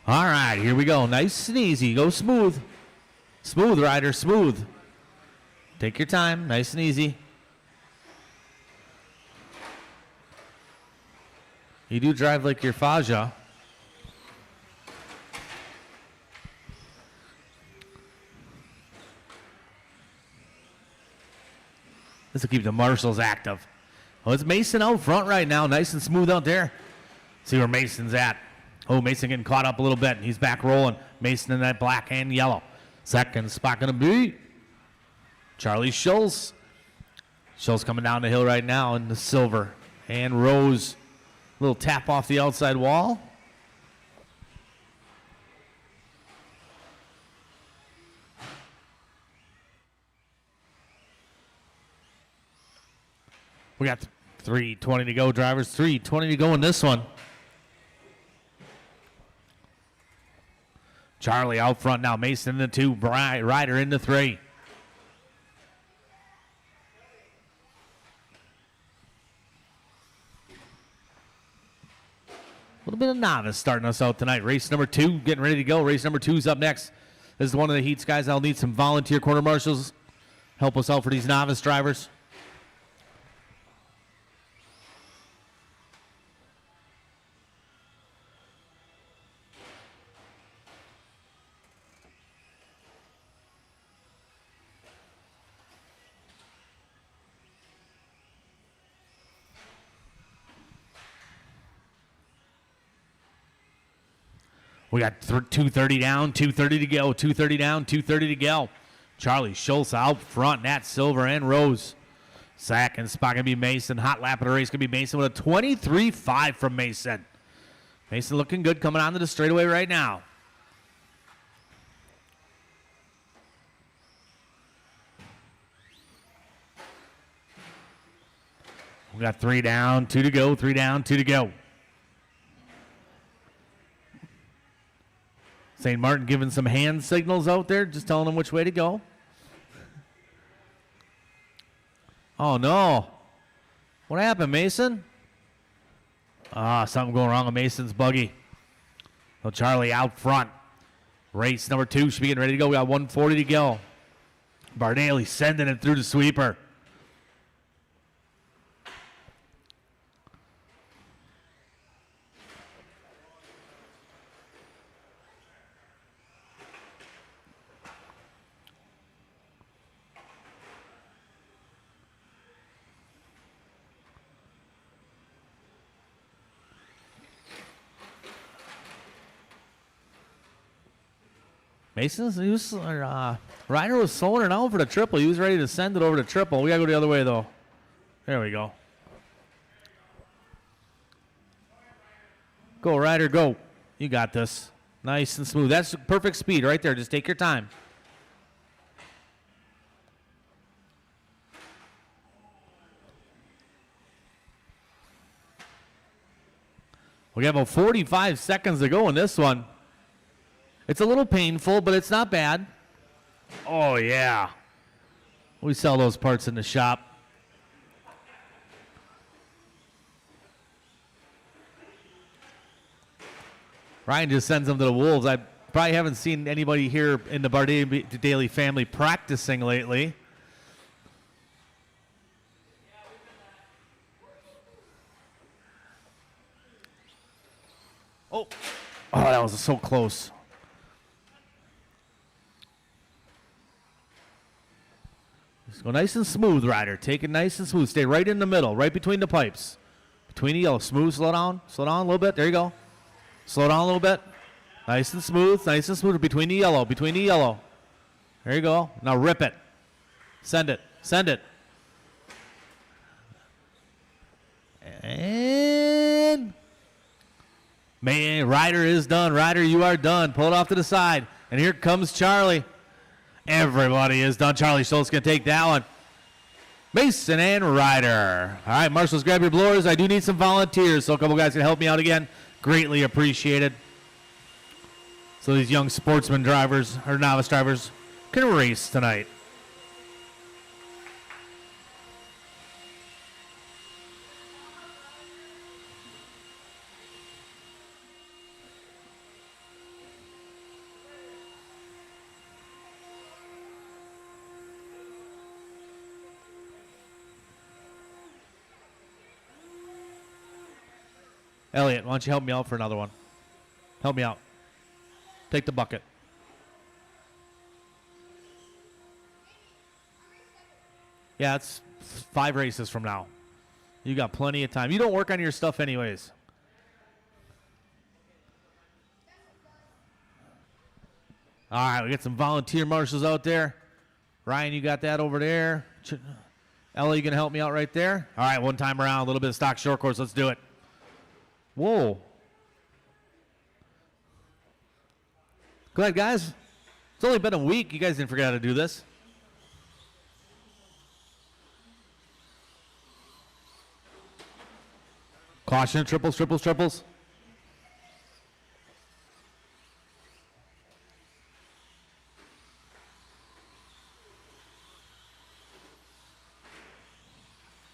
All right, here we go. Nice and easy. Go smooth. Smooth, rider, smooth. Take your time. Nice and easy. You do drive like your Faja. This will keep the marshals active. Oh, it's Mason out front right now. Nice and smooth out there. See where Mason's at. Oh, Mason getting caught up a little bit. He's back rolling. Mason in that black and yellow. Second spot going to be Charlie Schultz. Schultz coming down the hill right now in the silver. And Rose, little tap off the outside wall. We got 3:20 to go, drivers. 3:20 to go in this one. Charlie out front now. Mason in the 2. Ryder in the 3. A little bit of novice starting us out tonight. Race number 2 getting ready to go. Race number 2 is up next. This is one of the heats, guys. I'll need some volunteer quarter marshals. Help us out for these novice drivers. We got 2:30 down, 2:30 to go, 2:30 down, 2:30 to go. Charlie Schultz out front, Nat Silver and Rose. Second spot going to be Mason. Hot lap of the race going to be Mason with a 23.5 from Mason. Mason looking good coming onto the straightaway right now. We got 3 down, 2 to go, 3 down, 2 to go. St. Martin giving some hand signals out there, just telling them which way to go. Oh, no. What happened, Mason? Something going wrong with Mason's buggy. So Charlie out front. Race number 2 should be getting ready to go. We got 1:40 to go. Bardaly sending it through the sweeper. Ryder was slowing it down for the triple. He was ready to send it over to triple. We got to go the other way, though. There we go. Go, Ryder, go. You got this. Nice and smooth. That's perfect speed right there. Just take your time. We have about 45 seconds to go in this one. It's a little painful, but it's not bad. Oh, yeah. We sell those parts in the shop. Ryan just sends them to the Wolves. I probably haven't seen anybody here in the Bardaly family practicing lately. Oh, that was so close. Just go nice and smooth, Ryder. Take it nice and smooth. Stay right in the middle, right between the pipes. Between the yellow. Smooth, slow down. Slow down a little bit. There you go. Slow down a little bit. Nice and smooth. Nice and smooth. Between the yellow. Between the yellow. There you go. Now rip it. Send it. Send it. And man, Ryder is done. Ryder, you are done. Pull it off to the side. And here comes Charlie. Everybody is done. Charlie Schultz going to take that one. Mason and Ryder. All right, marshals, grab your blowers. I do need some volunteers, so a couple guys can help me out again. Greatly appreciated. So these young sportsman drivers, or novice drivers, can race tonight. Elliot, why don't you help me out for another one? Help me out. Take the bucket. Yeah, it's 5 races from now. You got plenty of time. You don't work on your stuff anyways. All right, we got some volunteer marshals out there. Ryan, you got that over there. Ellie, you going to help me out right there? All right, one time around, a little bit of stock short course. Let's do it. Whoa. Go ahead, guys. It's only been a week. You guys didn't forget how to do this. Caution, triples, triples, triples.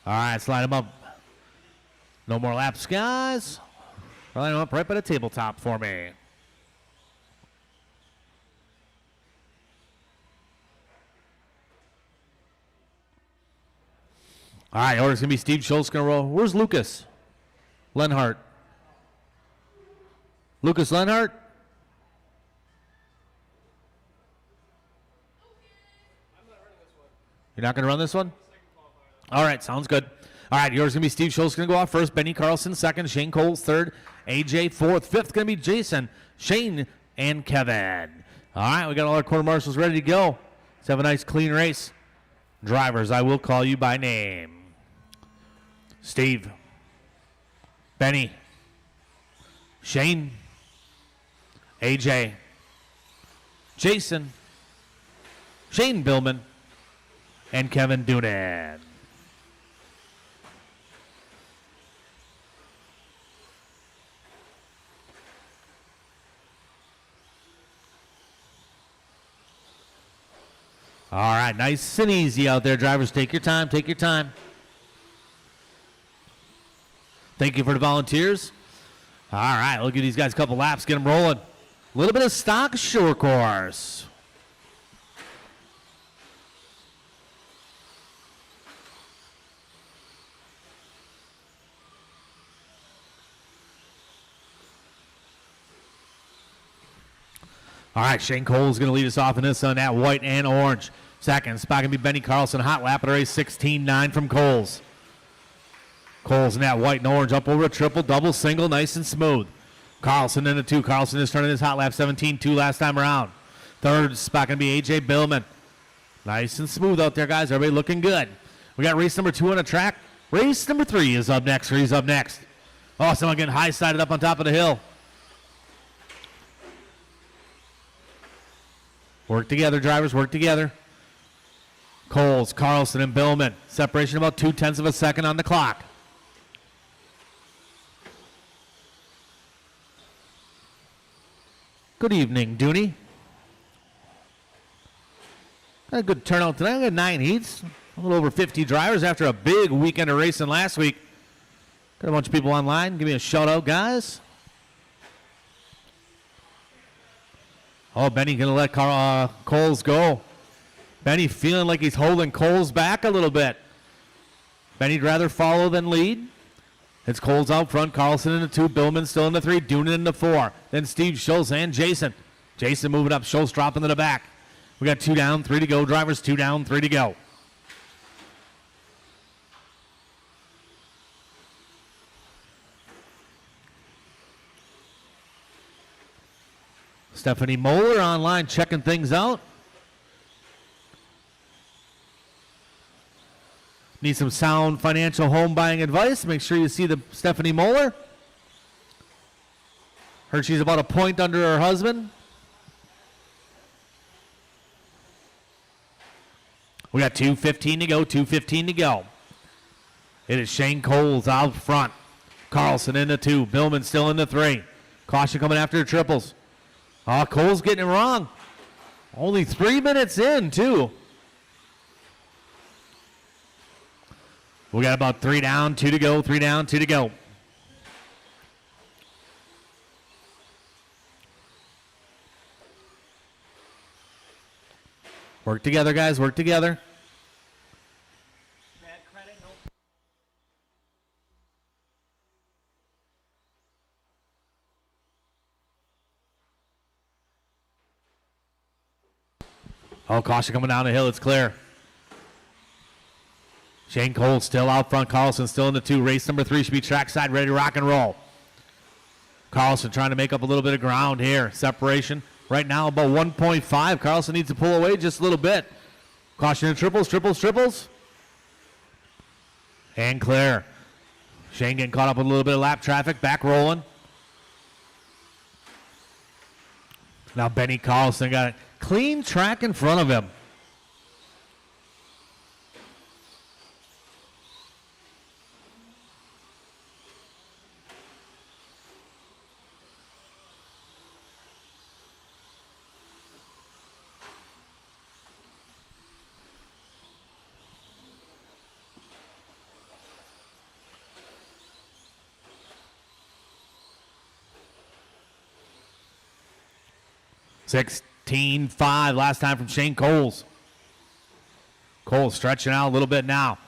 All right, slide them up. No more laps, guys. Line them up right by the tabletop for me. All right, order's going to be Steve Schultz going to roll. Where's Lucas? Lenhart. Lucas Lenhart? You're not going to run this one? All right, sounds good. All right, yours going to be Steve Schultz going to go off first. Benny Carlson second. Shane Coles third. AJ fourth. Fifth going to be Jason, Shane, and Kevin. All right, we got all our quarter marshals ready to go. Let's have a nice clean race. Drivers, I will call you by name. Steve. Benny. Shane. AJ. Jason. Shane Billman. And Kevin Doonan. All right, nice and easy out there, drivers. Take your time, take your time. Thank you for the volunteers. All right, look at these guys, a couple laps, get them rolling. A little bit of stock short course. All right, Shane Cole is going to lead us off in this on that white and orange. Second spot going to be Benny Carlson. Hot lap at a race 16-9 from Coles. Coles in that white and orange up over a triple, double, single, nice and smooth. Carlson in a 2. Carlson is turning his hot lap 17-2 last time around. Third spot going to be A.J. Billman. Nice and smooth out there, guys. Everybody looking good. We got race number 2 on the track. Race number 3 is up next. He's up next. Oh, someone getting high-sided up on top of the hill. Work together, drivers, work together. Coles, Carlson, and Billman. Separation about 0.2 of a second on the clock. Good evening, Dooney. Got a good turnout tonight. We got 9 heats. A little over 50 drivers after a big weekend of racing last week. Got a bunch of people online. Give me a shout out, guys. Oh, Benny going to let Coles go. Benny feeling like he's holding Coles back a little bit. Benny'd rather follow than lead. It's Coles out front, Carlson in the 2, Billman still in the 3, Doonan in the 4. Then Steve Schultz and Jason. Jason moving up, Schultz dropping to the back. We got 2 down, 3 to go. Drivers 2 down, 3 to go. Stephanie Moeller online checking things out. Need some sound financial home buying advice? Make sure you see the Stephanie Moeller. Heard she's about a point under her husband. We got 2:15 to go, 2:15 to go. It is Shane Coles out front. Carlson in the 2, Billman still in the 3. Caution coming after the triples. Oh, Cole's getting it wrong. Only 3 minutes in, too. We got about 3 down, 2 to go, 3 down, 2 to go. Work together, guys, work together. Oh, caution coming down the hill. It's clear. Shane Cole still out front. Carlson still in the 2. Race number 3 should be trackside, ready to rock and roll. Carlson trying to make up a little bit of ground here. Separation right now about 1.5. Carlson needs to pull away just a little bit. Caution in triples, triples, triples. And clear. Shane getting caught up with a little bit of lap traffic. Back rolling. Now Benny Carlson got a clean track in front of him. $16.5 last time from Shane Coles. Coles stretching out a little bit now.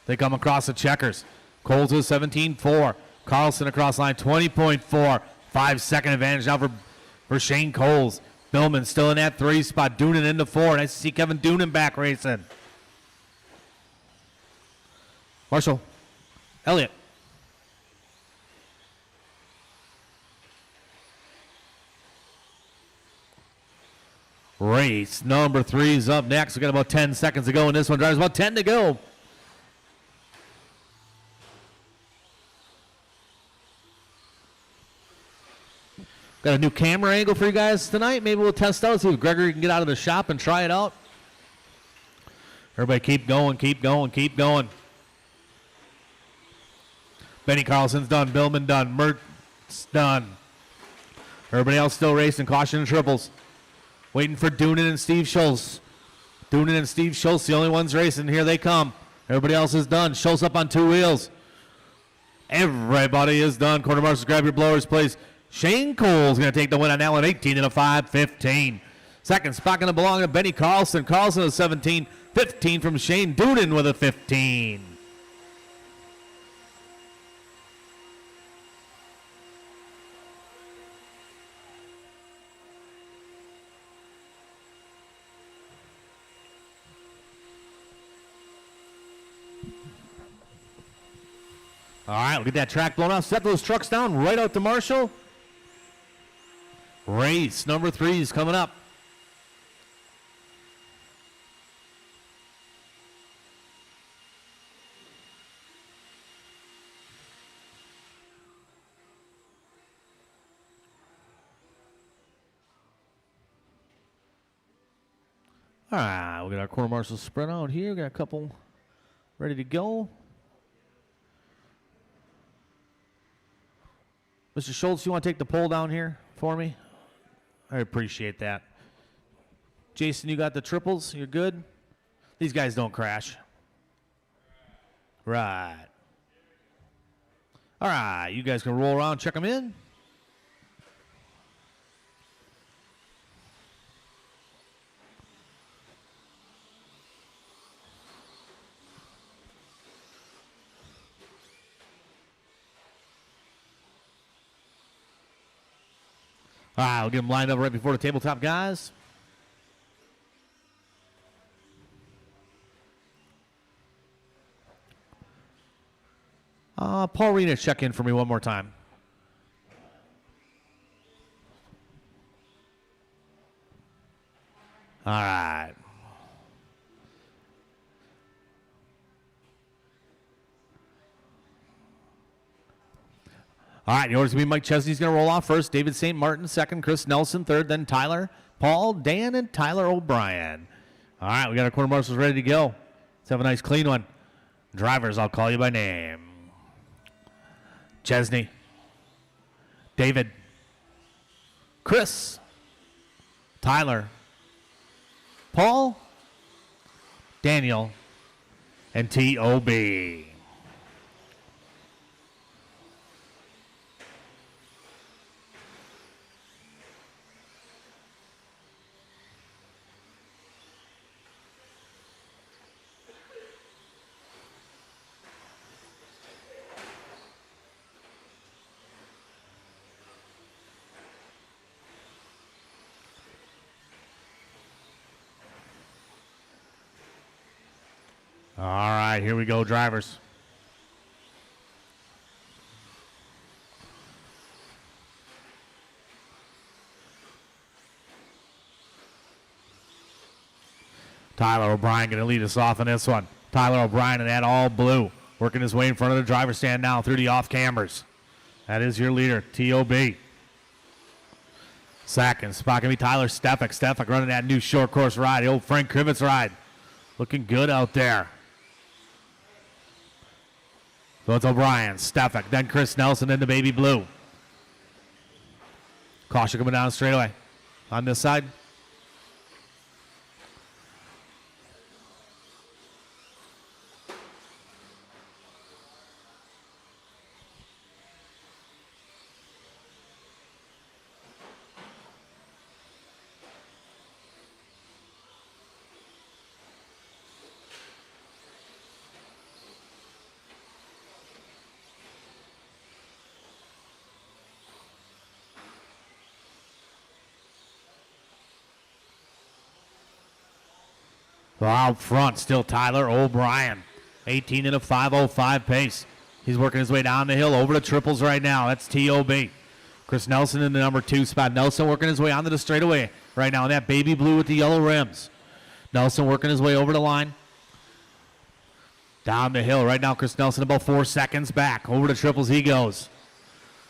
They come across the checkers. Coles with 17.4. Carlson across line 20.4. 5-second advantage now for Shane Coles. Billman still in that 3 spot. Doonan into 4. Nice to see Kevin Doonan back racing. Marshall. Elliott. Race number 3 is up next. We got about 10 seconds to go in this one. Drivers about 10 to go. Got a new camera angle for you guys tonight. Maybe we'll test out, see if Gregory can get out of the shop and try it out. Everybody keep going, keep going, keep going. Benny Carlson's done. Billman done. Mertz done. Everybody else still racing. Caution and triples. Waiting for Doonan and Steve Schultz. Doonan and Steve Schultz, the only ones racing. Here they come. Everybody else is done. Schultz up on 2 wheels. Everybody is done. Quarter marshals, grab your blowers, please. Shane Cole's going to take the win on that one. 18 and a 5-15. Second spot going to belong to Benny Carlson. Carlson with 17. 15 from Shane Doonan with a 15. All right, we'll get that track blown off. Set those trucks down right out to Marshall. Race number 3 is coming up. All right, we'll get our quarter marshals spread out here. We got a couple ready to go. Mr. Schultz, you want to take the pole down here for me? I appreciate that. Jason, you got the triples? You're good? These guys don't crash. Right. All right, you guys can roll around, check them in. All right, we'll get them lined up right before the tabletop guys. Paul Rena, check in for me one more time. All right. All right, the order's going to be Mike Chesney's going to roll off first. David St. Martin second. Chris Nelson third. Then Tyler, Paul, Dan, and Tyler O'Brien. All right, we got our quarter marshals ready to go. Let's have a nice clean one. Drivers, I'll call you by name. Chesney. David. Chris. Tyler. Paul. Daniel. And T.O.B. All right, here we go, drivers. Tyler O'Brien going to lead us off in this one. Tyler O'Brien in that all blue, working his way in front of the driver's stand now through the off cameras. That is your leader, T.O.B. Second spot going to be Tyler Stefik. Stefik running that new short course ride, the old Frank Krivitz ride. Looking good out there. So it's O'Brien, Stefik, then Chris Nelson in the baby blue. Caution coming down straightaway on this side. Well, out front, still Tyler O'Brien. 18 in a 5:05 pace. He's working his way down the hill over the triples right now. That's T.O.B. Chris Nelson in the number 2 spot. Nelson working his way onto the straightaway right now in that baby blue with the yellow rims. Nelson working his way over the line. Down the hill right now, Chris Nelson about 4 seconds back. Over the triples he goes.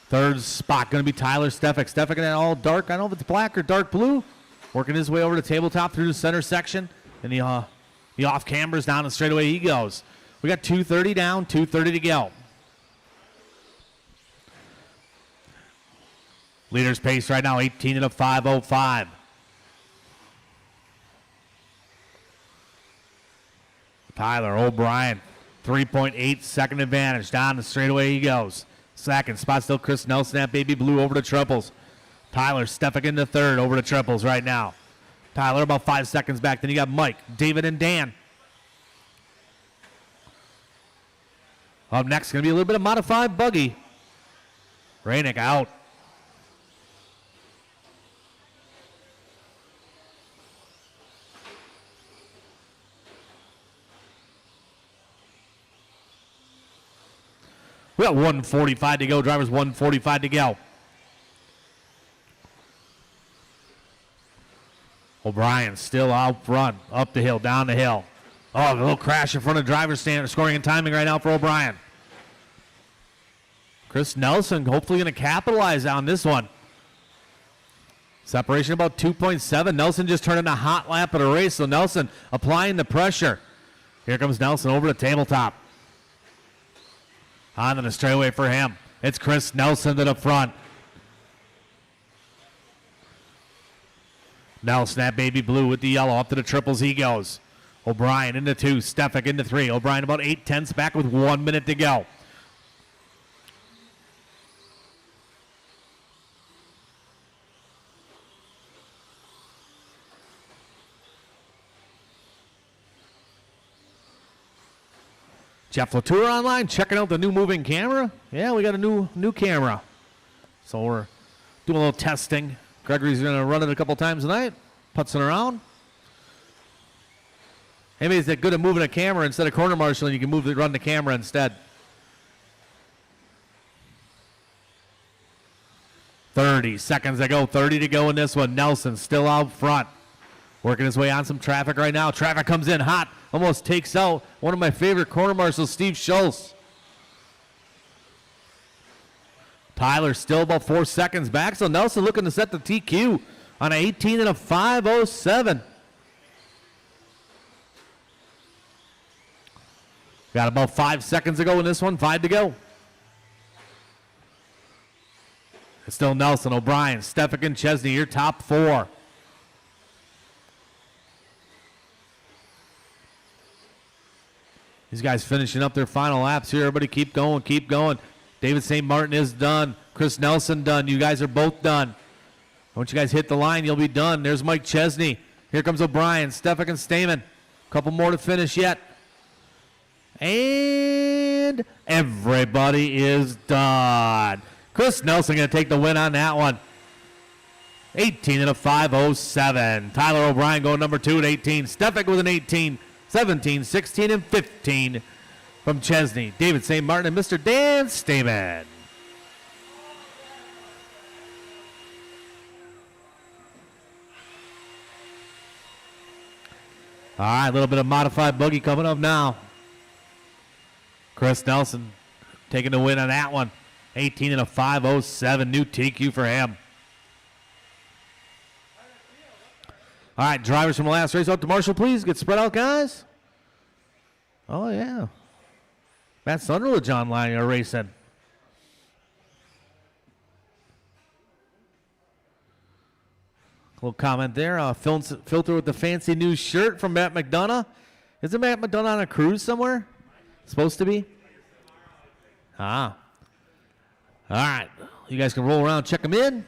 Third spot going to be Tyler Stefik. Stefik in that all dark. I don't know if it's black or dark blue. Working his way over the tabletop through the center section. And the off cameras down the straightaway he goes. We got 2:30 down, 2:30 to go. Leader's pace right now, 18 in a 5:05. Tyler O'Brien, 3.8 second advantage. Down the straightaway he goes. Second spot still Chris Nelson, that baby blue over the triples. Tyler Stefik in the third over the triples right now. Tyler about 5 seconds back. Then you got Mike, David, and Dan. Up next, going to be a little bit of modified buggy. Rainick out. We got 1:45 to go. Drivers 1:45 to go. O'Brien still out front, up the hill, down the hill. Oh, a little crash in front of driver's stand. Scoring and timing right now for O'Brien. Chris Nelson hopefully going to capitalize on this one. Separation about 2.7. Nelson just turning a hot lap of the race, so Nelson applying the pressure. Here comes Nelson over the tabletop. On to the straightaway for him. It's Chris Nelson to the front. Nelson, that baby blue with the yellow, up to the triples he goes. O'Brien into 2, Stefik into 3. O'Brien about 8/10 back with 1 minute to go. Jeff Latour online, checking out the new moving camera. Yeah, we got a new camera. So we're doing a little testing. Gregory's going to run it a couple times tonight, putzing around. Anybody's that good at moving a camera instead of corner marshalling, you can run the camera instead. 30 seconds to go, 30 to go in this one. Nelson still out front, working his way on some traffic right now. Traffic comes in hot, almost takes out one of my favorite corner marshals, Steve Schultz. Tyler still about 4 seconds back, so Nelson looking to set the TQ on an 18 and a 5:07. Got about 5 seconds to go in this one, 5 to go. It's still Nelson, O'Brien, Stefik, and Chesney, your top 4. These guys finishing up their final laps here. Everybody keep going, keep going. David St. Martin is done. Chris Nelson done. You guys are both done. Once you guys hit the line, you'll be done. There's Mike Chesney. Here comes O'Brien, Stefik, and Stamen. A couple more to finish yet. And everybody is done. Chris Nelson going to take the win on that one. 18 and a 5:07. Tyler O'Brien going number 2 at 18. Stefik with an 18. 17, 16, and 15 from Chesney, David St. Martin, and Mr. Dan Stamen. All right, a little bit of modified buggy coming up now. Chris Nelson taking the win on that one. 18 and a 5.07, new TQ for him. All right, drivers from the last race out to Marshall, please. Get spread out, guys. Oh, yeah. Matt Sunderland online are racing. Little comment there. Filter with the fancy new shirt from Matt McDonough. Isn't Matt McDonough on a cruise somewhere? Supposed to be? Ah. All right. You guys can roll around, check them in.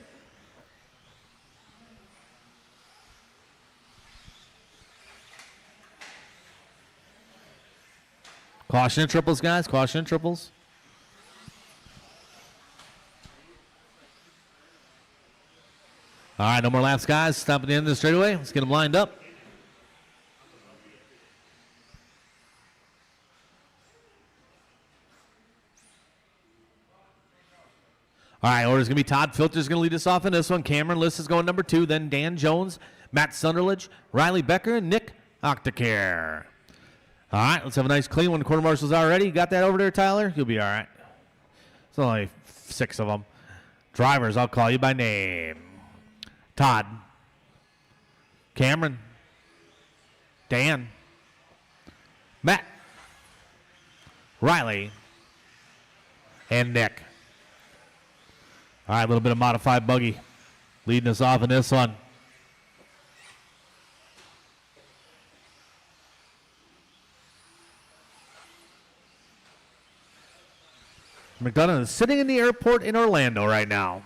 Caution and triples, guys. Caution and triples. All right, no more laps, guys. Stop at the end of the straightaway. Let's get them lined up. All right, order's going to be Todd Filter's going to lead us off in this one. Cameron Liss is going number 2. Then Dan Jones, Matt Sunderledge, Riley Becker, and Nick Octacare. All right, let's have a nice clean one. Quarter marshals already. You got that over there, Tyler? You'll be all right. It's only 6 of them. Drivers, I'll call you by name. Todd, Cameron, Dan, Matt, Riley, and Nick. All right, a little bit of modified buggy leading us off in this one. McDonough is sitting in the airport in Orlando right now.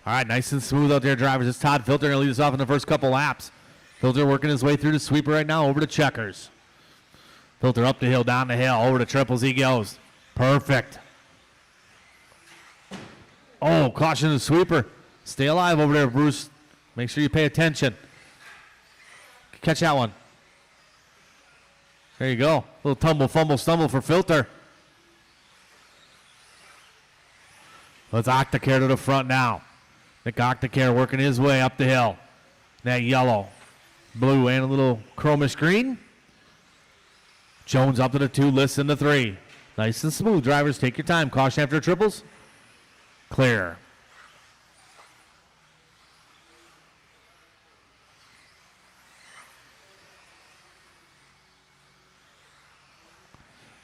All right, nice and smooth out there, drivers. It's Todd Filter going to lead us off in the first couple laps. Filter working his way through the sweeper right now, over to checkers. Filter up the hill, down the hill, over to triples he goes. Perfect. Oh, caution the sweeper. Stay alive over there, Bruce. Make sure you pay attention. Catch that one. There you go. Little tumble, fumble, stumble for Filter. Let's Octacare to the front now. Nick Octacare working his way up the hill. That yellow, blue, and a little chromish green. Jones up to the 2, Liss in the 3. Nice and smooth, drivers. Take your time. Caution after triples. Clear.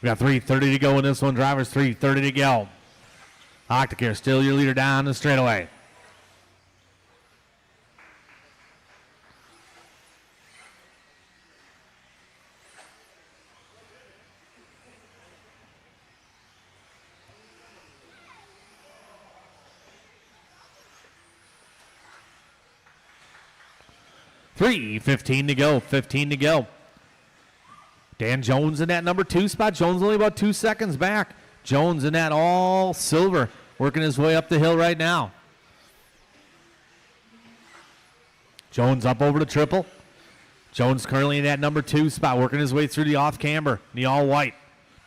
We got 3:30 to go in this one, drivers. 3:30 to go. Octacare still your leader down the straightaway. $3:15 to go. 15 to go. Dan Jones in that number 2 spot. Jones only about 2 seconds back. Jones in that all silver, working his way up the hill right now. Jones up over the triple. Jones currently in that number 2 spot, working his way through the off camber, the all white.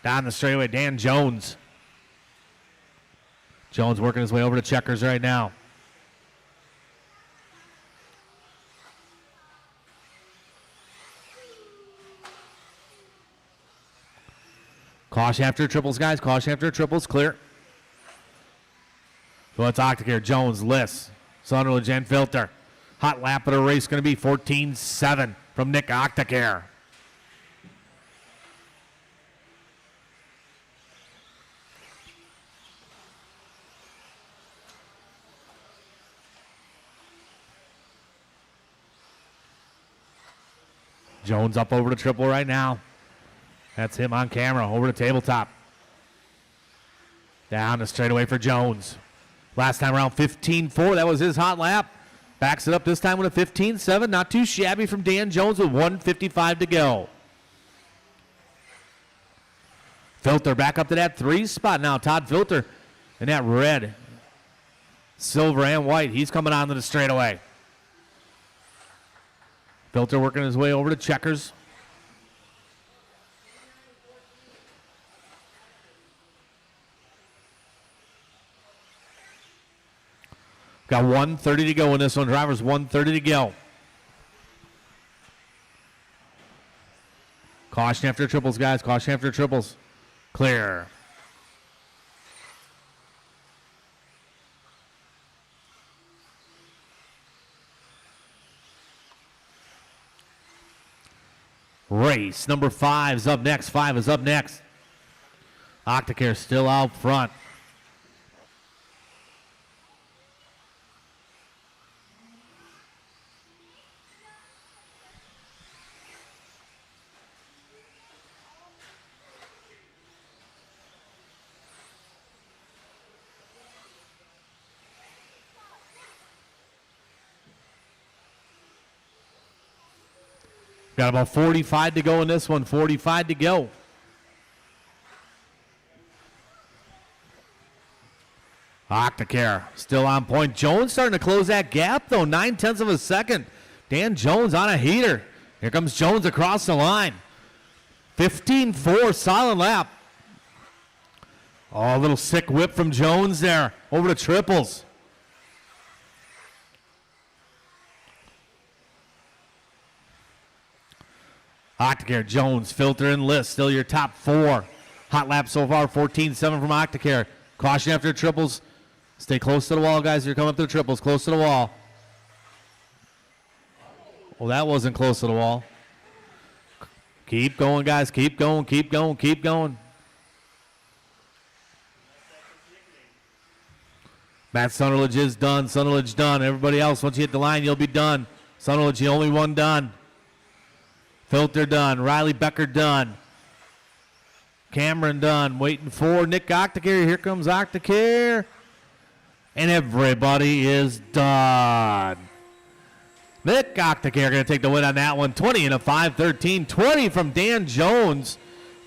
Down the straightaway, Dan Jones. Jones working his way over to checkers right now. Caution after triples, guys. Caution after triples. Clear. So it's Octacare, Jones, Liss, Sunderland, and Filter. Hot lap of the race going to be 14.7 from Nick Octacare. Jones up over the triple right now. That's him on camera, over the tabletop. Down the straightaway for Jones. Last time around 15.4, that was his hot lap. Backs it up this time with a 15.7. Not too shabby from Dan Jones with 1:55 to go. Filter back up to that 3 spot now. Todd Filter in that red, silver, and white. He's coming onto the straightaway. Filter working his way over to checkers. Got 1:30 to go in this one. Drivers, 1:30 to go. Caution after triples, guys. Caution after triples. Clear. Race number 5 is up next. 5 is up next. Octacare still out front. Got about 45 to go in this one. 45 to go. Octacare still on point. Jones starting to close that gap, though. 9/10 of a second. Dan Jones on a heater. Here comes Jones across the line. 15-4, solid lap. Oh, a little sick whip from Jones there. Over to triples. Octacare, Jones, Filter, and List. Still your top 4. Hot lap so far, 14-7 from Octacare. Caution after triples. Stay close to the wall, guys. You're coming up to the triples. Close to the wall. Well, that wasn't close to the wall. Keep going, guys. Keep going, keep going, keep going. Matt Sunderledge is done. Sunderledge done. Everybody else, once you hit the line, you'll be done. Sunderledge, the only one done. Filter done. Riley Becker done. Cameron done. Waiting for Nick Octacare. Here comes Octacare. And everybody is done. Nick Octacare going to take the win on that one. 20 and a 5:13. 20 from Dan Jones.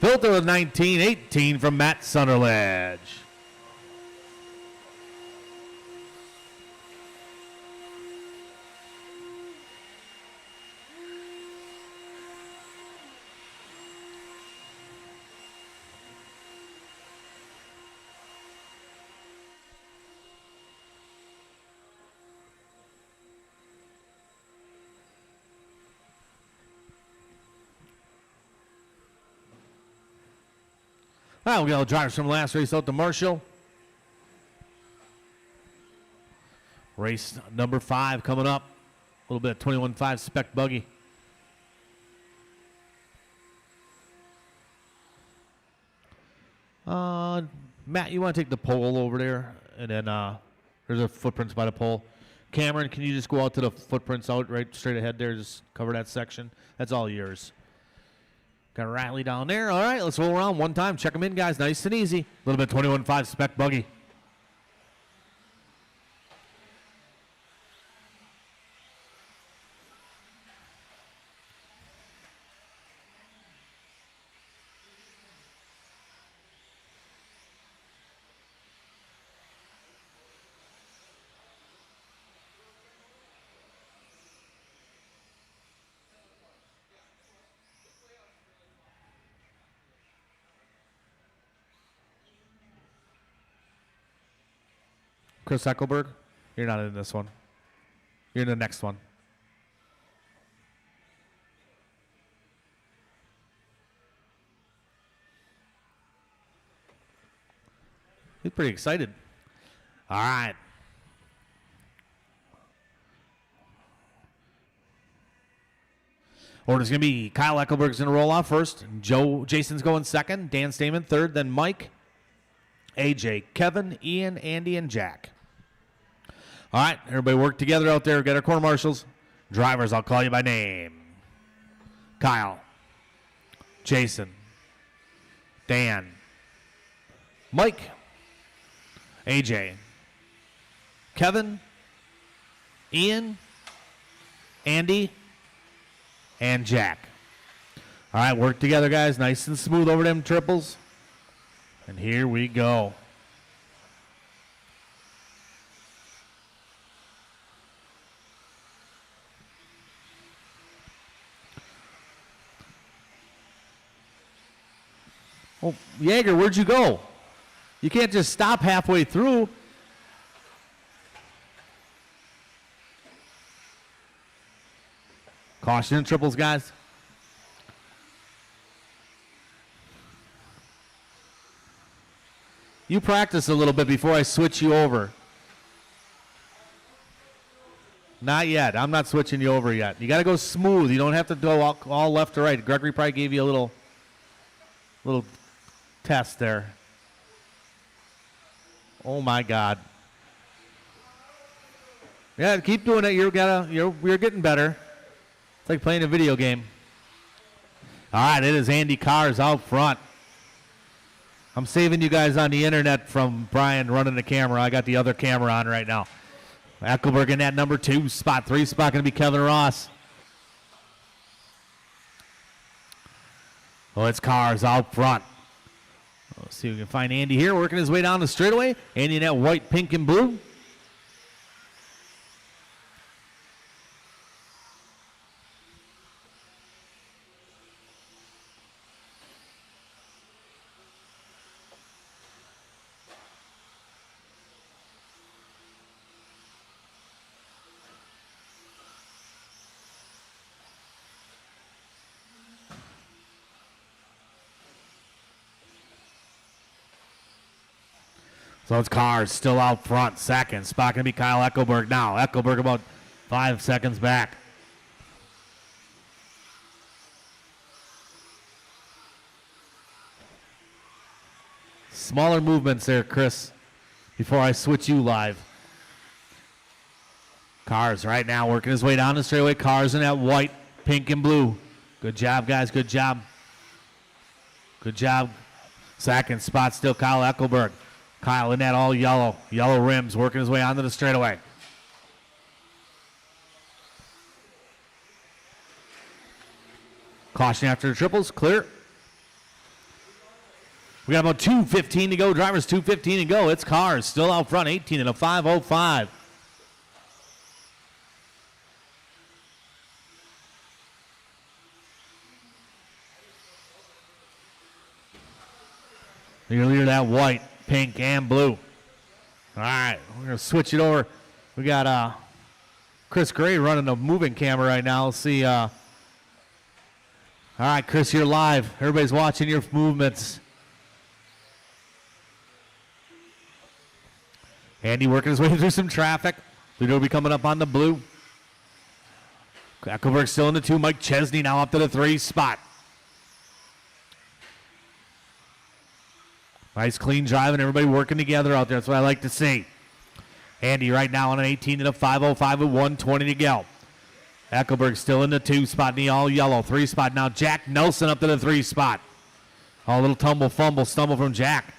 Filter with 19. 18 from Matt Sunderledge. All right, we got drivers from last race out to Marshall. Race number 5 coming up. A little bit of 21.5 Spec buggy. Matt, you want to take the pole over there? And then there's a footprints by the pole. Cameron, can you just go out to the footprints out right straight ahead there? Just cover that section. That's all yours. Got Riley down there. All right, let's roll around one time. Check them in, guys. Nice and easy. A little bit 21.5 Spec buggy. Chris Eckelberg, you're not in this one. You're in the next one. He's pretty excited. All right. Order's going to be Kyle Eckelberg's going to roll off first. Jason's going second. Dan Stamen third. Then Mike, AJ, Kevin, Ian, Andy, and Jack. All right, everybody work together out there. Get our corner marshals. Drivers, I'll call you by name. Kyle, Jason, Dan, Mike, AJ, Kevin, Ian, Andy, and Jack. All right, work together, guys. Nice and smooth over them triples. And here we go. Oh, Jaeger, where'd you go? You can't just stop halfway through. Caution in triples, guys. You practice a little bit before I switch you over. Not yet. I'm not switching you over yet. You got to go smooth. You don't have to go all left or right. Gregory probably gave you a little test there. Oh my God. Yeah, keep doing it. You're getting better. It's like playing a video game. All right, it is Andy Cars out front. I'm saving you guys on the internet from Brian running the camera. I got the other camera on right now. Eckelberg in that number 2 spot. 3 spot going to be Kevin Ross. Oh, it's Cars out front. Let's see if we can find Andy here, working his way down the straightaway. Andy in that white, pink, and blue. So it's Cars still out front. Second spot going to be Kyle Eckelberg now. Eckelberg about 5 seconds back. Smaller movements there, Chris, before I switch you live. Cars right now working his way down the straightaway. Cars in that white, pink, and blue. Good job, guys. Good job. Good job. Second spot still Kyle Eckelberg. Kyle in that all yellow rims, working his way onto the straightaway. Caution after the triples, clear. We got about 2:15 to go. Drivers 2:15 to go. It's Cars still out front, 18 and a 5:05. Your leader, that white, pink, and blue. All right, we're going to switch it over. We got Chris Gray running a moving camera right now. Let's see. All right, Chris, you're live. Everybody's watching your movements. Andy working his way through some traffic. Leader will be coming up on the blue. Eckelberg still in the 2. Mike Chesney now up to the 3 spot. Nice clean driving, everybody working together out there. That's what I like to see. Andy right now on an 18 and a 5:05 with 1:20 to go. Eckelberg still in the 2 spot in the all yellow. 3 spot now. Jack Nelson up to the 3 spot. Oh, a little tumble, fumble, stumble from Jack.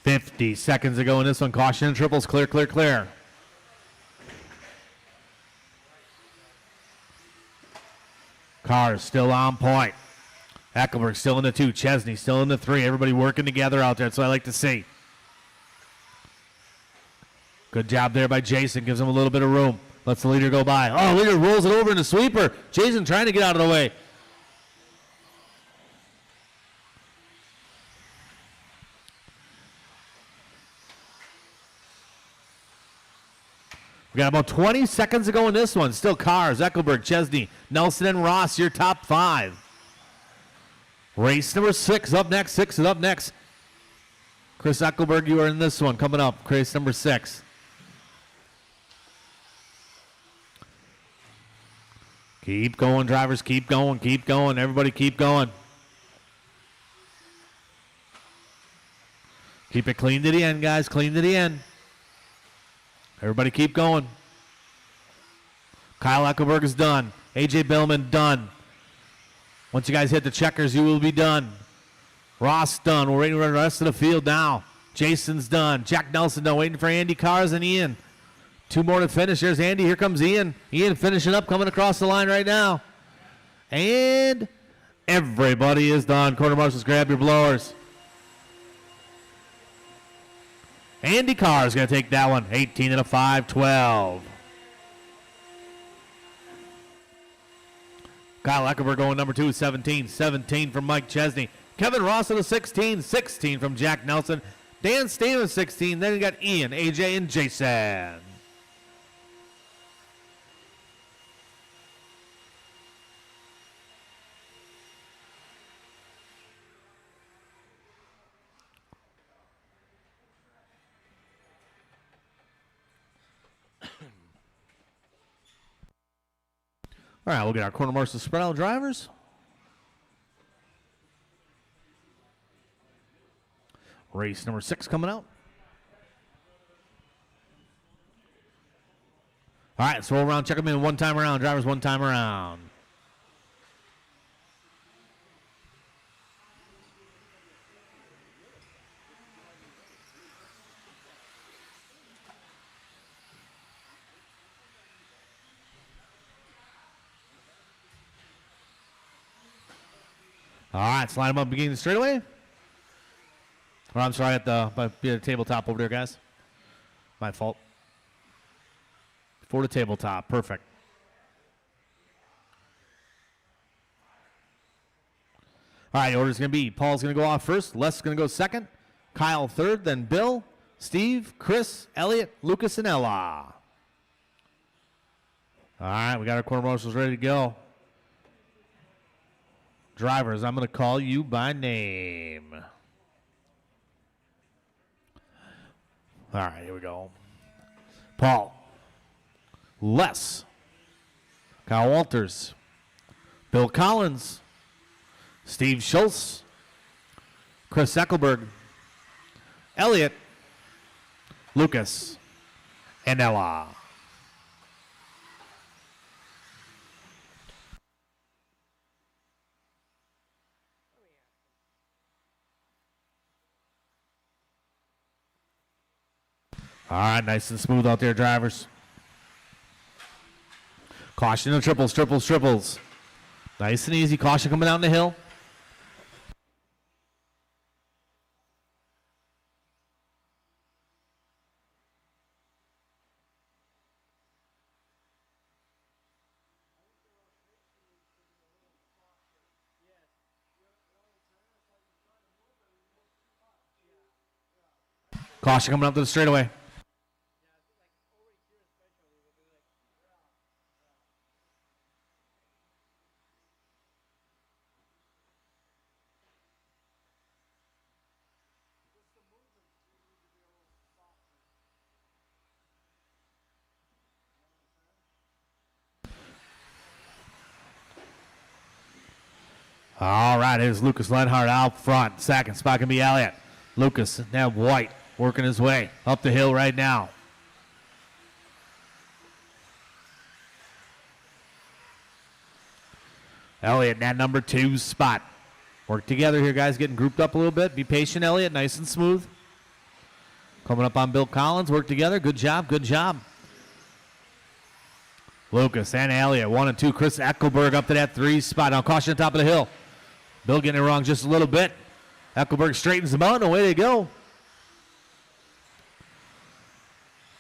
.50 seconds to go in this one. Caution and triples. Clear, clear, clear. Cars still on point. Eckelberg still in the 2. Chesney still in the 3. Everybody working together out there. That's what I like to see. Good job there by Jason. Gives him a little bit of room. Lets the leader go by. Oh, leader rolls it over in the sweeper. Jason trying to get out of the way. We got about 20 seconds to go in this one. Still Cars, Eckelberg, Chesney, Nelson, and Ross, your top 5. Race number 6 up next. 6 is up next. Chris Eckelberg, you are in this one coming up. Race number 6. Keep going, drivers. Keep going. Keep going. Everybody keep going. Keep it clean to the end, guys. Clean to the end. Everybody keep going. Kyle Eckelberg is done. A.J. Billman done. Once you guys hit the checkers, you will be done. Ross done. We're waiting for the rest of the field now. Jason's done. Jack Nelson done. Waiting for Andy Cars and Ian. 2 more to finish. There's Andy. Here comes Ian. Ian finishing up, coming across the line right now. And everybody is done. Quarter marshals, grab your blowers. Andy Carr is going to take that one. 18 and a 5:12. Kyle Eckerberg going number 2, 17. 17 from Mike Chesney. Kevin Ross to the 16. 16 from Jack Nelson. Dan Stevens, 16. Then you got Ian, AJ, and Jason. All right, we'll get our corner marshal spread out drivers. Race number 6 coming out. All right, so roll around, check them in one time around. Drivers one time around. All right, slide them up beginning the straightaway. Or I'm sorry, at the tabletop over there, guys. My fault. Before the tabletop, perfect. All right, the order's going to be Paul's going to go off first. Les is going to go second. Kyle third, then Bill, Steve, Chris, Elliot, Lucas, and Ella. All right, we got our corner marshals ready to go. Drivers, I'm going to call you by name. All right, here we go. Paul. Les. Kyle Walters. Bill Collins. Steve Schultz. Chris Eckelberg. Elliot. Lucas. And Ella. All right, nice and smooth out there, drivers. Caution to triples, triples, triples. Nice and easy. Caution coming down the hill. Caution coming up to the straightaway. All right, here's Lucas Lenhart out front. Second spot can be Elliott. Lucas, now White, working his way up the hill right now. Elliott in that number 2 spot. Work together here, guys, getting grouped up a little bit. Be patient, Elliott, nice and smooth. Coming up on Bill Collins, work together. Good job, good job. Lucas and Elliott, 1 and 2. Chris Eckelberg up to that 3 spot. Now caution on top of the hill. Bill getting it wrong just a little bit. Eckelberg straightens them out, and away they go.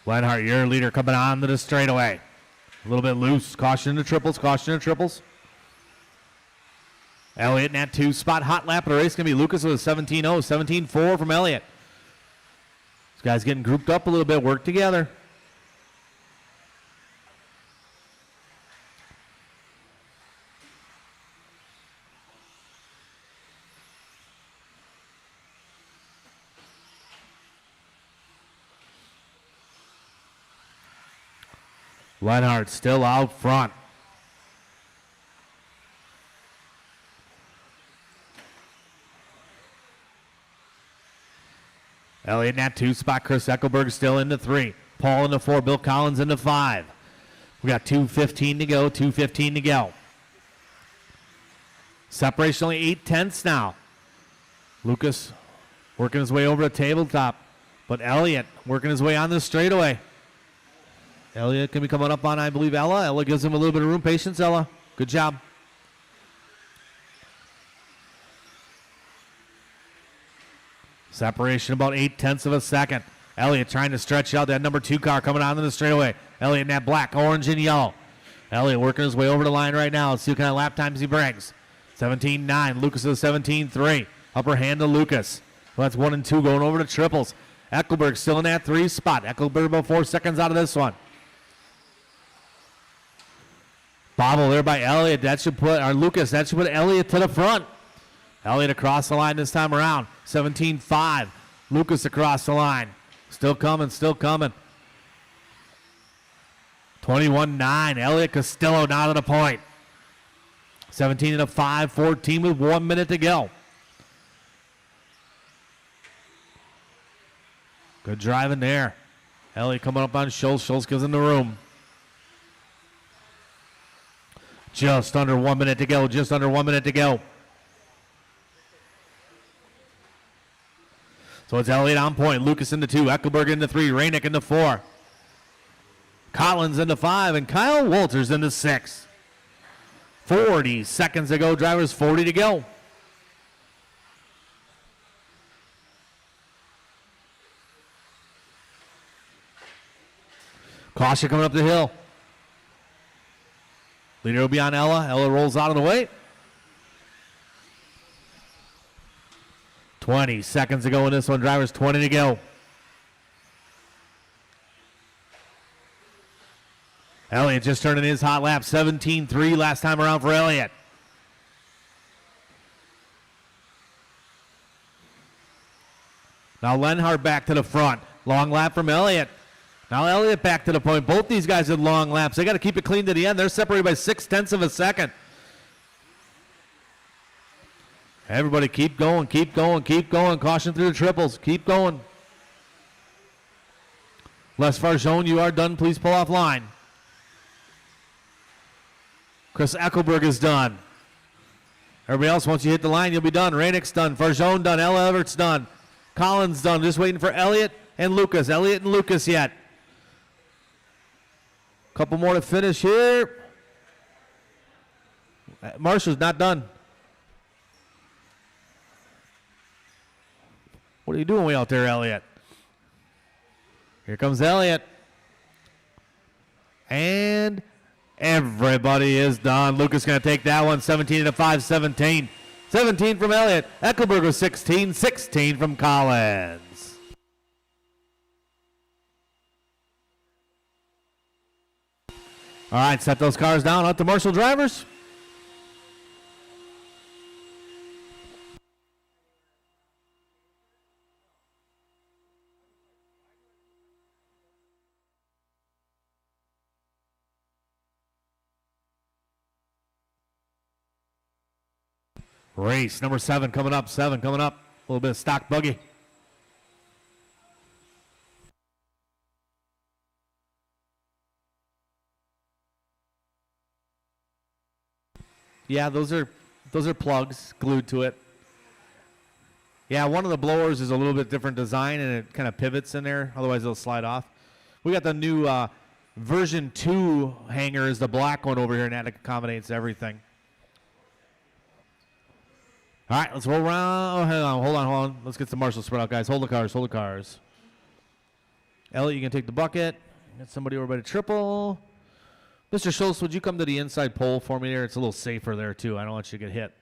Lenhart, your leader, coming on to the straightaway. A little bit loose. Caution to triples, caution to triples. Elliott in that 2 spot. Hot lap of the race going to be Lucas with a 17-0, 17-4 from Elliott. These guys getting grouped up a little bit. Work together. Lenhart still out front. Elliott in that 2 spot. Chris Eckelberg still into 3. Paul into 4. Bill Collins into 5. We got 2:15 to go. 2:15 to go. Separation only 8/10 now. Lucas working his way over the tabletop. But Elliott working his way on the straightaway. Elliott can be coming up on, I believe, Ella. Ella gives him a little bit of room. Patience, Ella. Good job. Separation about 8/10 of a second. Elliott trying to stretch out that number 2 car coming on to the straightaway. Elliott in that black, orange, and yellow. Elliott working his way over the line right now. Let's see what kind of lap times he brings. 17.9. Lucas is 17.3. Upper hand to Lucas. Well, that's 1 and 2 going over to triples. Eckelberg still in that 3 spot. Eckelberg about 4 seconds out of this one. Bobble there by Elliott. That should put, or Lucas, that should put Elliott to the front. Elliott across the line this time around. 17.5. Lucas across the line. Still coming, still coming. 21.9. Elliott Castillo now to the point. 17 and a 5, 14 with 1 minute to go. Good driving there. Elliott coming up on Schultz. Schultz gives him the room. Just under 1 minute to go. Just under 1 minute to go. So it's Elliott on point. Lucas into 2. Eckelberg into 3. Rainick into 4. Collins into 5. And Kyle Walters into 6. 40 seconds to go. Drivers 40 to go. Caution coming up the hill. Leader will be on Ella. Ella rolls out of the way. 20 seconds to go in this one. Drivers 20 to go. Elliott just turning his hot lap. 17.3 last time around for Elliott. Now Lenhart back to the front. Long lap from Elliott. Now Elliott back to the point. Both these guys had long laps. They got to keep it clean to the end. They're separated by 0.6 of a second. Everybody keep going, keep going, keep going. Caution through the triples. Keep going. Les Farjone, you are done. Please pull off line. Chris Eckelberg is done. Everybody else, once you hit the line, you'll be done. Rainick's done. Farjone done. Ella Everett's done. Collins done. Just waiting for Elliott and Lucas. Elliott and Lucas yet. Couple more to finish here. Marshall's not done. What are you doing way out there, Elliott? Here comes Elliott. And everybody is done. Lucas going to take that one. 17 and a 5, 17. 17 from Elliott. Eckelberg was 16. 16 from Collins. All right, set those cars down. Out to Marshall drivers. Race number 7 coming up. 7 coming up. A little bit of stock buggy. Yeah, those are plugs glued to it. Yeah, one of the blowers is a little bit different design and it kind of pivots in there. Otherwise, it'll slide off. We got the new version 2 hanger is the black one over here, and that accommodates everything. All right, let's roll around. Oh, hold on. Let's get some Marshall spread out, guys. Hold the cars. Elliott, you can take the bucket. Get somebody over by the triple. Mr. Schultz, would you come to the inside pole for me there? It's a little safer there, too. I don't want you to get hit.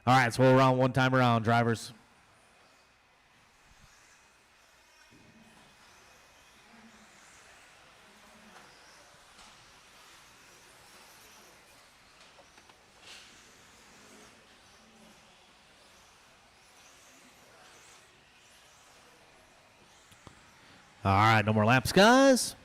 All right, let's roll around one time around, drivers. All right, no more laps, guys.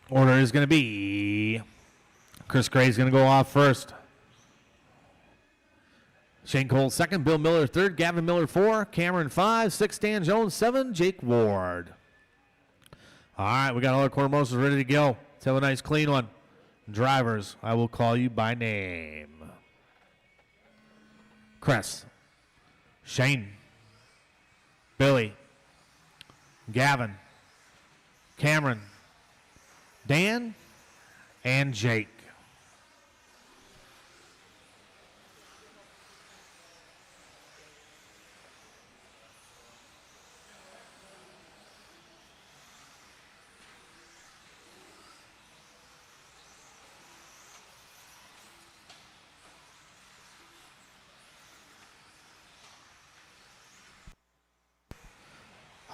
Order is going to be Chris Gray's going to go off first. Shane Cole second, Bill Miller third, Gavin Miller 4, Cameron 5, 6, Dan Jones 7, Jake Ward. All right, we got all our quarter marshals ready to go. Let's have a nice clean one. Drivers, I will call you by name. Chris, Shane, Billy, Gavin, Cameron, Dan, and Jake.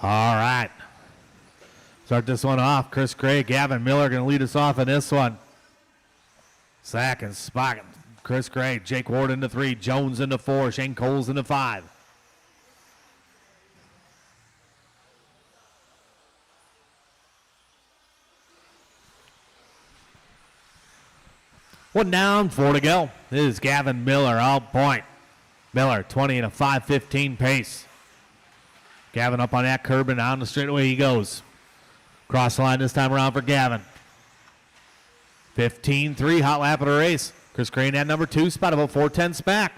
All right. Start this one off. Chris Gray, Gavin Miller going to lead us off in this one. Zach and Spock. Chris Gray, Jake Ward into 3, Jones into 4, Shane Coles into 5. One down, 4 to go. This is Gavin Miller out point. Miller, 20 and a 5:15 pace. Gavin up on that curb and down the straightaway he goes. Cross the line this time around for Gavin. 15-3, hot lap of the race. Chris Crane at number 2 spot, about 4:10 back.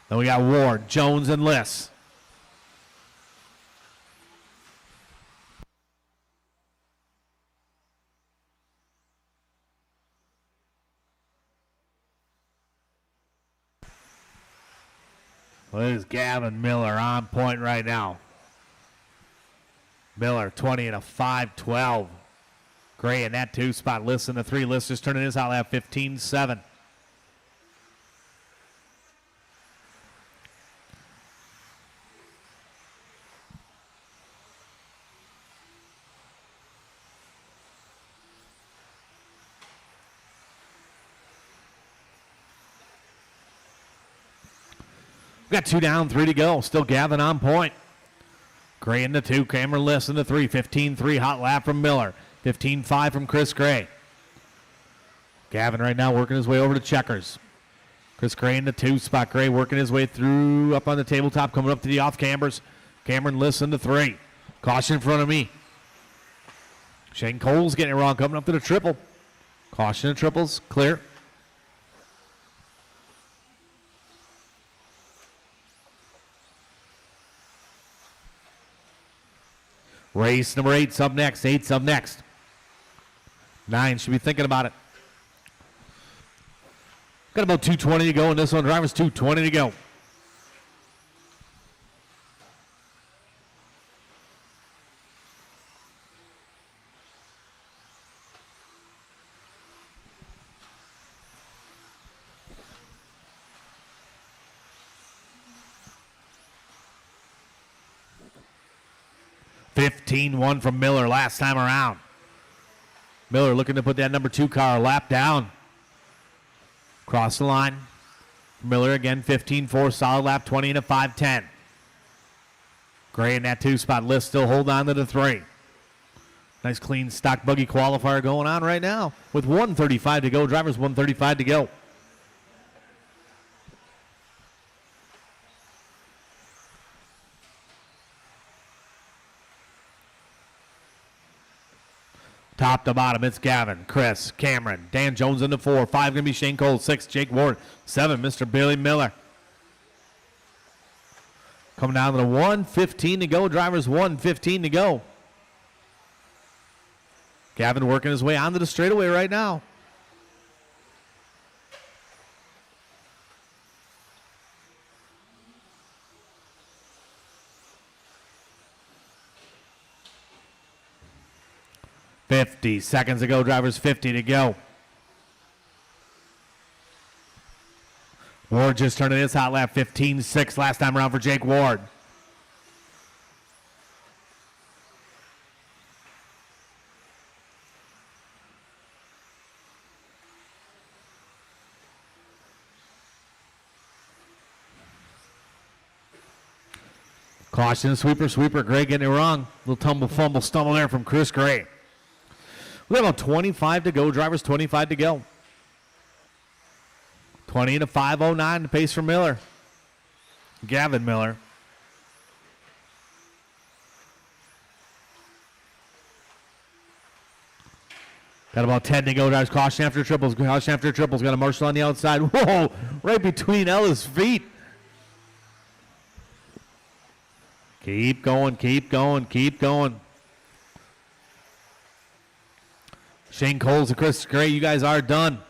Then we got Ward, Jones, and Liss. Well, this is Gavin Miller on point right now. Miller, 20 and a 5:12. Gray in that 2 spot. Liss in the 3. Liss just turning his out lap 15-7. We got 2 down, 3 to go. Still Gavin on point. Gray in the 2. Cameron Liss in the 3. 15-3, hot lap from Miller. 15-5 from Chris Gray. Gavin right now working his way over to checkers. Chris Gray in the 2 spot. Gray working his way through up on the tabletop, coming up to the off cambers. Cameron Liss in the 3. Caution in front of me. Shane Cole's getting it wrong, coming up to the triple. Caution in triples, clear. Race number 8's up next. 8's up next. 9 should be thinking about it. Got about 2:20 to go in this one. Drivers 2:20 to go. (15-1) from Miller last time around. Miller looking to put that number 2 car lap down. Cross the line. Miller again, 15-4, solid lap, 20 and a 5:10. Gray in that 2 spot. Liss still hold on to the 3. Nice clean stock buggy qualifier going on right now with 1:35 to go. Drivers 1:35 to go. Top to bottom, it's Gavin, Chris, Cameron, Dan Jones in the 4. 5 going to be Shane Cole. 6, Jake Ward. 7, Mr. Billy Miller. Coming down to the 1:15 to go. Drivers 1:15 to go. Gavin working his way onto the straightaway right now. (50 seconds to go. Drivers 50 to go. Ward just turning his hot lap. 15-6 last time around for Jake Ward. Caution, sweeper. Gray getting it wrong. Little tumble, fumble, stumble there from Chris Gray. We have about 25 to go. Drivers 25 to go. 20 to 5:09 the pace for Miller. Gavin Miller. Got about 10 to go. Drivers caution after triples. Got a Marshall on the outside. Whoa! Right between Ella's feet. Keep going. Shane Coles and Chris Gray, you guys are done.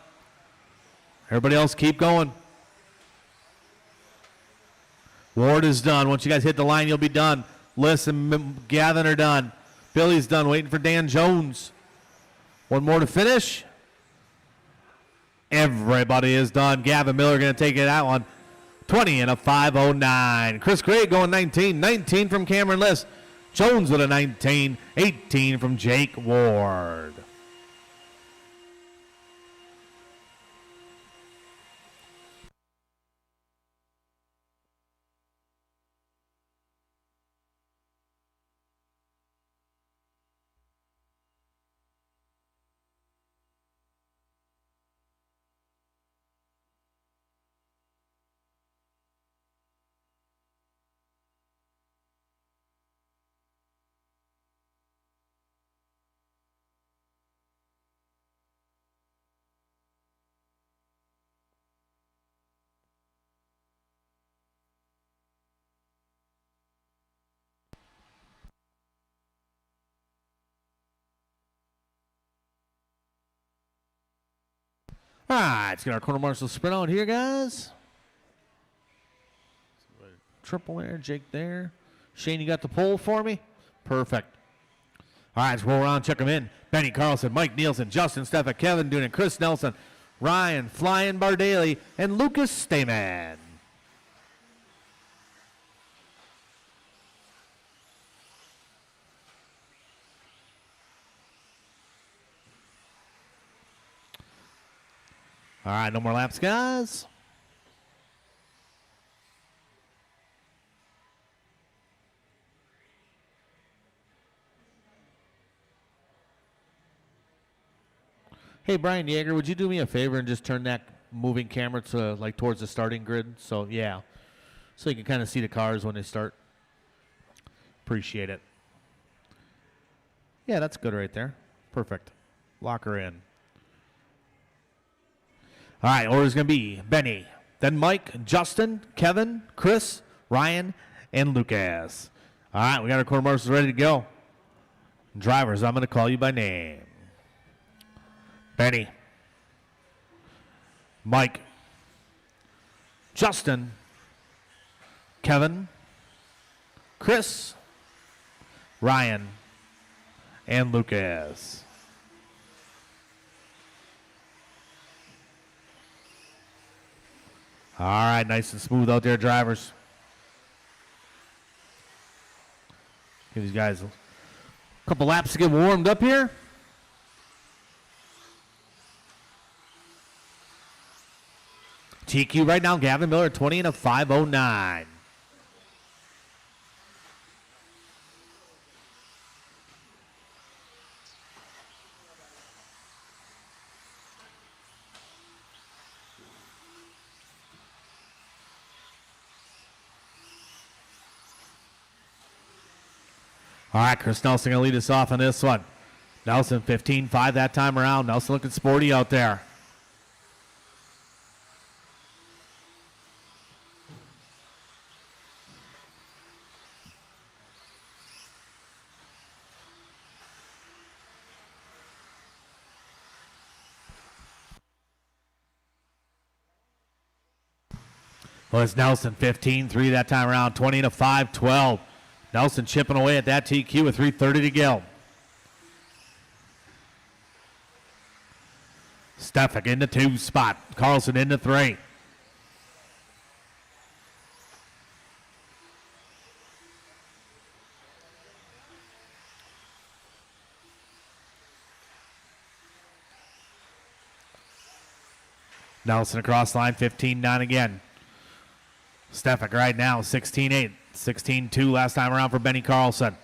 Everybody else keep going. Ward is done. Once you guys hit the line, you'll be done. Liss and Gavin are done. Billy's done, waiting for Dan Jones. One more to finish. Everybody is done. Gavin Miller going to take it out one. 20 and a 5:09. Chris Gray going 19. 19 from Cameron Liss. Jones with a 19. 18 from Jake Ward. All right, let's get our quarter marshal sprint out here, guys. Triple there, Jake there. Shane, you got the pole for me? Perfect. All right, let's roll around, check them in. Benny Carlson, Mike Nielsen, Justin Steffek, Kevin Doonan, Chris Nelson, Ryan Flying Bardaly, and Lucas Stayman. All right, no more laps, guys. Hey, Brian Yeager, would you do me a favor and just turn that moving camera to like towards the starting grid? So, yeah, so you can kind of see the cars when they start. Appreciate it. Yeah, that's good right there. Perfect. Lock her in. All right, order's going to be Benny, then Mike, Justin, Kevin, Chris, Ryan, and Lucas. All right, we got our quarter marshals ready to go. Drivers, I'm going to call you by name. Benny, Mike, Justin, Kevin, Chris, Ryan, and Lucas. All right, nice and smooth out there, drivers. Give these guys a couple laps to get warmed up here. TQ right now, Gavin Miller, 20 and a 5:09. All right, Chris Nelson going to lead us off on this one. Nelson 15-5 that time around. Nelson looking sporty out there. Well, it's Nelson 15-3 that time around. 20 to 5-12. Nelson chipping away at that TQ with 3:30 to go. Steffek in the 2 spot. Carlson in the 3. Nelson across line, 15-9 again. Steffek right now, 16-8. 16-2 last time around for Benny Carlson.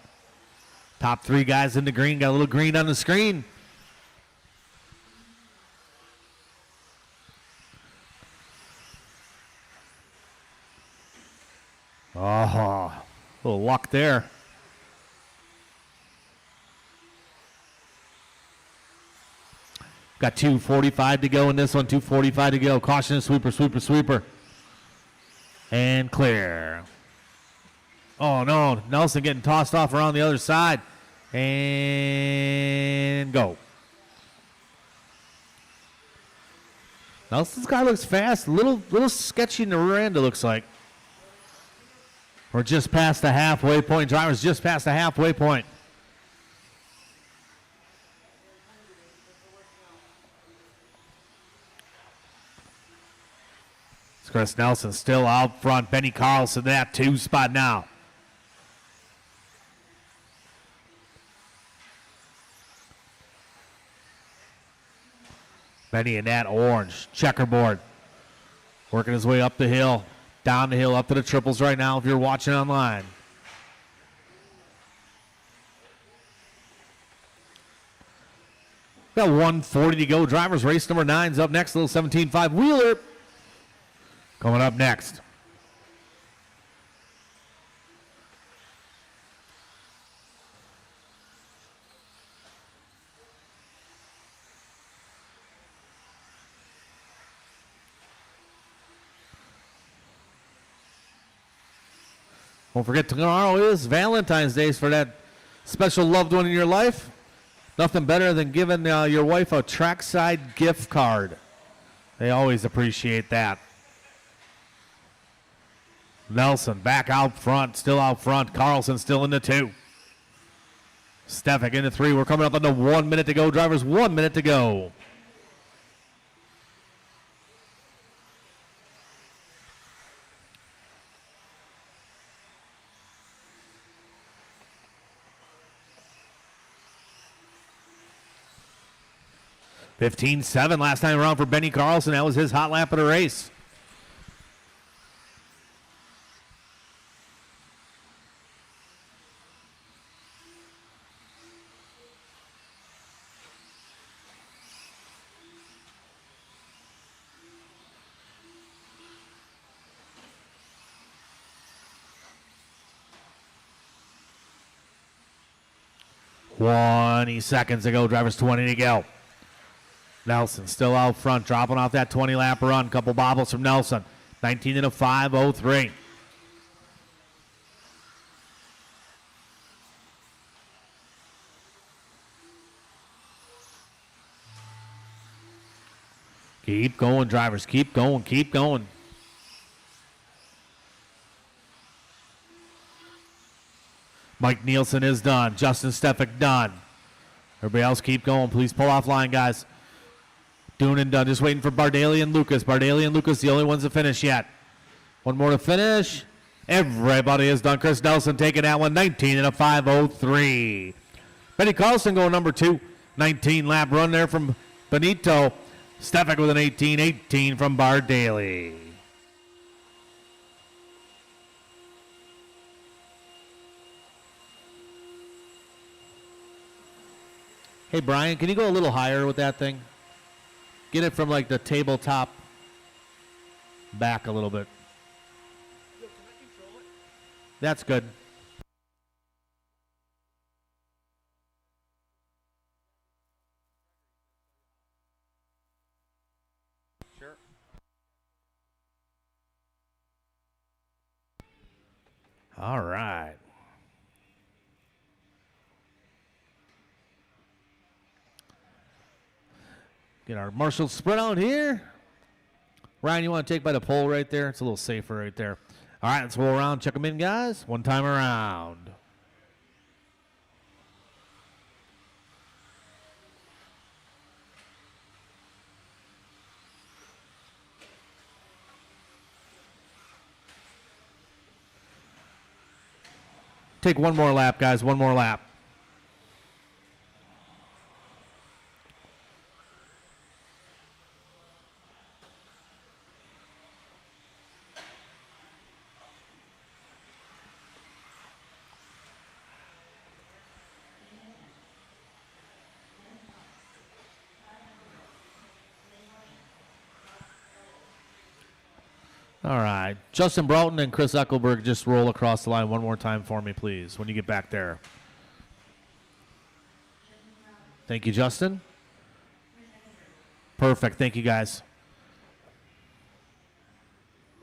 Top 3 guys in the green. Got a little green on the screen. Oh, a little luck there. Got 2:45 to go in this one. 2:45 to go. Caution, sweeper, sweeper, sweeper. And clear. Oh, no. Nelson getting tossed off around the other side. And go. Nelson's car looks fast. A little sketchy in the rear end, it looks like. We're just past the halfway point. Drivers just past the halfway point. It's Chris Nelson still out front. Benny Carlson, that 2 spot now. Benny in that orange checkerboard. Working his way up the hill, down the hill, up to the triples right now if you're watching online. Got 1:40 to go. Drivers race number 9's up next. Little 17.5 Wheeler coming up next. Don't forget, tomorrow is Valentine's Day for that special loved one in your life. Nothing better than giving your wife a Trackside gift card. They always appreciate that. Nelson back out front, still out front. Carlson still in the 2. Stefik in the 3. We're coming up on the 1 minute to go. Drivers, 1 minute to go. $15.7 last time around for Benny Carlson. That was his hot lap of the race. $20 seconds to go. Drivers 20 to go. Nelson still out front, dropping off that 20-lap run. Couple bobbles from Nelson. 19 and a 5:03. Keep going, drivers. Keep going. Keep going. Mike Nielsen is done. Justin Stefik done. Everybody else keep going. Please pull off line, guys. Doing and done. Just waiting for Bardaly and Lucas. Bardaly and Lucas, the only ones to finish yet. One more to finish. Everybody is done. Chris Nelson taking that one. 19 and a 5:03. Benny Carlson going number 2. 19-lap run there from Benito. Stefik with an 18 from Bardaly. Hey, Brian, can you go a little higher with that thing? Get it from like the tabletop back a little bit. Yo, can I control it? That's good. Sure. All right. Get our marshal spread out here. Ryan, you want to take by the pole right there? It's a little safer right there. All right, let's roll around. Check them in, guys. One time around. Take one more lap, guys. One more lap. All right. Justin Broughton and Chris Eckelberg, just roll across the line one more time for me, please, when you get back there. Thank you, Justin. Perfect. Thank you, guys.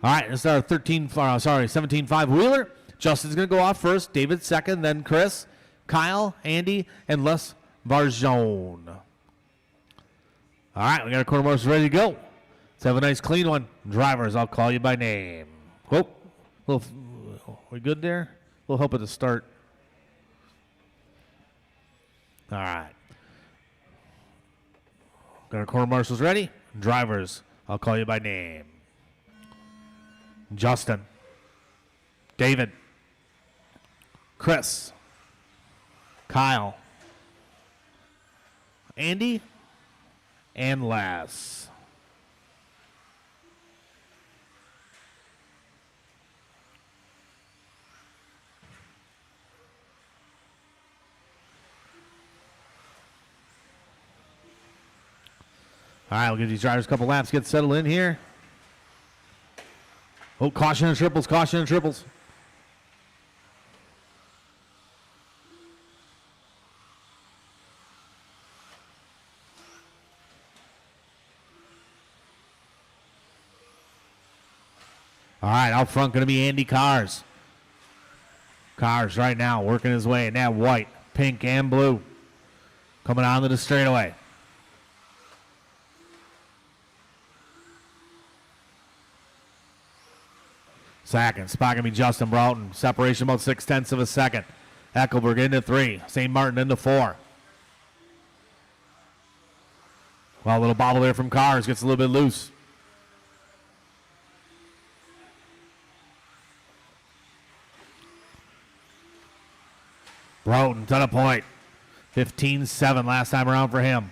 All right, this is our 17.5 Wheeler. Justin's going to go off first. David second, then Chris, Kyle, Andy, and Les Varjone. All right, we got our quarter marshals ready to go. Let's have a nice clean one. Drivers, I'll call you by name. Whoop. We good there? A little help at the start. All right. Got our quarter marshals ready. Drivers, I'll call you by name. Justin. David. Chris. Kyle. Andy. and less. All right, we'll give these drivers a couple laps, get settled in here. Oh, caution and triples, caution and triples. All right, out front going to be Andy Cars. Cars right now working his way in that white, pink, and blue. Coming onto the straightaway. Second spot going to be Justin Broughton. Separation about 0.6 of a second. Eckelberg into 3. St. Martin into 4. Well, a little bobble there from Cars. Gets a little bit loose. Broughton to the point. 15-7 last time around for him.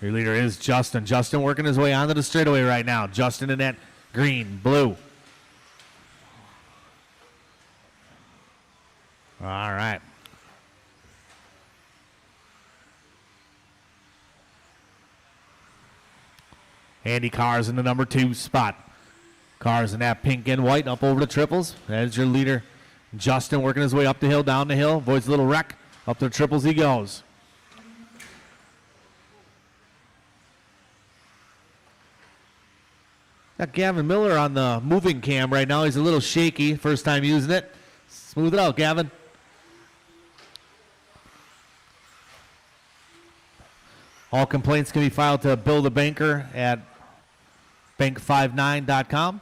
Your leader is Justin. Justin working his way onto the straightaway right now. Justin in that green, blue. All right. Andy Cars in the number 2 spot. Cars in that pink and white up over the triples. There's your leader, Justin, working his way up the hill, down the hill. Avoids a little wreck. Up the triples he goes. Got Gavin Miller on the moving cam right now. He's a little shaky. First time using it. Smooth it out, Gavin. All complaints can be filed to Bill the Banker at bank59.com.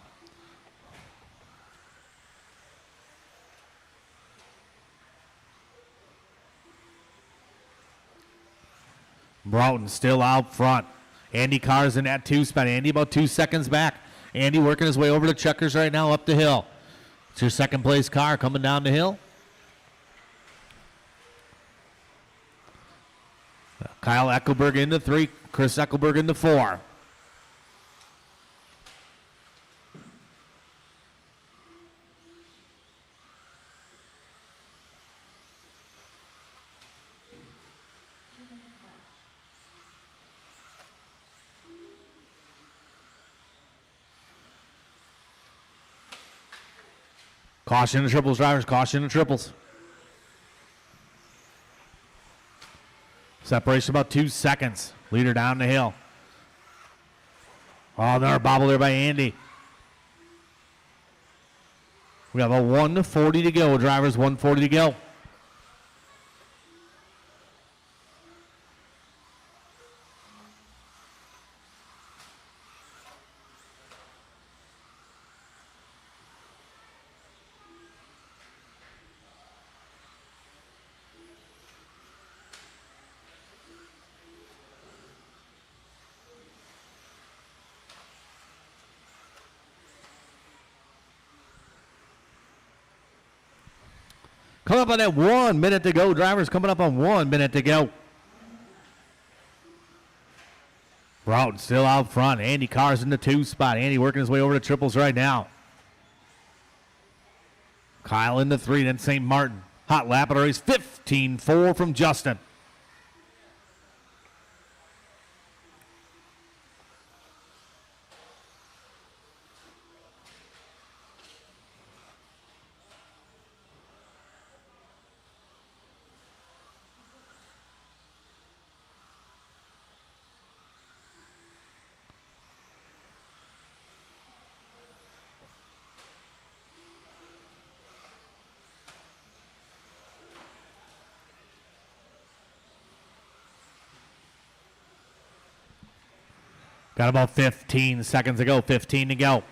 Broughton still out front. Andy Cars in that 2 spot. Andy about 2 seconds back. Andy working his way over to checkers right now up the hill. It's your second place car coming down the hill. Kyle Eckelberg into 3. Chris Eckelberg into 4. Caution to triples, drivers. Caution to triples. Separation about 2 seconds. Leader down the hill. Oh, another bobble there by Andy. We have a 1:40 to go, drivers. 1:40 to go. Coming up on that 1 minute to go. Drivers coming up on 1 minute to go. Broughton still out front. Andy Cars in the 2 spot. Andy working his way over to triples right now. Kyle in the 3, then St. Martin. Hot lap at a race. 15-4 from Justin. Got about 15 seconds to go. 15 to go.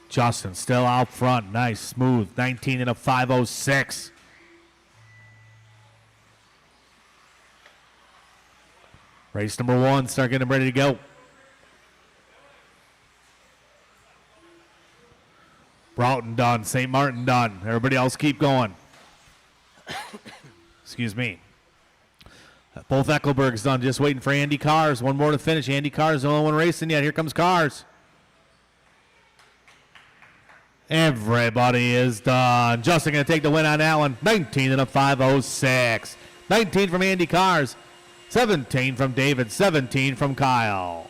Justin still out front. Nice, smooth. 19 and a 5:06. Race number 1. Start getting ready to go. Broughton done. St. Martin done. Everybody else keep going. Excuse me. Both Eckelberg's done. Just waiting for Andy Cars. One more to finish. Andy Cars the only one racing yet. Here comes Cars. Everybody is done. Justin going to take the win on that one. 19 and a 5:06. 19 from Andy Cars. 17 from David. 17 from Kyle.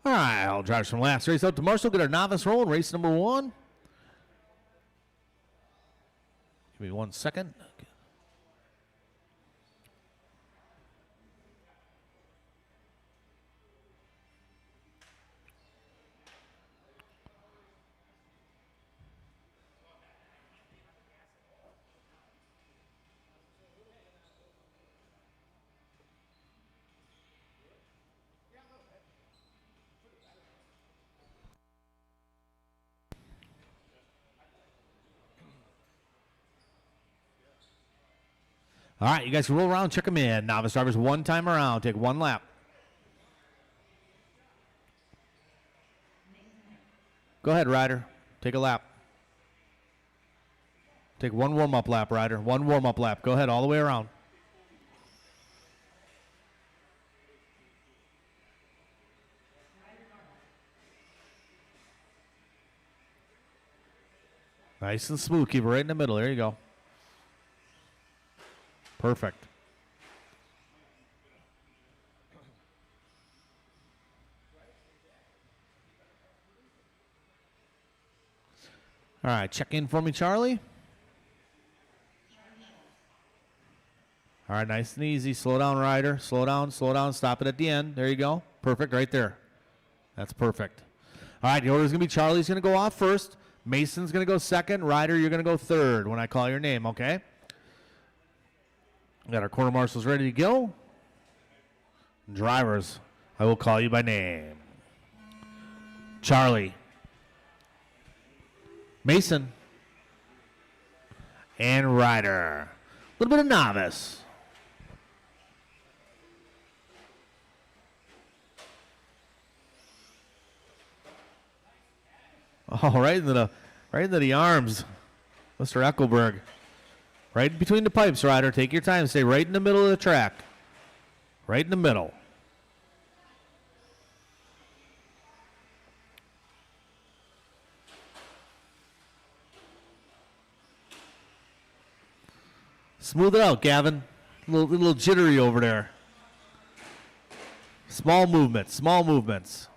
All right, all drivers from last race out to Marshall. Get our novice roll in race number 1. Give me 1 second. All right, you guys can roll around, check them in. Novice drivers one time around, take 1 lap. Go ahead, Ryder. Take a lap. Take 1 warm-up lap, Ryder. 1 warm-up lap. Go ahead, all the way around. Nice and smooth. Keep it right in the middle. There you go. Perfect. All right, check in for me, Charlie. All right, nice and easy. Slow down, Ryder. Slow down, stop it at the end. There you go. Perfect right there. That's perfect. All right, the order is going to be Charlie's going to go off first. Mason's going to go second. Ryder, you're going to go third when I call your name, okay? We got our quarter marshals ready to go. Drivers, I will call you by name. Charlie. Mason. And Ryder. A little bit of novice. Oh, right into the arms, Mr. Eckelberg. Right between the pipes, Ryder. Take your time. Stay right in the middle of the track. Right in the middle. Smooth it out, Gavin. A little jittery over there. Small movements, small movements.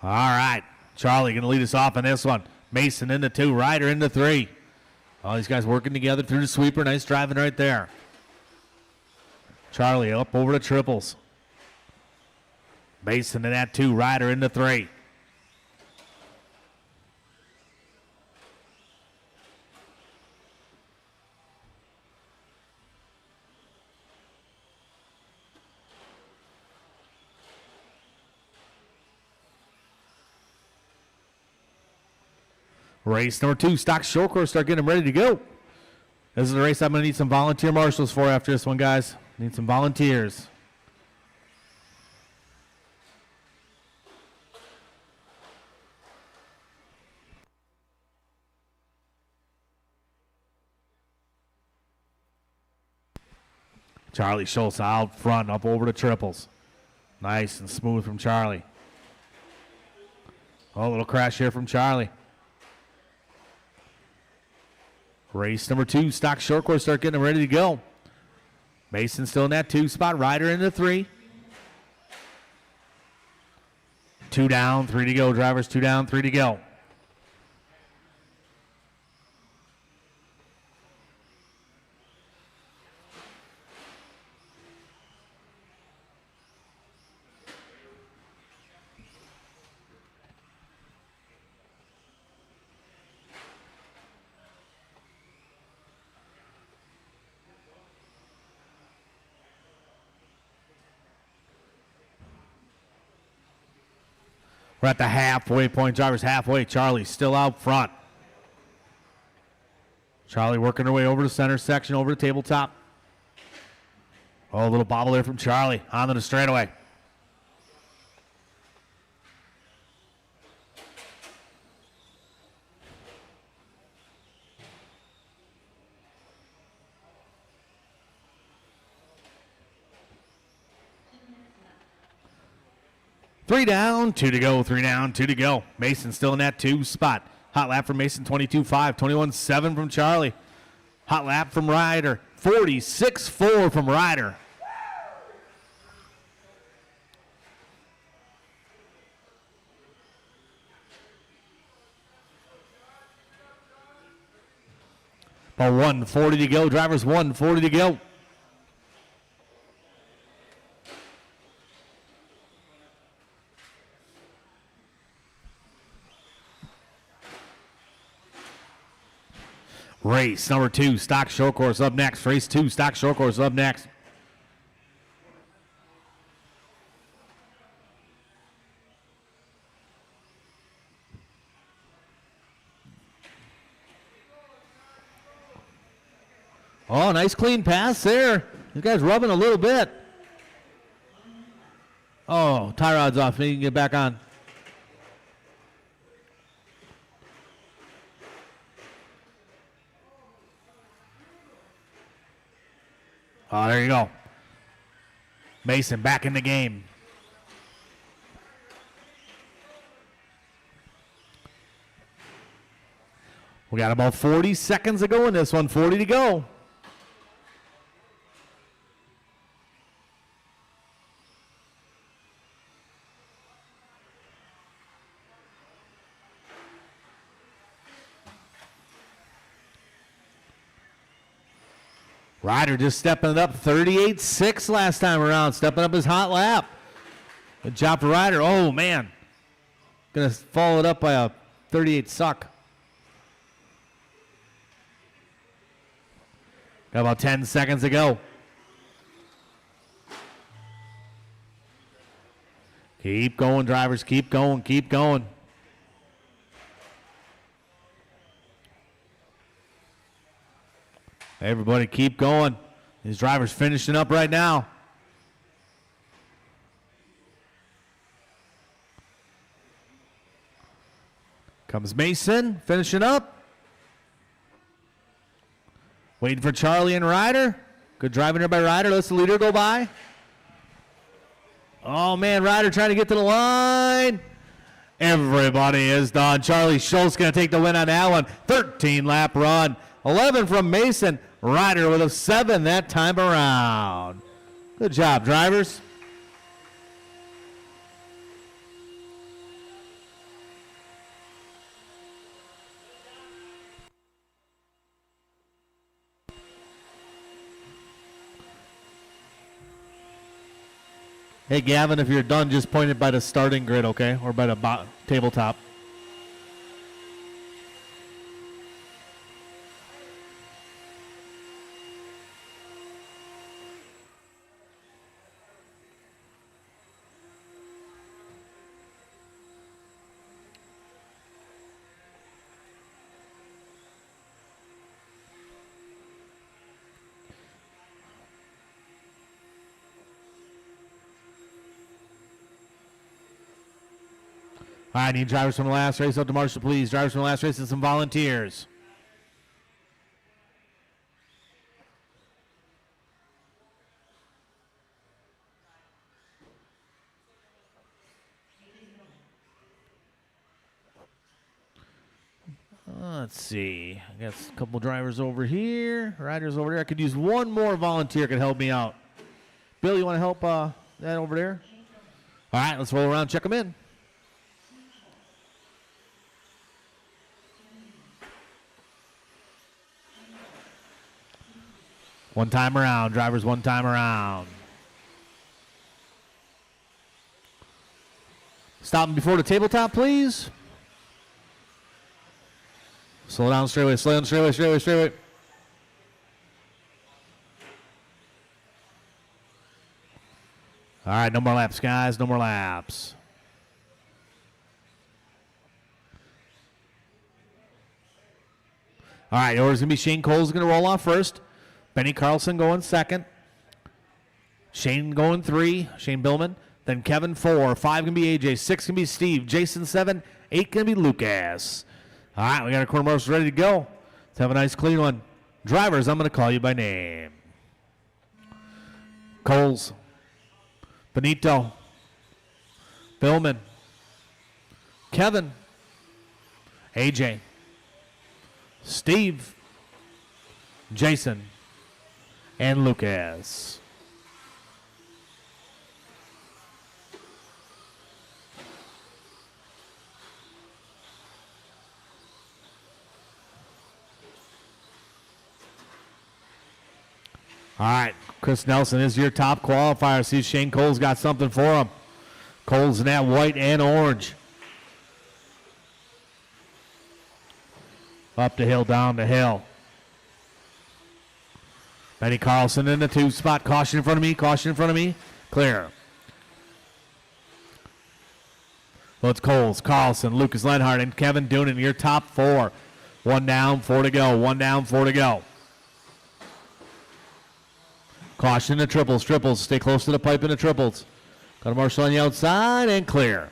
All right. Charlie going to lead us off on this one. Mason into 2, Ryder into 3. All these guys working together through the sweeper. Nice driving right there. Charlie up over the triples. Mason in that 2, Ryder into 3. Race number 2, stock short course. Start getting them ready to go. This is the race I'm going to need some volunteer marshals for after this one, guys. Need some volunteers. Charlie Schultz out front, up over the triples. Nice and smooth from Charlie. Oh, a little crash here from Charlie. Race number 2, stock short course. Start getting them ready to go. Mason still in that 2 spot. Ryder into 3. 2 down, 3 to go. Drivers 2 down, 3 to go. We're at the halfway point. Drivers halfway. Charlie still out front. Charlie working her way over to center section, over to tabletop. Oh, a little bobble there from Charlie onto the straightaway. Three down, two to go, three down, two to go. Mason still in that 2 spot. Hot lap from Mason, 22.5, 21.7 from Charlie. Hot lap from Ryder, 46.4 from Ryder. About 140 to go. Drivers 140 to go. Race number 2, stock short course up next. Race 2, stock short course up next. Oh, nice clean pass there. You guys rubbing a little bit. Oh, tie rod's off. Maybe you can get back on. Oh, there you go. Mason back in the game. We got about 40 seconds to go in this one. 40 to go. Ryder just stepping it up, 38.6 last time around, stepping up his hot lap. Good job for Ryder. Oh, man. Going to follow it up by a 38 suck. Got about 10 seconds to go. Keep going, drivers. Keep going, keep going. Everybody keep going. These drivers finishing up right now. Comes Mason, finishing up. Waiting for Charlie and Ryder. Good driving there by Ryder. Let's the leader go by. Oh, man, Ryder trying to get to the line. Everybody is done. Charlie Schultz going to take the win on that one. 13-lap run. 11 from Mason. Ryder with a 7 that time around. Good job, drivers. Hey, Gavin, if you're done, just point it by the starting grid, okay? Or by the tabletop. All right, need drivers from the last race up to Marshall, please. Drivers from the last race and some volunteers. Let's see. I got a couple drivers over here. Riders over there. I could use one more volunteer could help me out. Bill, you want to help that over there? All right, let's roll around, check them in. One time around, drivers one time around. Stopping before the tabletop, please. Slow down, straightaway, slow down, straightaway, straightaway, straightaway. All right, no more laps, guys, no more laps. All right, yours going to be Shane Cole's going to roll off first. Benny Carlson going second. Shane going 3, Shane Billman. Then Kevin 4, 5 going to be AJ, 6 going to be Steve, Jason 7, 8 going to be Lucas. All right, we got our quarter marshals ready to go. Let's have a nice clean one. Drivers, I'm going to call you by name. Coles, Benito, Billman, Kevin, AJ, Steve, Jason, and Lucas. All right, Chris Nelson is your top qualifier. See if Shane Cole's got something for him. Cole's in that white and orange. Up the hill, down the hill. Benny Carlson in the 2 spot. Caution in front of me, caution in front of me. Clear. Well, it's Coles, Carlson, Lucas Lenhart, and Kevin Doonan, your top 4. 1 down, 4 to go. 1 down, 4 to go. Caution in the triples. Triples. Stay close to the pipe in the triples. Got a marshal on the outside and clear.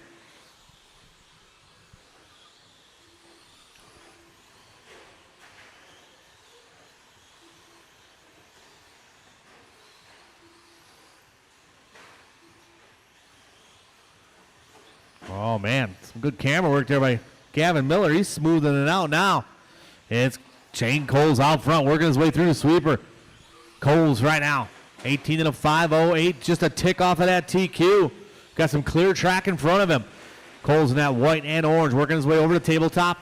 Oh, man. Some good camera work there by Gavin Miller. He's smoothing it out now. It's Shane Coles out front, working his way through the sweeper. Coles right now. 18 and a 5.08, just a tick off of that TQ. Got some clear track in front of him. Coles in that white and orange, working his way over the tabletop.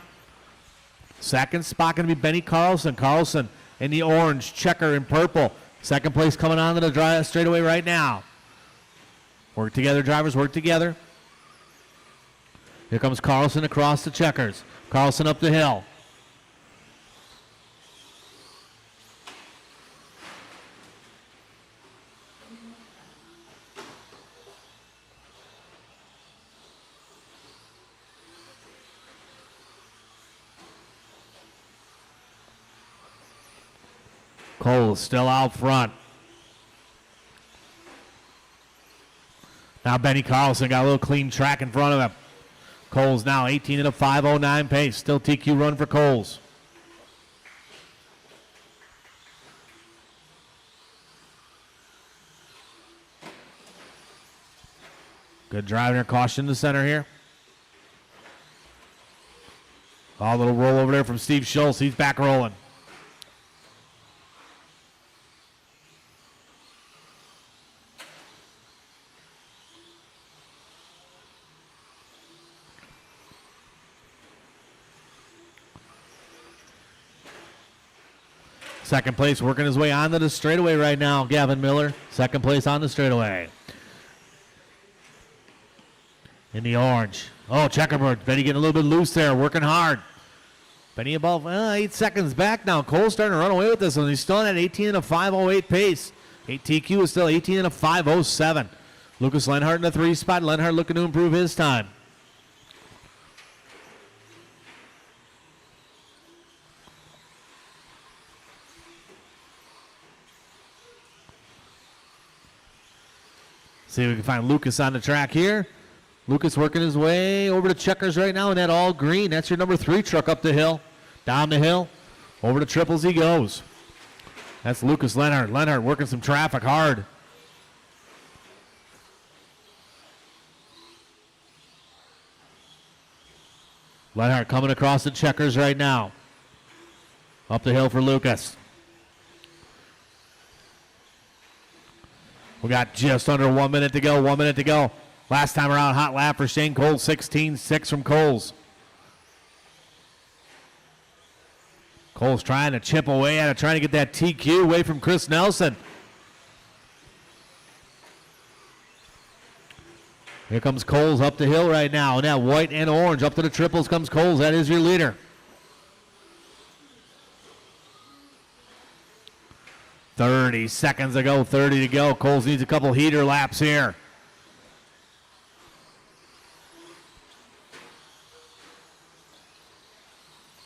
Second spot going to be Benny Carlson. Carlson in the orange, checker in purple. Second place coming on to the drive straightaway right now. Work together, drivers, work together. Here comes Carlson across the checkers. Carlson up the hill. Cole still out front. Now Benny Carlson got a little clean track in front of him. Coles now 18 at a 5.09 pace. Still TQ run for Coles. Good driving there. Caution in the center here. A little roll over there from Steve Schultz. He's back rolling. Second place working his way onto the straightaway right now, Gavin Miller. Second place on the straightaway. In the orange. Oh, checkerboard. Benny getting a little bit loose there, working hard. Benny about 8 seconds back now. Cole's starting to run away with this one. He's still at 18 and a 5.08 pace. TQ is still 18 and a 5.07. Lucas Lenhart in the 3 spot. Lenhart looking to improve his time. See if we can find Lucas on the track here. Lucas working his way over to checkers right now in that all green. That's your number 3 truck up the hill. Down the hill. Over to triples he goes. That's Lucas Lenhart. Lenhart working some traffic hard. Lenhart coming across the checkers right now. Up the hill for Lucas. We got just under 1 minute to go. 1 minute to go. Last time around, hot lap for Shane Coles. 16-6 from Coles. Coles trying to chip away at it, trying to get that TQ away from Chris Nelson. Here comes Coles up the hill right now. And that white and orange up to the triples comes Coles. That is your leader. 30 seconds to go, 30 to go. Coles needs a couple heater laps here.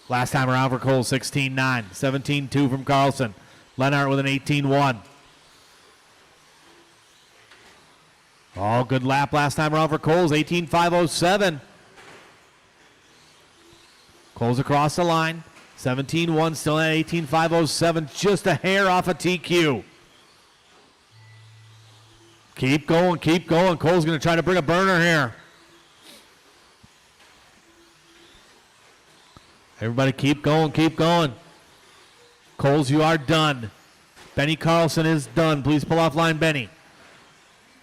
Last time around for Cole, 16-9. 17-2 from Carlson. Lennart with an 18-1. Oh, good lap last time around for Coles, 18.507. Coles across the line, 17-1, still at 18.507, just a hair off of TQ. Keep going, keep going. Cole's going to try to bring a burner here. Everybody keep going, keep going. Coles, you are done. Benny Carlson is done. Please pull off line, Benny.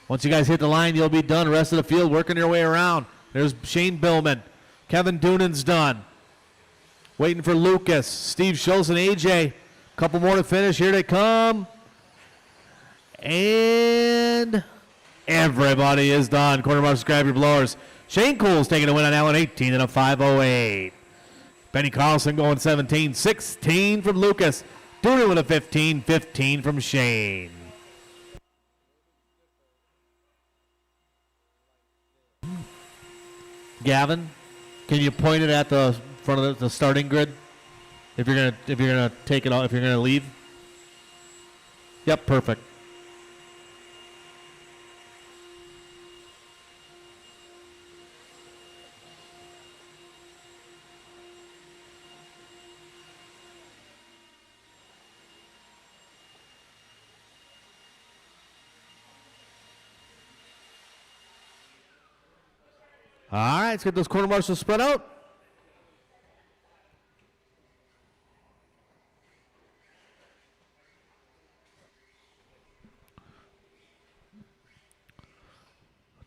Once you guys hit the line, you'll be done. The rest of the field working your way around. There's Shane Billman. Kevin Doonan's done. Waiting for Lucas. Steve Schultz and AJ. Couple more to finish. Here they come. And everybody is done. Quarter marshals, grab your blowers. Shane Cole's taking a win on that one, 18 and a 508. Benny Carlson going 17. 16 from Lucas. Doonan with a 15. 15 from Shane. Gavin, can you point it at the front of the starting grid? If you're gonna take it off, if you're gonna leave. Yep, perfect. All right, let's get those quarter marshals spread out.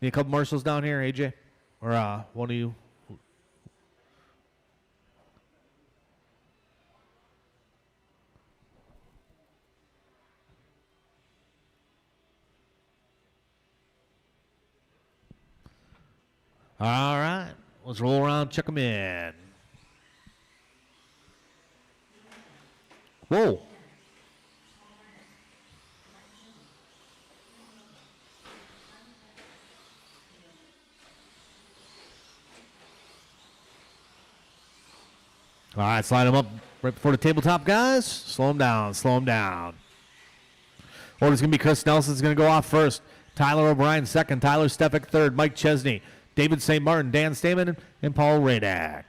Need a couple marshals down here, AJ? Or one of you? All right, let's roll around, check them in. Whoa. All right, slide them up right before the tabletop, guys. Slow them down, slow them down. Order's going to be Chris Nelson's going to go off first. Tyler O'Brien second. Tyler Stefik third. Mike Chesney. David St. Martin, Dan Stamen, and Paul Radak.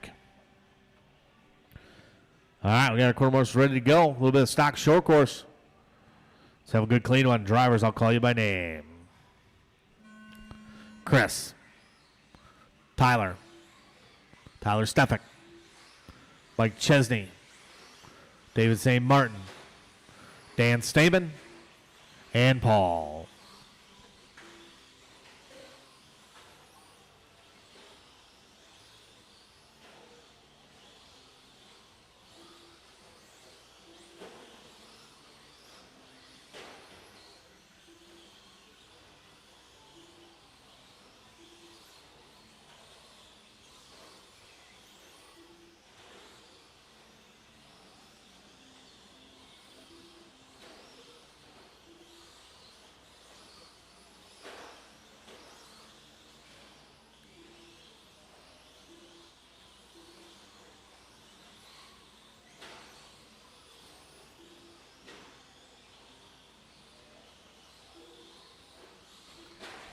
All right, we got our quarter marshals ready to go. A little bit of stock short course. Let's have a good clean one. Drivers, I'll call you by name. Chris. Tyler. Tyler Stefik. Mike Chesney. David St. Martin. Dan Stamen. And Paul.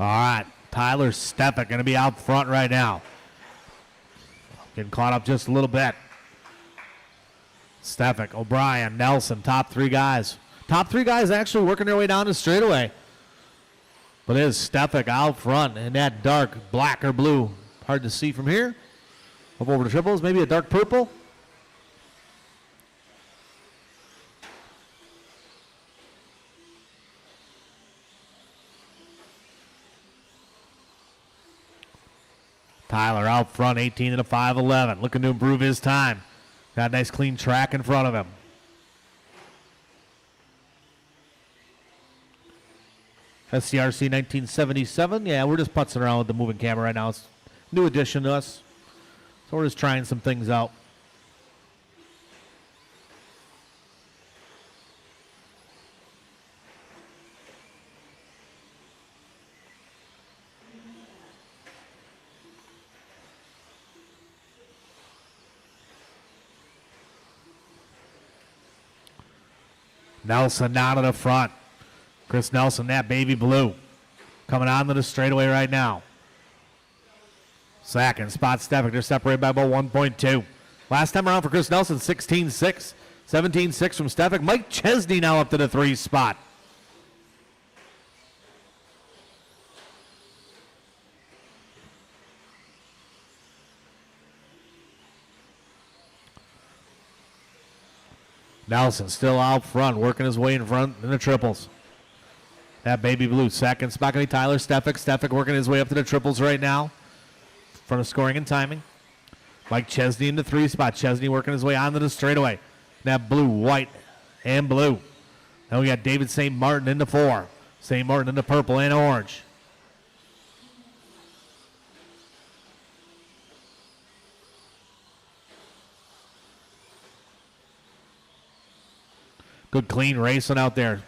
All right, Tyler Stefik going to be out front right now. Getting caught up just a little bit. Stefik, O'Brien, Nelson, top three guys. Top three guys actually working their way down the straightaway. But it is Stefik out front in that dark black or blue. Hard to see from here. Up over the triples, maybe a dark purple. Tyler out front, 18 and a 5.11. Looking to improve his time. Got a nice clean track in front of him. SCRC 1977. Yeah, we're just putzing around with the moving camera right now. It's a new addition to us. So we're just trying some things out. Nelson down to the front. Chris Nelson, that baby blue. Coming on to the straightaway right now. Second spot, Stefik. They're separated by about 1.2. Last time around for Chris Nelson, 16-6. 17-6 from Stefik. Mike Chesney now up to the 3 spot. Nelson still out front, working his way in front in the triples. That baby blue, second spot going to be Tyler Stefik. Stefik working his way up to the triples right now. Front of scoring and timing. Mike Chesney in the 3 spot. Chesney working his way onto the straightaway. That blue, white, and blue. Then we got David St. Martin in the 4. St. Martin in the purple and orange. Good clean racing out there.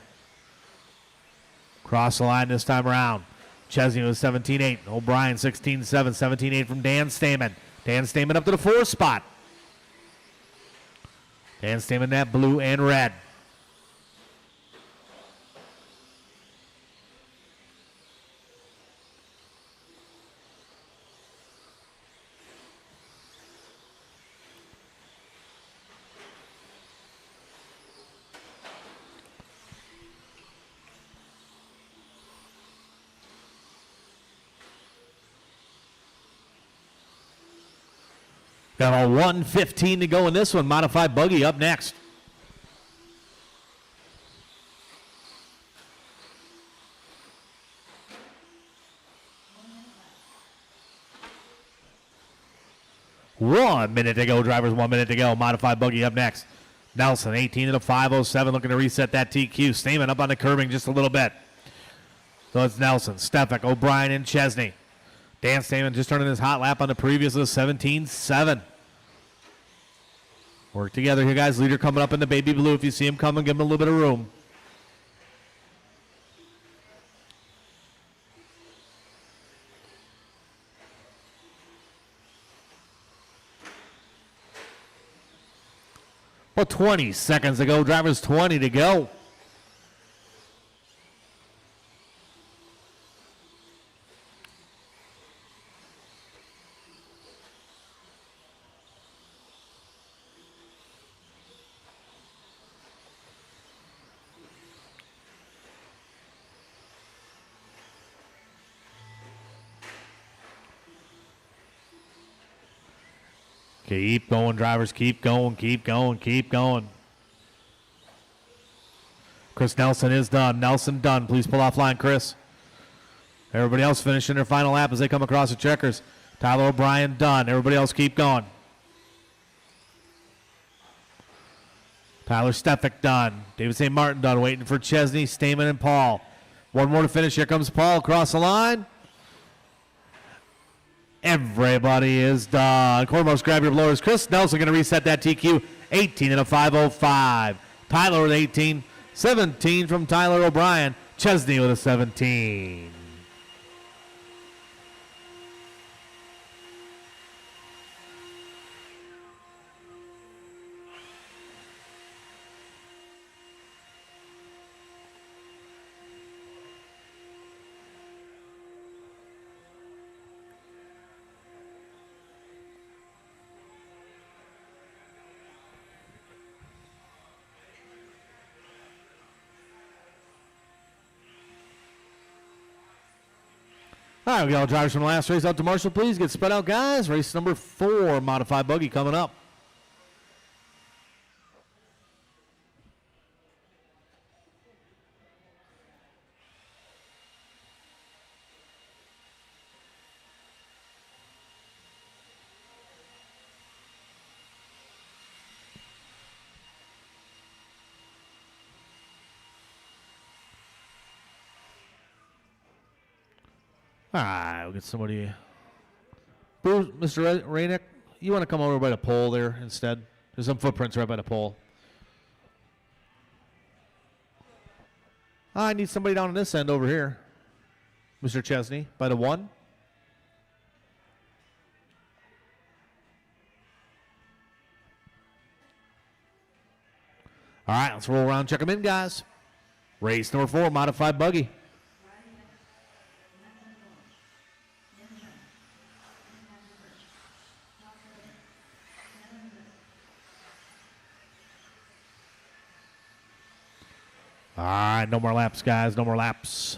Cross the line this time around. Chesney with 17-8. O'Brien 16-7. 17-8 from Dan Stamen. Dan Stamen up to the 4 spot. Dan Stamen that blue and red. Got a 1:15 to go in this one. Modified buggy up next. One minute to go, drivers. 1 minute to go. Modified buggy up next. Nelson, 18 to the 5:07, looking to reset that TQ. Stamen up on the curbing just a little bit. So it's Nelson, Stefik, O'Brien, and Chesney. Dan Stamen just turning his hot lap on the previous of 17-7. Work together here, guys. Leader coming up in the baby blue. If you see him coming, give him a little bit of room. Well, 20 seconds to go. Drivers 20 to go. Keep going, drivers. Keep going, keep going, keep going. Chris Nelson is done. Nelson done. Please pull offline, Chris. Everybody else finishing their final lap as they come across the checkers. Tyler O'Brien done. Everybody else keep going. Tyler Stefik done. David St. Martin done. Waiting for Chesney, Stamen, and Paul. One more to finish. Here comes Paul across the line. Everybody is done. Cornmost, grab your blowers. Chris Nelson going to reset that TQ. 18 and a 5:05. Tyler with 18. 17 from Tyler O'Brien. Chesney with a 17. All right, we got all drivers from the last race out to Marshall. Please get spread out, guys. Race number 4, modified buggy coming up. All right, we'll get somebody. Bruce, Mr. Rainick, you want to come over by the pole there instead? There's some footprints right by the pole. I need somebody down on this end over here. Mr. Chesney, by the 1. All right, let's roll around, check them in, guys. Race number 4, modified buggy. All right, no more laps, guys, no more laps.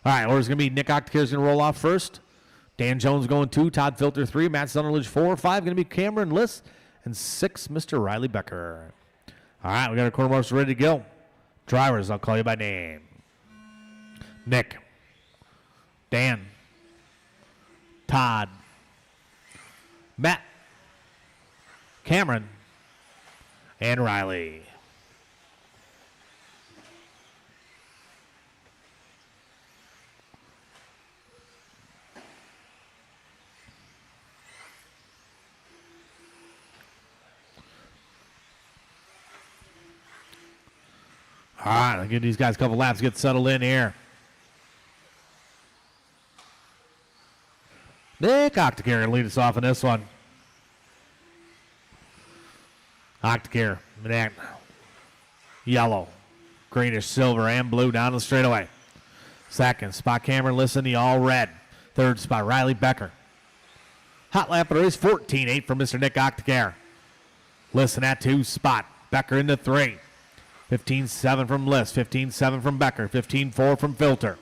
All right, order's going to be Nick Octacare's going to roll off first. Dan Jones going 2, Todd Filter 3, Matt Sunderledge 4, 5 going to be Cameron Liss, and 6, Mr. Riley Becker. All right, we got our quarter marks ready to go. Drivers, I'll call you by name. Nick, Dan, Todd, Matt, Cameron, and Riley. All right, I'll give these guys a couple laps to get settled in here. Nick Octacare going to lead us off in this one. Octacare, that yellow, greenish, silver, and blue down the straightaway. Second spot, Cameron Lisson, the all red. Third spot, Riley Becker. Hot lap of the race, 14-8 from Mr. Nick Octacare. Lisson at 2 spot, Becker into 3. 15-7 from Liss, 15-7 from Becker, 15-4 from Filter.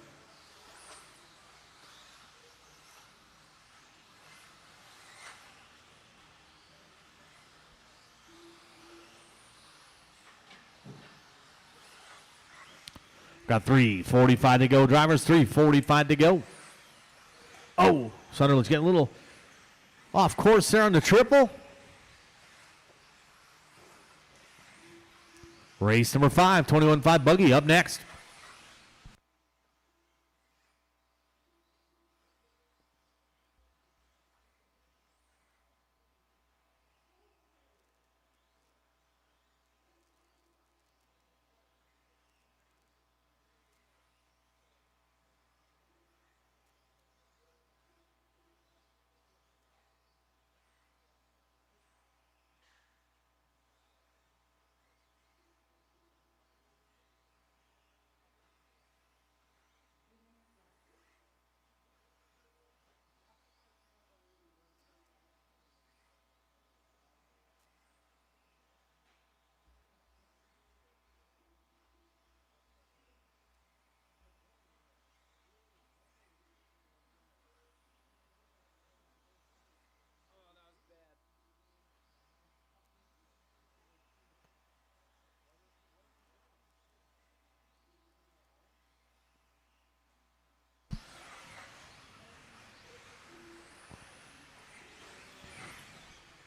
Got 3:45 to go, drivers, 3:45 to go. Oh, Sunderland's getting a little off course there on the triple. Race number 5, 21.5 buggy up next.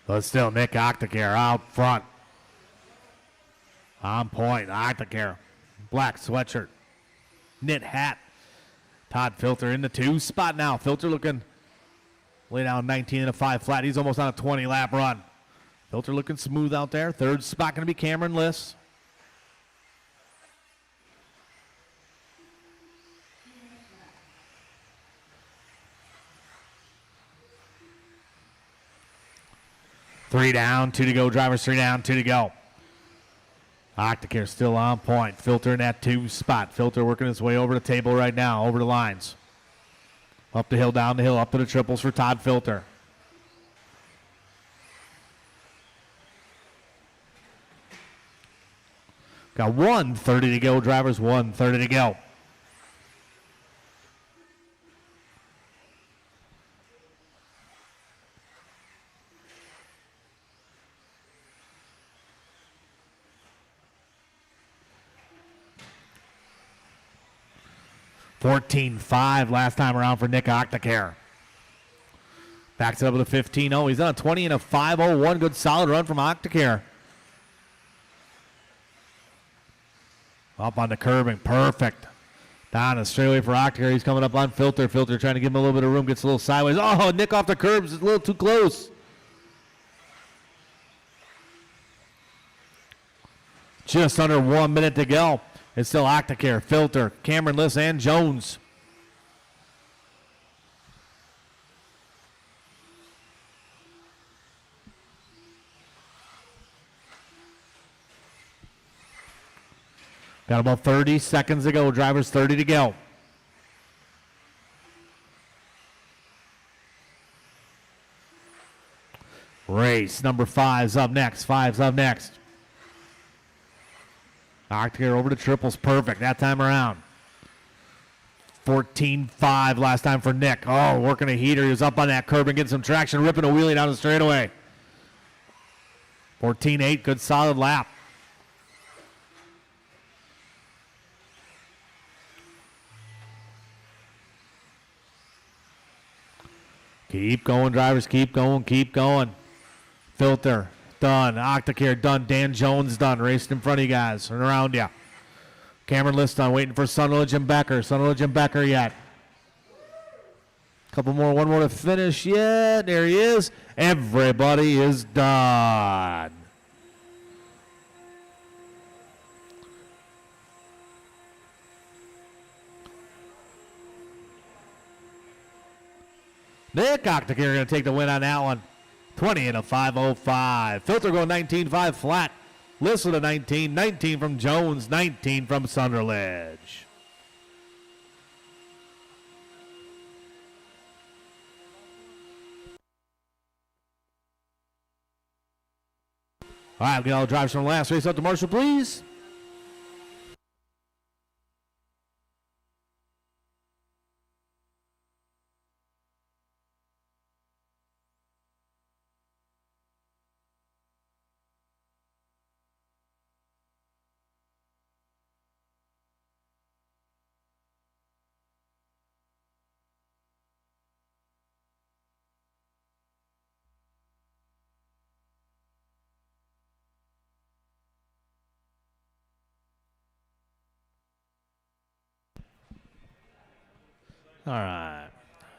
But still, Nick Octacare out front. On point, Octacare. Black sweatshirt. Knit hat. Todd Filter in the 2 spot now. Filter looking way down 19 and a 5 flat. He's almost on a 20-lap run. Filter looking smooth out there. 3rd spot going to be Cameron Liss. Three down, 2 to go. Drivers 3 down, 2 to go. Octacare still on point. Filter in that 2 spot. Filter working his way over the table right now, over the lines. Up the hill, down the hill, up to the triples for Todd Filter. Got 1:30 to go, drivers, 1:30 to go. $14.5 last time around for Nick Octacare. Backs it up with a 15-0. He's on a 20 and a 5:01. Good solid run from Octacare. Up on the curbing. Perfect. Down the straightaway for Octacare. He's coming up on Filter. Filter trying to give him a little bit of room. Gets a little sideways. Oh, Nick off the curbs. It's a little too close. Just under 1 minute to go. It's still Octacare, Filter, Cameron Liss, and Jones. Got about 30 seconds to go. Drivers 30 to go. Race number 5's up next. 5's up next. Octagear over to triples. Perfect that time around. 14.5 last time for Nick. Oh, working a heater. He was up on that curb and getting some traction, ripping a wheelie down the straightaway. 14.8, good solid lap. Keep going, drivers. Keep going, keep going. Filter, done. Octacare, done. Dan Jones, done. Racing in front of you guys and around you. Cameron List on, waiting for Sunderledge and Becker. Sunderledge and Becker yet. Couple more, one more to finish yet. There he is. Everybody is done. Nick Octacare going to take the win on that one. 20 and a 5.05. Filter going 19.5 flat. List with a 19. 19 from Jones. 19 from Sunderledge. All right, we'll get all the drivers from the last race up to Marshall, please. All right.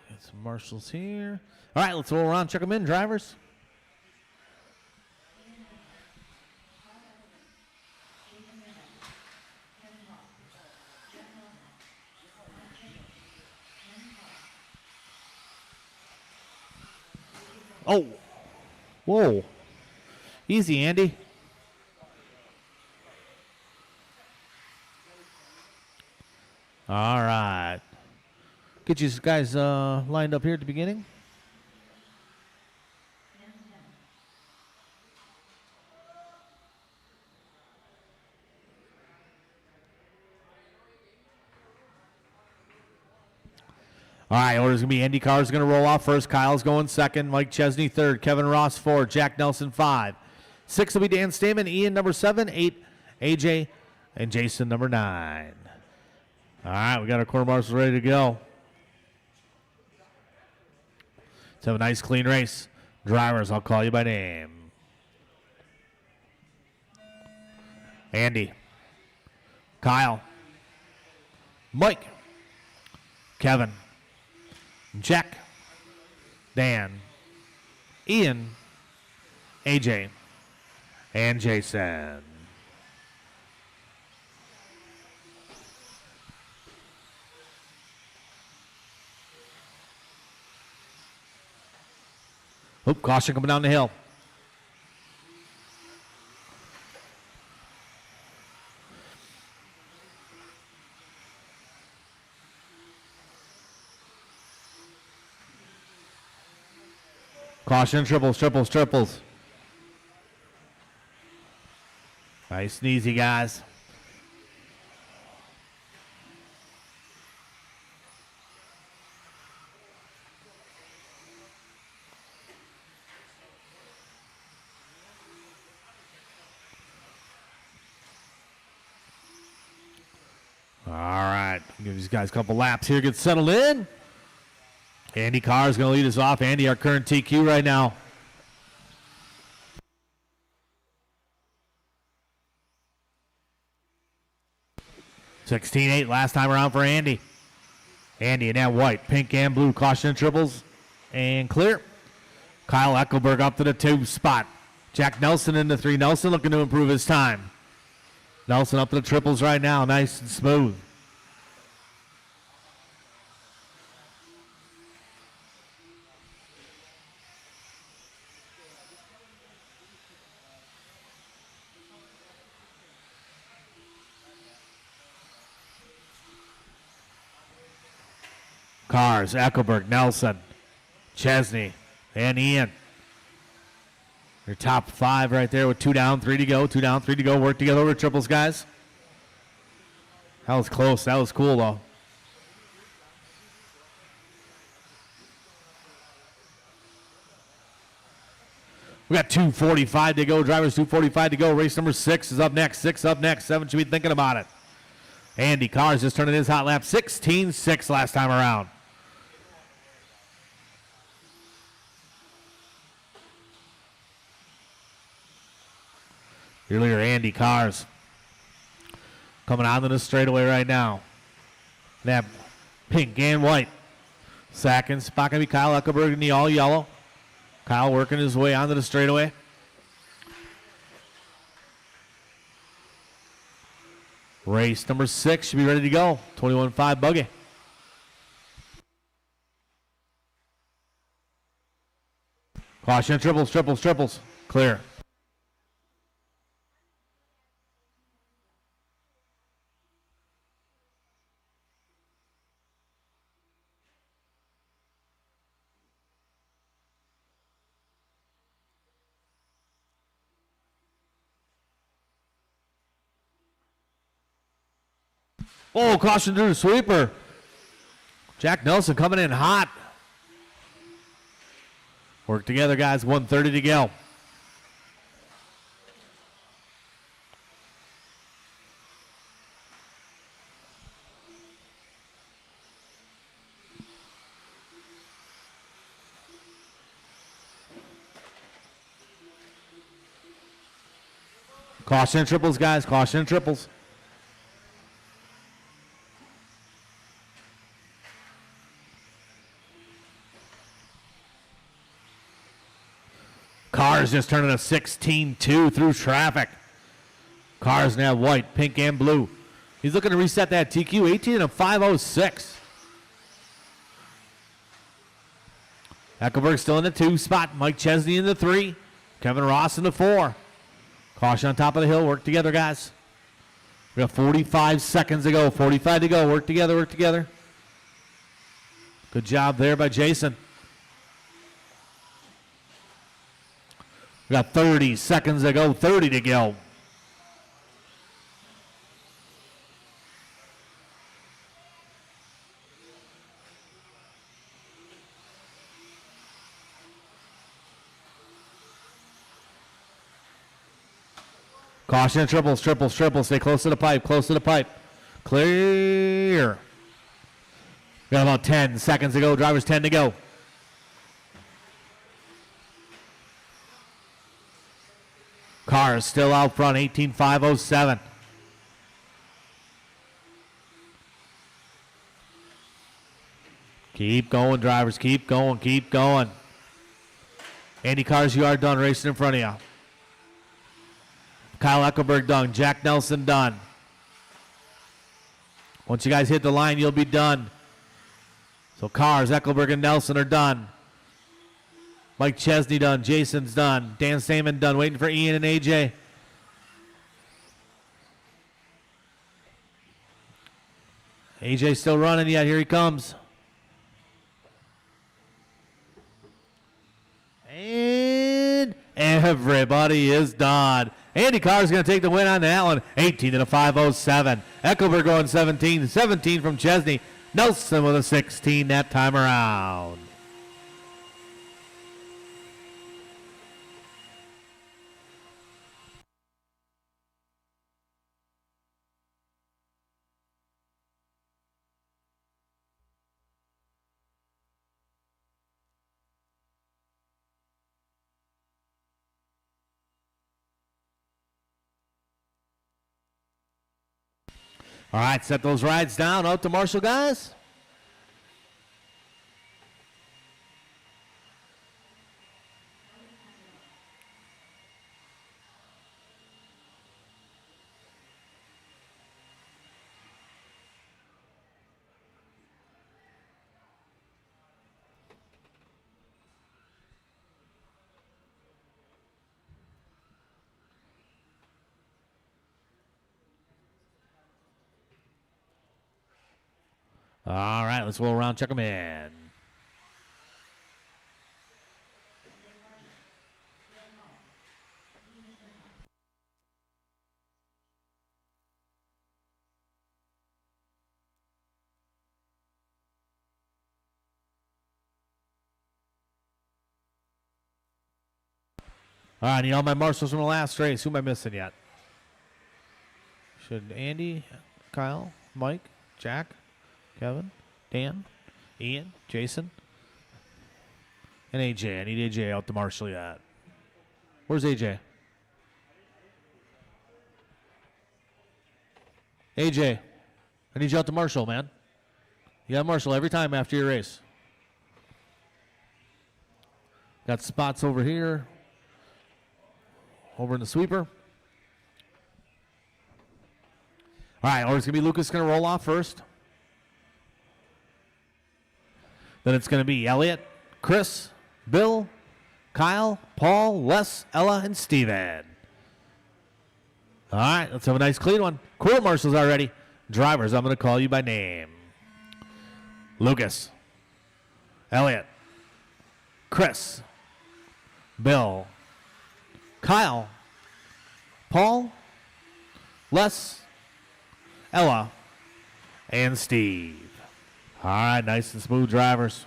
Get some marshals here. All right, let's roll around, check them in, drivers. Oh. Whoa. Easy, Andy. All right. Get you guys lined up here at the beginning. All right, order's going to be Andy Carr's going to roll off first. Kyle's going second. Mike Chesney third. Kevin Ross four. Jack Nelson 5. 6 will be Dan Stamen. Ian number 7. 8, AJ. And Jason number 9. All right, we got our quarter marshals ready to go. Let's have a nice, clean race. Drivers, I'll call you by name. Andy. Kyle. Mike. Kevin. Jack. Dan. Ian. AJ. And Jason. Oop, caution coming down the hill. Caution, triples, triples, triples. Nice and easy, guys. All right, give these guys a couple laps here, get settled in. Andy Carr is going to lead us off. Andy, our current TQ right now. (16.8) last time around for Andy. Andy in that white, pink and blue. Caution and triples and clear. Kyle Eckelberg up to the 2 spot. Jack Nelson in the 3. Nelson looking to improve his time. Nelson up to the triples right now, nice and smooth. Cars, Eckelberg, Nelson, Chesney, and Ian. Your top 5 right there with 2 down, 3 to go. 2 down, 3 to go. Work together over triples, guys. That was close. That was cool, though. We got 2:45 to go. Drivers, 2:45 to go. Race number 6 is up next. 6 up next. 7 should be thinking about it. Andy Cars just turning his hot lap. 16.6 last time around. Your leader, Andy Cars, coming out of the straightaway right now. That pink and white. Second spot going to be Kyle Eckelberg in the all yellow. Kyle working his way onto the straightaway. Race number 6 should be ready to go. 21.5 buggy. Caution, triples, triples, triples. Clear. Oh, caution to the sweeper. Jack Nelson coming in hot. Work together, guys. 1:30 to go. Caution triples, guys. Caution triples. Cars just turning a 16-2 through traffic. Cars now white, pink, and blue. He's looking to reset that TQ. 18 and 506. Eckelberg still in the 2 spot. Mike Chesney in the 3. Kevin Ross in the 4. Caution on top of the hill. Work together, guys. We got 45 seconds to go. 45 to go. Work together, work together. Good job there by Jason. We got 30 seconds to go, 30 to go. Caution, triples, triples, triples. Stay close to the pipe, close to the pipe. Clear. We got about 10 seconds to go. Drivers 10 to go. Cars still out front, 18.507. Keep going, drivers. Keep going, keep going. Andy Cars, you are done racing in front of you. Kyle Eckelberg done. Jack Nelson done. Once you guys hit the line, you'll be done. So Cars, Eckelberg, and Nelson are done. Mike Chesney done. Jason's done. Dan Stamen done. Waiting for Ian and AJ. AJ still running yet. Here he comes. And everybody is done. Andy Carr's going to take the win on that one. 18 to 507. Eckelberg going 17. 17 from Chesney. Nelson with a 16 that time around. All right, set those rides down. Out to Marshall, guys. All right, let's roll around, check them in. All right, I need all my marshals from the last race. Who am I missing yet? Should Andy, Kyle, Mike, Jack, Kevin, Dan, Ian, Jason, and AJ. I need AJ out to marshal yet. Where's AJ? AJ, I need you out to marshal, man. You got to marshal every time after your race. Got spots over here. Over in the sweeper. All right, or it's going to be Lucas going to roll off first. Then it's going to be Elliot, Chris, Bill, Kyle, Paul, Les, Ella, and Steven. All right, let's have a nice clean one. Court marshals already. Drivers, I'm going to call you by name. Lucas, Elliot, Chris, Bill, Kyle, Paul, Les, Ella, and Steve. All right, nice and smooth drivers.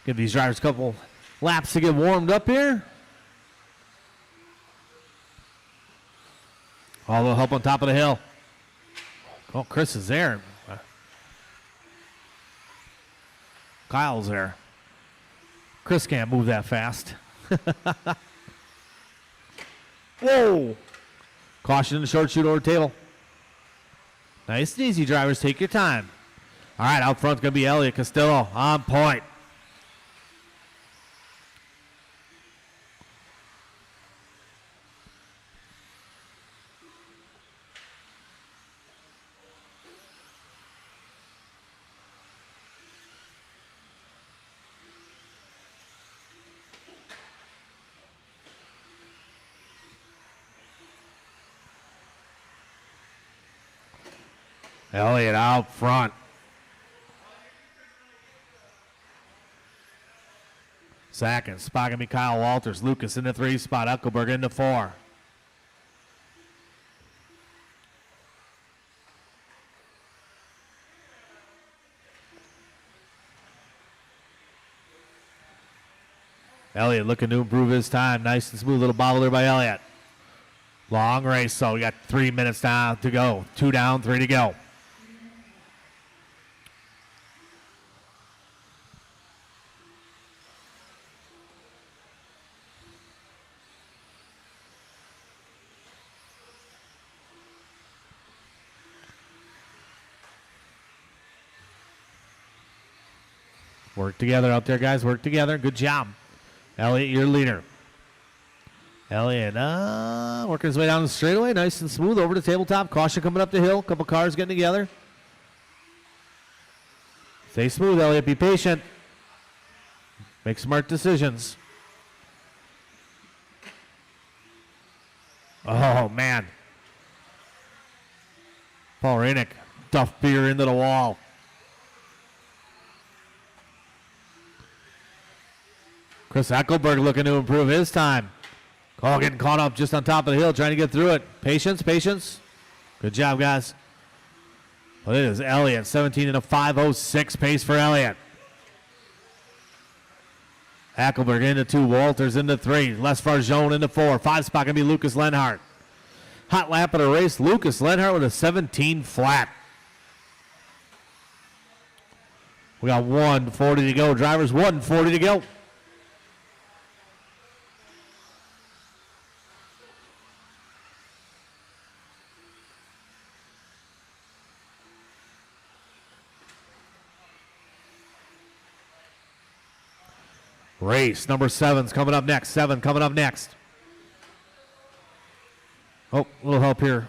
Give these drivers a couple laps to get warmed up here. A little help on top of the hill. Oh, Chris is there. Kyle's there. Chris can't move that fast. Whoa. Caution in the short chute over table. Nice and easy, drivers. Take your time. All right, out front's going to be Elliot Castillo. On point. Elliott out front. Second spot gonna be Kyle Walters. Lucas in the 3 spot. Eckelberg in the 4. Elliott looking to improve his time. Nice and smooth little bobble there by Elliott. Long race, so we got 3 minutes now to go. 2 down, 3 to go. Work together out there, guys. Work together. Good job. Elliott, your leader. Elliott working his way down the straightaway. Nice and smooth over the tabletop. Caution coming up the hill. Couple cars getting together. Stay smooth, Elliott. Be patient. Make smart decisions. Oh, man. Paul Rainick. Duff beer into the wall. Chris Eckelberg looking to improve his time. Oh, getting caught up just on top of the hill, trying to get through it. Patience, patience. Good job, guys. Well, it is Elliott, 17 and a 5:06 pace for Elliott. Eckelberg into 2, Walters into 3, Les Farjone into 4. 5 spot gonna be Lucas Lenhart. Hot lap of the race, Lucas Lenhart with a 17 flat. We got 1:40 to go. Drivers, 1:40 to go. Race number 7's coming up next. 7 coming up next. Oh, a little help here.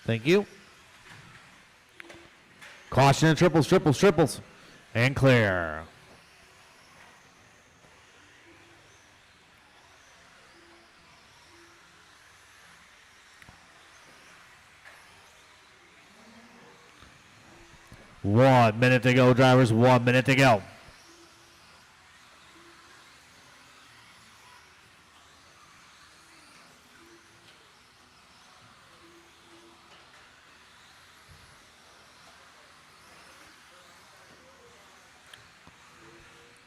Thank you. Caution and triples. And clear. One minute to go, drivers. 1 minute to go.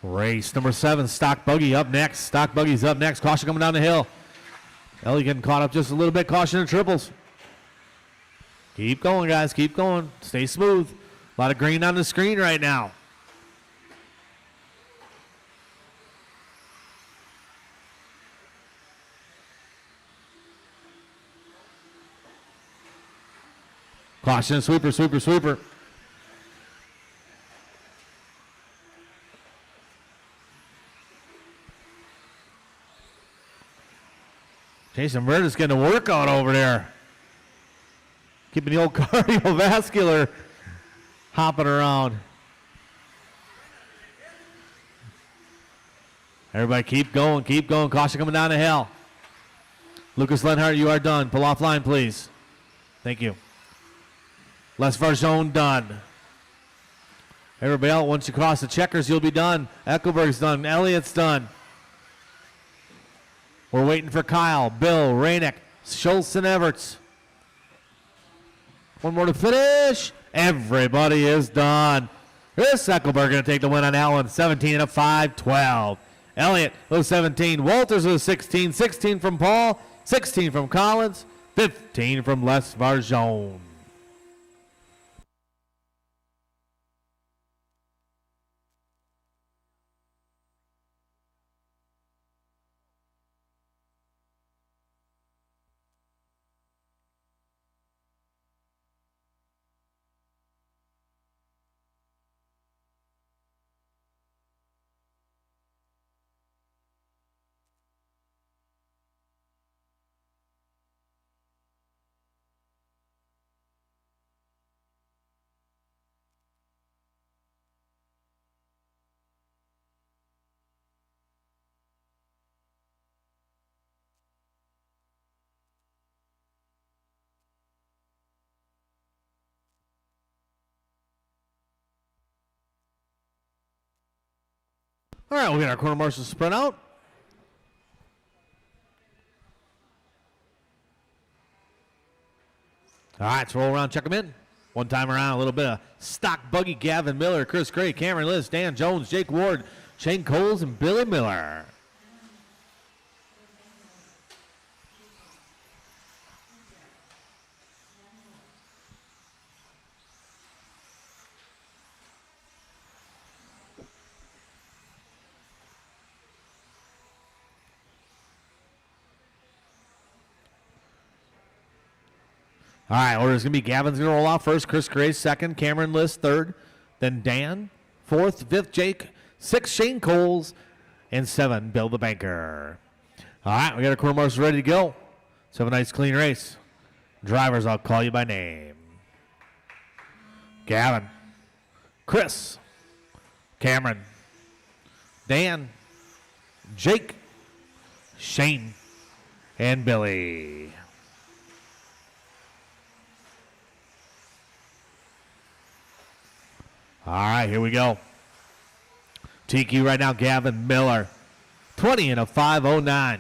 Race number 7, Stock Buggy up next. Stock Buggy's up next. Caution coming down the hill. Ellie getting caught up just a little bit. Caution and triples. Keep going, guys. Keep going. Stay smooth. A lot of green on the screen right now. Caution, sweeper. Jason Burtis getting a workout over there. Keeping the old cardiovascular hopping around. Everybody keep going. Caution coming down the hill. Lucas Lenhart, you are done. Pull off line, please. Thank you. Les Varjone done. Everybody else, once you cross the checkers, you'll be done. Eckelberg's done. Elliott's done. We're waiting for Kyle, Bill, Rainick, Schultz, and Everts. One more to finish. Everybody is done. Chris Eckelberg going to take the win on that one. 17 and a 5-12. Elliott with 17. Walters with 16. 16 from Paul. 16 from Collins. 15 from Les Varjone. All right, we'll get our quarter marshal sprint out. All right, let's roll around, check them in. One time around, a little bit of Stock Buggy, Gavin Miller, Chris Gray, Cameron Liz, Dan Jones, Jake Ward, Shane Coles, and Billy Miller. All right, order's going to be Gavin's going to roll off first, Chris Gray second, Cameron List third, then Dan fourth, fifth Jake, sixth Shane Coles, and 7 Bill the Banker. All right, we got our quarter marshals ready to go. Let's have a nice clean race. Drivers, I'll call you by name. Gavin, Chris, Cameron, Dan, Jake, Shane, and Billy. All right, here we go. TQ right now, Gavin Miller. 20 and a 5:09.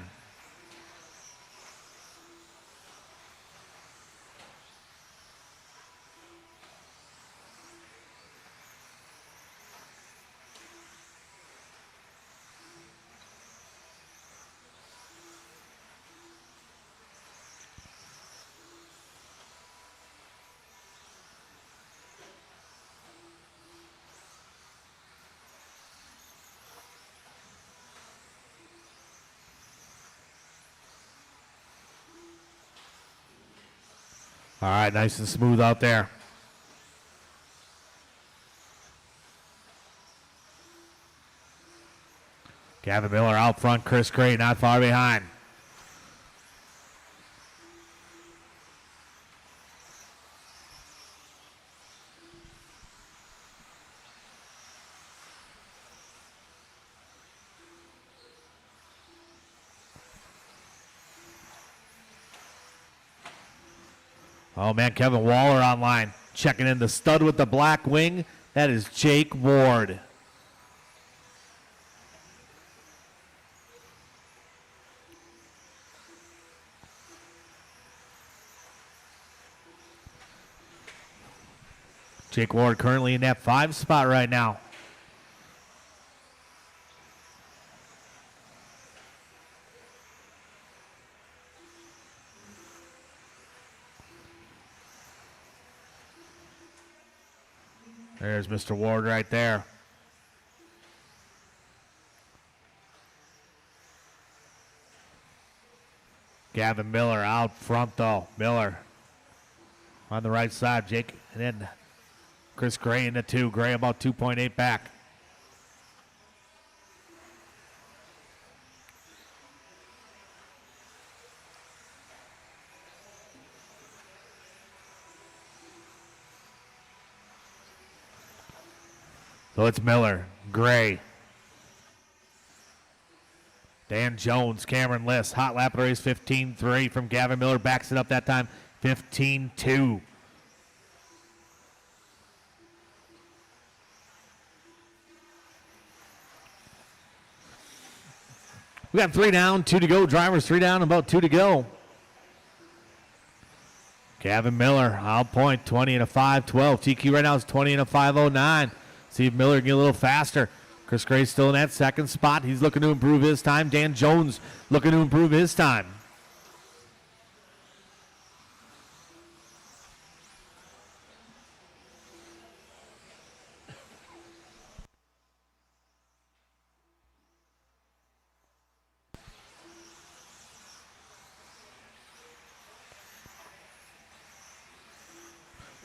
All right, nice and smooth out there. Gavin Miller out front, Chris Gray not far behind. Oh, man, Kevin Waller online. Checking in the stud with the black wing. That is Jake Ward. Jake Ward currently in that 5 spot right now. There's Mr. Ward right there. Gavin Miller out front though. Miller on the right side. Jake, and then Chris Gray in the 2. Gray about 2.8 back. So it's Miller, Gray, Dan Jones, Cameron Liss. Hot lap of the race, 15.3 from Gavin Miller. Backs it up that time, 15.2. We got 3 down, 2 to go. Drivers 3 down, about 2 to go. Gavin Miller, out point, 20 and a 5.12. TQ right now is 20 and a 5.09. See if Miller can get a little faster. Chris Gray still in that 2nd spot. He's looking to improve his time. Dan Jones looking to improve his time.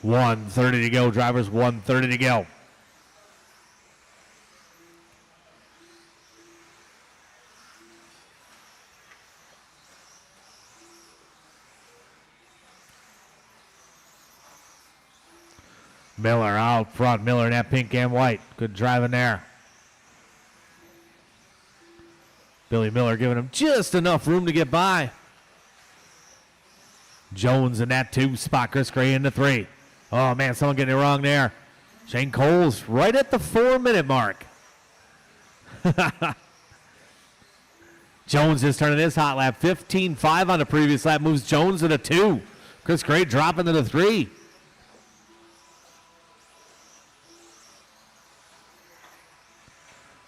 $1:30 to go. Drivers, $1:30 to go. Miller out front. Miller in that pink and white. Good driving there. Billy Miller giving him just enough room to get by. Jones in that 2 spot. Chris Gray in the 3. Oh, man, someone getting it wrong there. Shane Coles right at the 4-minute mark. Jones is turning his hot lap. 15.5 on the previous lap. Moves Jones to the 2. Chris Gray dropping to the 3.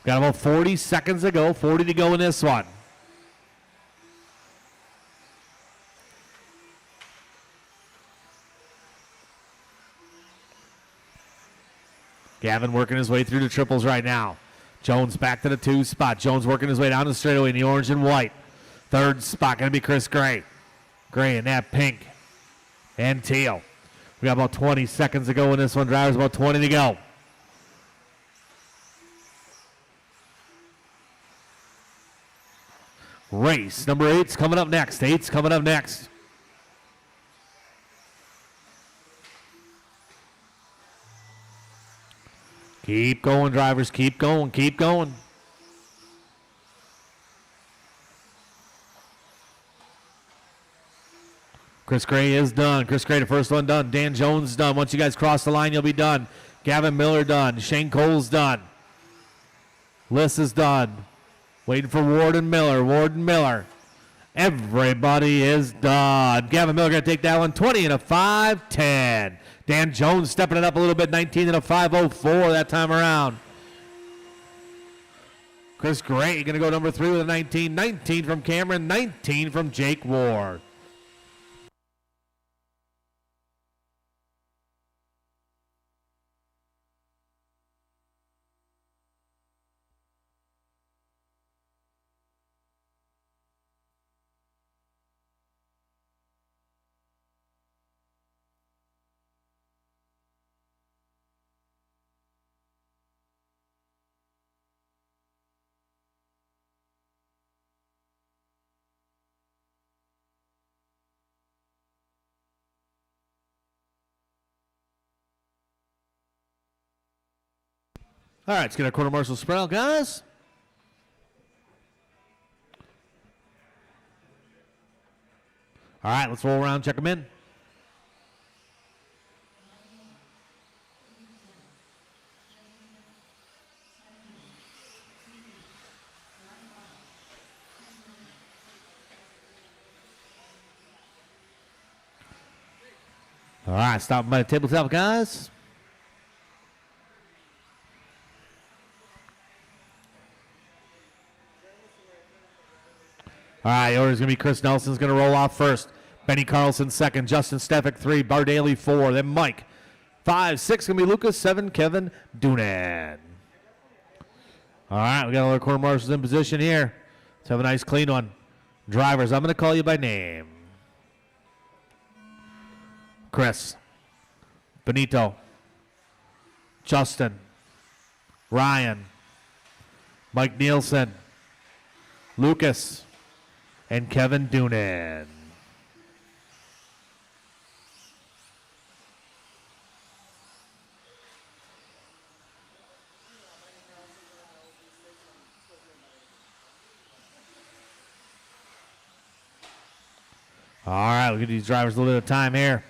Got about 40 seconds to go. 40 to go in this one. Gavin working his way through the triples right now. Jones back to the 2 spot. Jones working his way down the straightaway in the orange and white. 3rd spot going to be Chris Gray. Gray in that pink and teal. We got about 20 seconds to go in this one. Drivers, about 20 to go. Race number 8's coming up next. 8's coming up next. Keep going, drivers. Keep going. Keep going. Chris Gray is done. Chris Gray, the first one done. Dan Jones done. Once you guys cross the line, you'll be done. Gavin Miller done. Shane Cole's done. Liss is done. Waiting for Ward and Miller. Ward and Miller. Everybody is done. Gavin Miller going to take that one. 20 and a 5.10. Dan Jones stepping it up a little bit. 19 and a 5.04 that time around. Chris Gray going to go number 3 with a 19. 19 from Cameron. 19 from Jake Ward. All right, let's get our quarter marshal spread out, guys. All right, let's roll around, check them in. All right, stopping by the tabletop, guys. All right, the order's going to be Chris Nelson's going to roll off first. Benny Carlson second. Justin Stefik 3. Bardaly 4. Then Mike 5. 6 going to be Lucas. 7, Kevin Dunan. All right, we got all our quarter marshals in position here. Let's have a nice clean one. Drivers, I'm going to call you by name. Chris. Benito. Justin. Ryan. Mike Nielsen. Lucas. And Kevin Dunan. All right, we'll give these drivers a little bit of time here.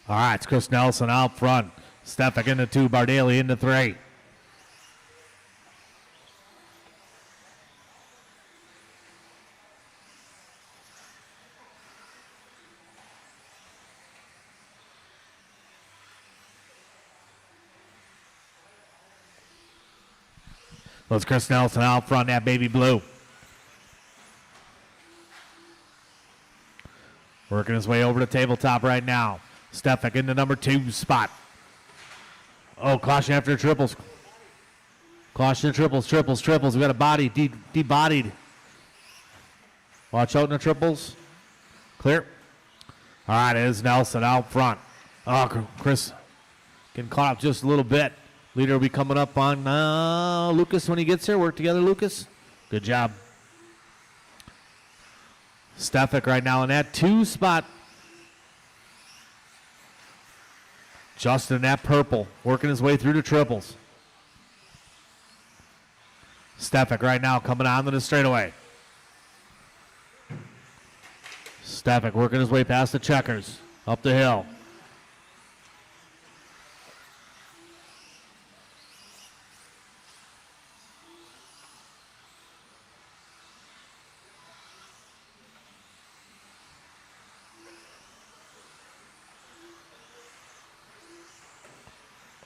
All right, it's Chris Nelson out front. Stefik into 2, Bardaly into 3. That's Chris Nelson out front, that baby blue. Working his way over to tabletop right now. Stefik in the number 2 spot. Oh, caution after triples. Caution triples. We got a body, debodied. Watch out in the triples. Clear. All right, it is Nelson out front. Oh, Chris getting caught up just a little bit. Leader will be coming up on Lucas when he gets here. Work together, Lucas. Good job. Stefik right now in that 2 spot. Justin in that purple, working his way through the triples. Stefik right now coming on to the straightaway. Stefik working his way past the checkers, up the hill.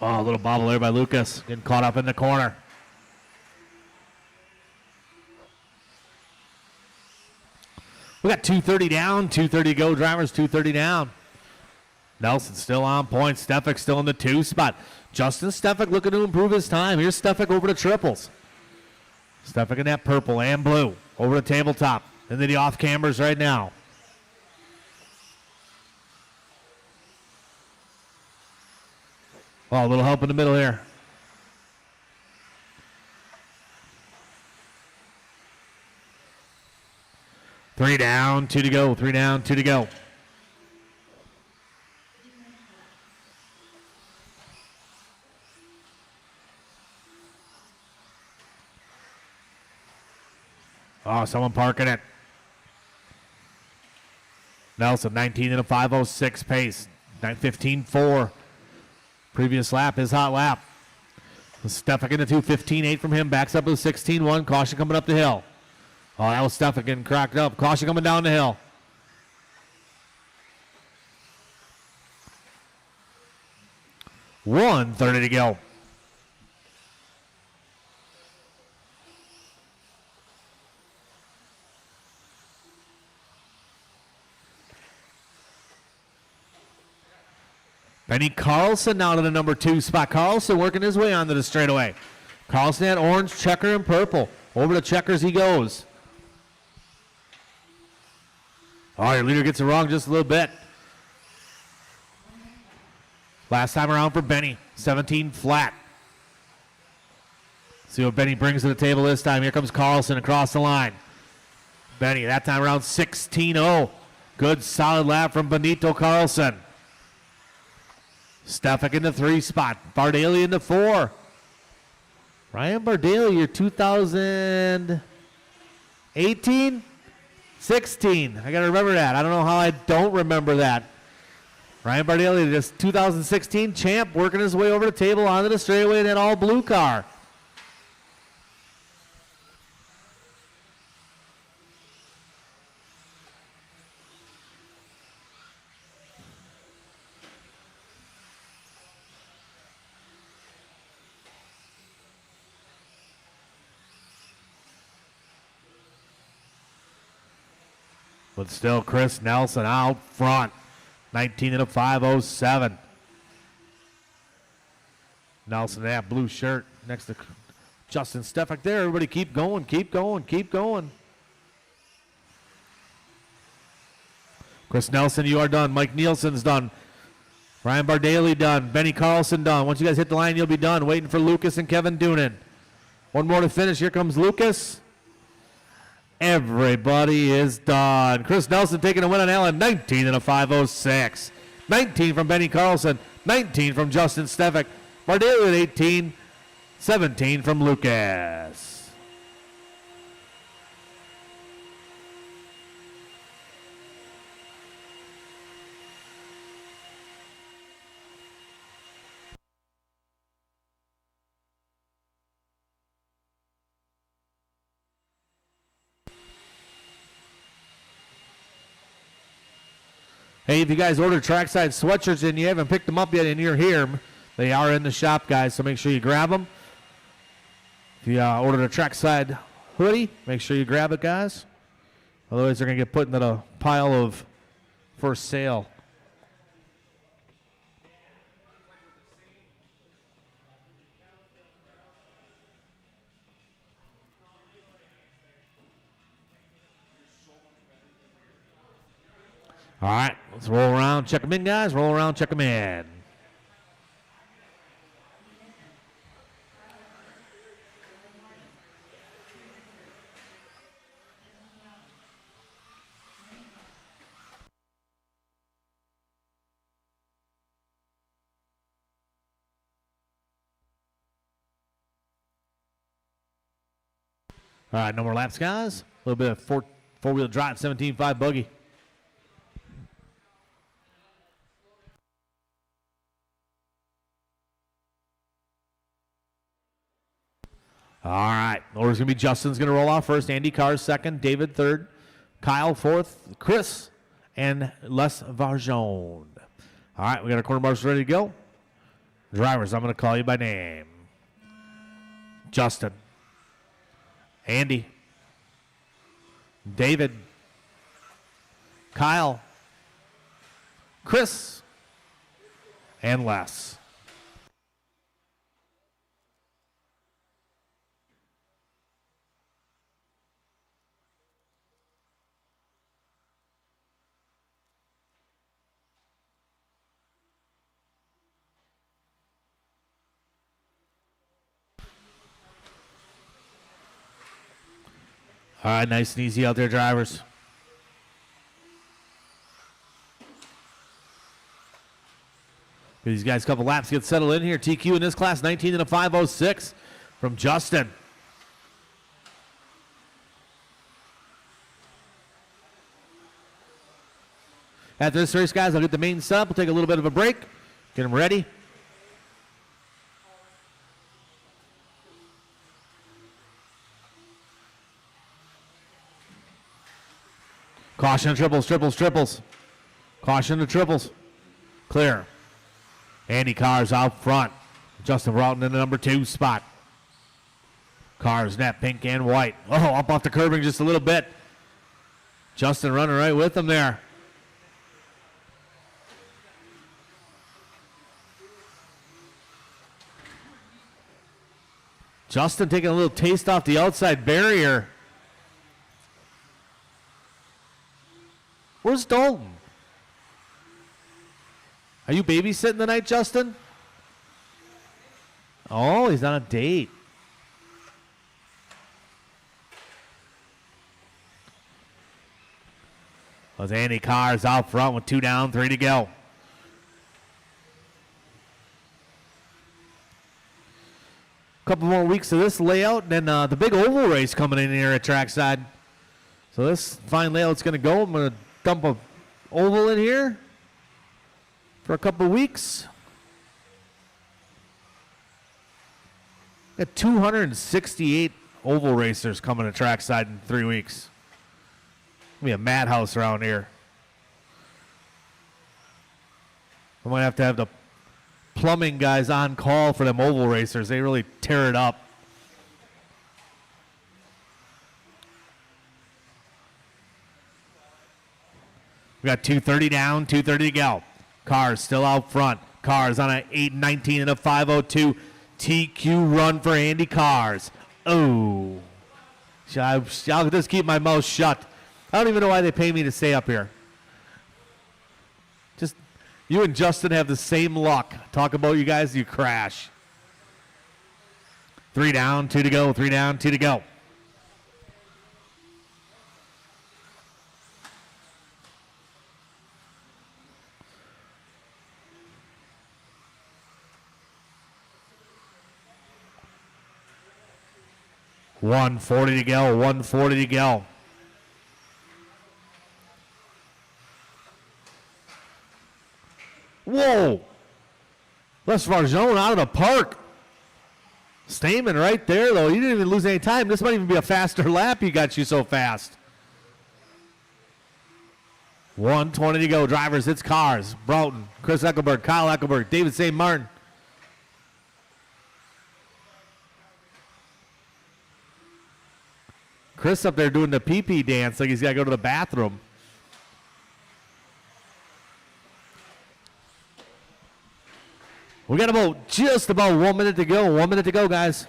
Oh, a little bobble there by Lucas, getting caught up in the corner. We got 2:30 down, 2:30 to go, drivers, 2:30 down. Nelson still on point. Stefik still in the 2 spot. Justin Stefik looking to improve his time. Here's Stefik over to triples. Stefik in that purple and blue over to tabletop. Into the off cameras right now. Oh, a little help in the middle here. Three down, 2 to go. 3 down, 2 to go. Oh, someone parking it. Nelson, 19 and a 5:06 pace. 9:15.4. Previous lap, his hot lap. Stefik into 2, 15.8 from him. Backs up with 16.1. Caution coming up the hill. Oh, that was Stefik getting cracked up. Caution coming down the hill. $1:30 to go. Benny Carlson now to the number 2 spot. Carlson working his way onto the straightaway. Carlson had orange, checker, and purple. Over to checkers he goes. Oh, your leader gets it wrong just a little bit. Last time around for Benny, 17 flat. See what Benny brings to the table this time. Here comes Carlson across the line. Benny, that time around 16.0. Good solid lap from Benito Carlson. Stefik in the 3 spot. Bardaly in the 4. Ryan Bardaly, your 2018? 16. I got to remember that. I don't know how I don't remember that. Ryan Bardaly, this 2016 champ, working his way over the table onto the straightaway in that all blue car. But still, Chris Nelson out front. 19 and a 5:07. Nelson in that blue shirt next to Justin Stefak there. Everybody keep going, keep going, keep going. Chris Nelson, you are done. Mike Nielsen's done. Ryan Bardaly done. Benny Carlson done. Once you guys hit the line, you'll be done. Waiting for Lucas and Kevin Doonan. One more to finish. Here comes Lucas. Everybody is done. Chris Nelson taking a win on Allen, 19 and a 5:06. 19 from Benny Carlson, 19 from Justin Stefak. Bardaly at 18, 17 from Lucas. Hey, if you guys ordered Trackside sweatshirts and you haven't picked them up yet and you're here, they are in the shop, guys, so make sure you grab them. If you ordered a Trackside hoodie, make sure you grab it, guys. Otherwise, they're going to get put into the pile of for sale. All right, let's roll around, check them in, guys. Roll around, check them in. All right, no more laps, guys. A little bit of four-wheel drive, 17.5 buggy. All right, order's going to be Justin's going to roll off first, Andy Carr second, David third, Kyle fourth, Chris, and Les Varjon. All right, we got our corner marks ready to go. Drivers, I'm going to call you by name. Justin, Andy, David, Kyle, Chris, and Les. All right, nice and easy out there, drivers. Give these guys a couple laps to get settled in here. TQ in this class, 19 and a 5:06 from Justin. After this race, guys, I'll get the main sub. We'll take a little bit of a break, get them ready. Caution to triples, triples, triples. Caution to triples. Clear. Andy Carr's out front. Justin Broughton in the number 2 spot. Carr's net pink and white. Oh, up off the curbing just a little bit. Justin running right with him there. Justin taking a little taste off the outside barrier. Where's Dalton? Are you babysitting tonight, Justin? Oh, he's on a date. Well, Andy Carr's out front with 2 down, 3 to go. Couple more weeks of this layout, and then the big oval race coming in here at Trackside. So this fine layout's going to go. I'm going to dump a oval in here. for a couple weeks. Got 268 oval racers coming to Trackside in 3 weeks. It'll be a madhouse around here. I might have to have the plumbing guys on call for them oval racers. They really tear it up. We got 230 down, 230 to go. Cars still out front. Cars on an 8:19 and a 5:02 TQ run for Andy Cars. Oh. I'll just keep my mouth shut. I don't even know why they pay me to stay up here. Just, you and Justin have the same luck. Talk about you guys, you crash. 3 down, 2 to go, 3 down, 2 to go. $140 to go, $140 to go. Whoa! Les Farzone out of the park. Stamen right there, though. You didn't even lose any time. This might even be a faster lap. He got you so fast. 120 to go. Drivers, it's Cars. Broughton, Chris Eckelberg, Kyle Eckelberg, David St. Martin. Chris up there doing the pee-pee dance like he's got to go to the bathroom. We got just about 1 minute to go. 1 minute to go, guys.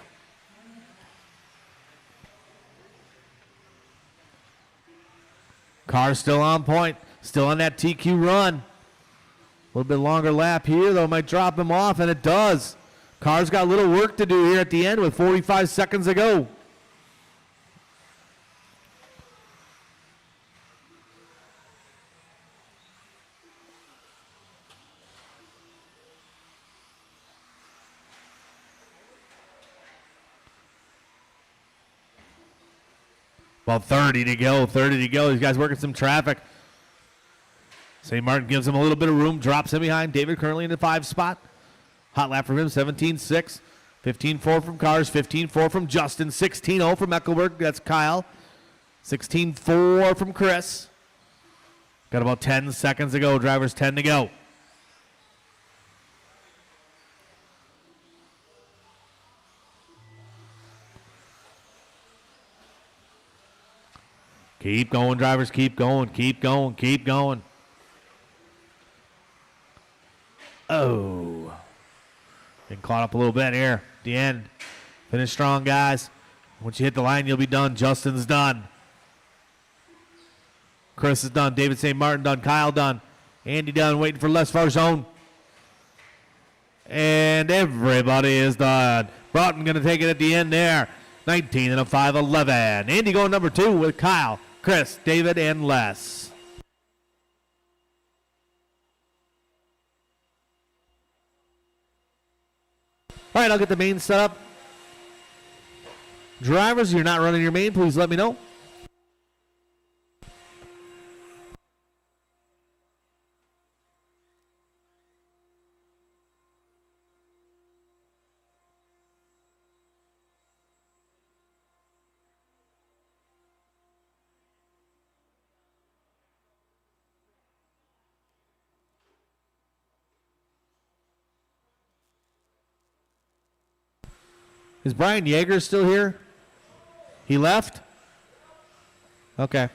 Car's still on point. Still on that TQ run. A little bit longer lap here, though. Might drop him off, and it does. Car's got a little work to do here at the end with 45 seconds to go. About 30 to go, 30 to go. These guys working some traffic. St. Martin gives him a little bit of room, drops him behind. David currently in the 5 spot. Hot lap from him, 17.6. 15.4 from Cars, 15.4 from Justin, 16.0 from Eckelberg. That's Kyle. 16.4 from Chris. Got about 10 seconds to go. Drivers 10 to go. Keep going, drivers. Keep going, keep going, keep going. Oh. Getting caught up a little bit here at the end. Finish strong, guys. Once you hit the line, you'll be done. Justin's done. Chris is done. David St. Martin done. Kyle done. Andy done. Waiting for Les Farzone. And everybody is done. Broughton going to take it at the end there. 19 and a 5:11. Andy going number 2 with Kyle, Chris, David, and Les. All right, I'll get the main set up. Drivers, you're not running your main, please let me know. Is Brian Yeager still here? He left? Okay.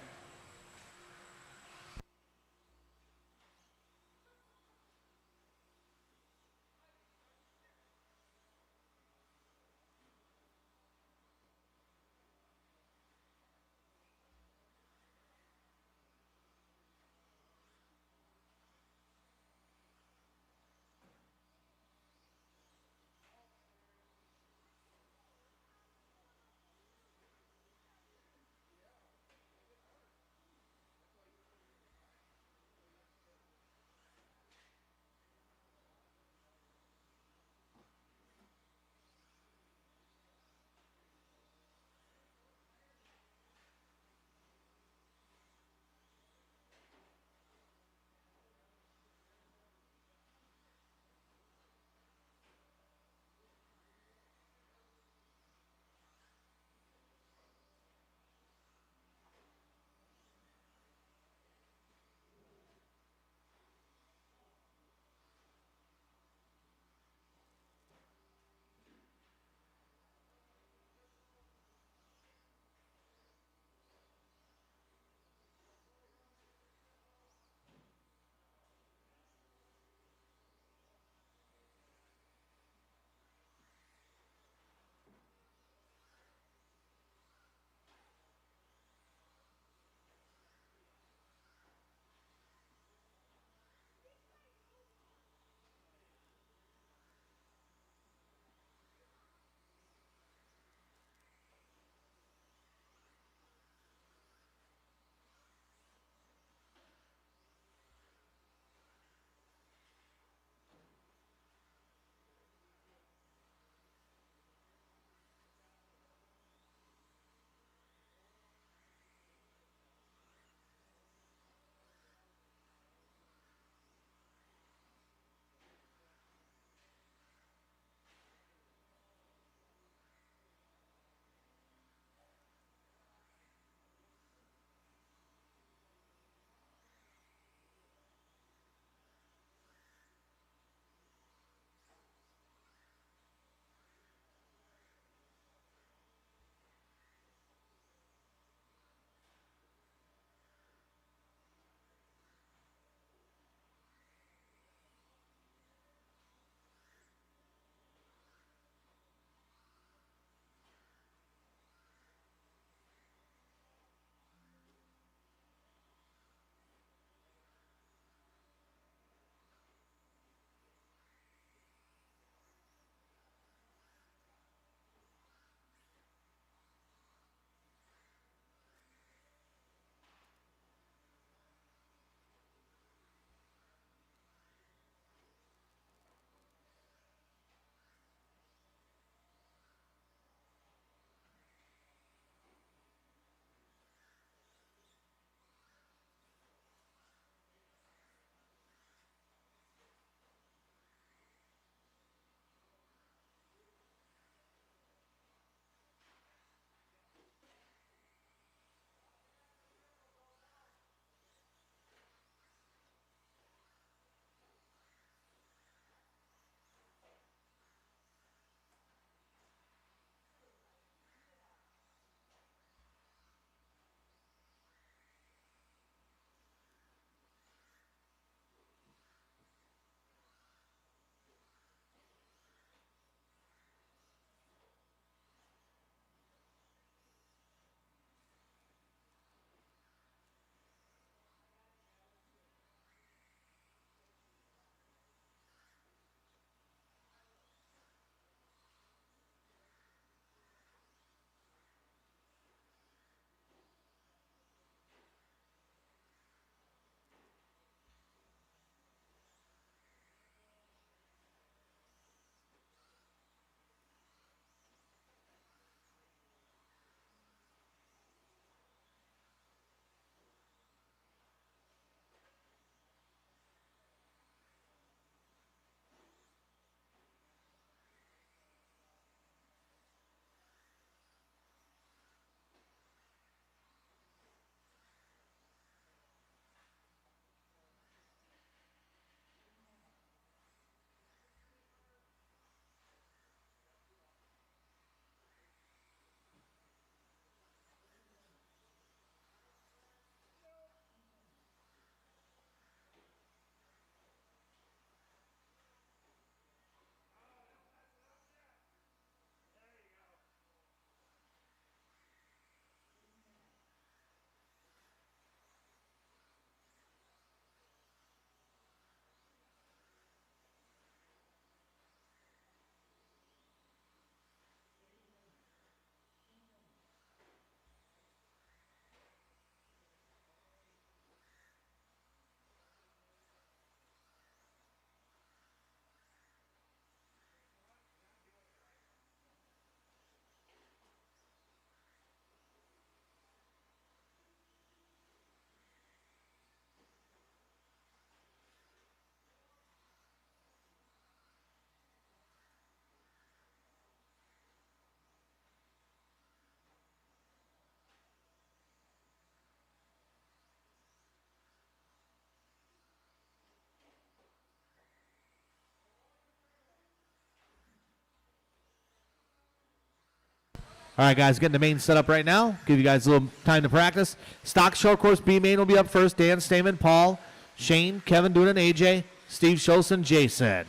All right, guys, getting the main set up right now. Give you guys a little time to practice. Stock short course B main will be up first. Dan Stamen, Paul, Shane, Kevin Doonan, AJ, Steve Scholson, Jason.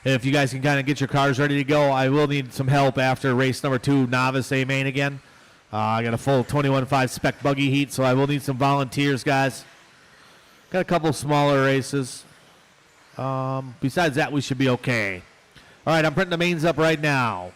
If you guys can kind of get your cars ready to go, I will need some help after race number 2, Novice A main again. I got a full 21.5 Spec buggy heat, so I will need some volunteers, guys. Got a couple smaller races. Besides that, we should be okay. All right, I'm printing the mains up right now.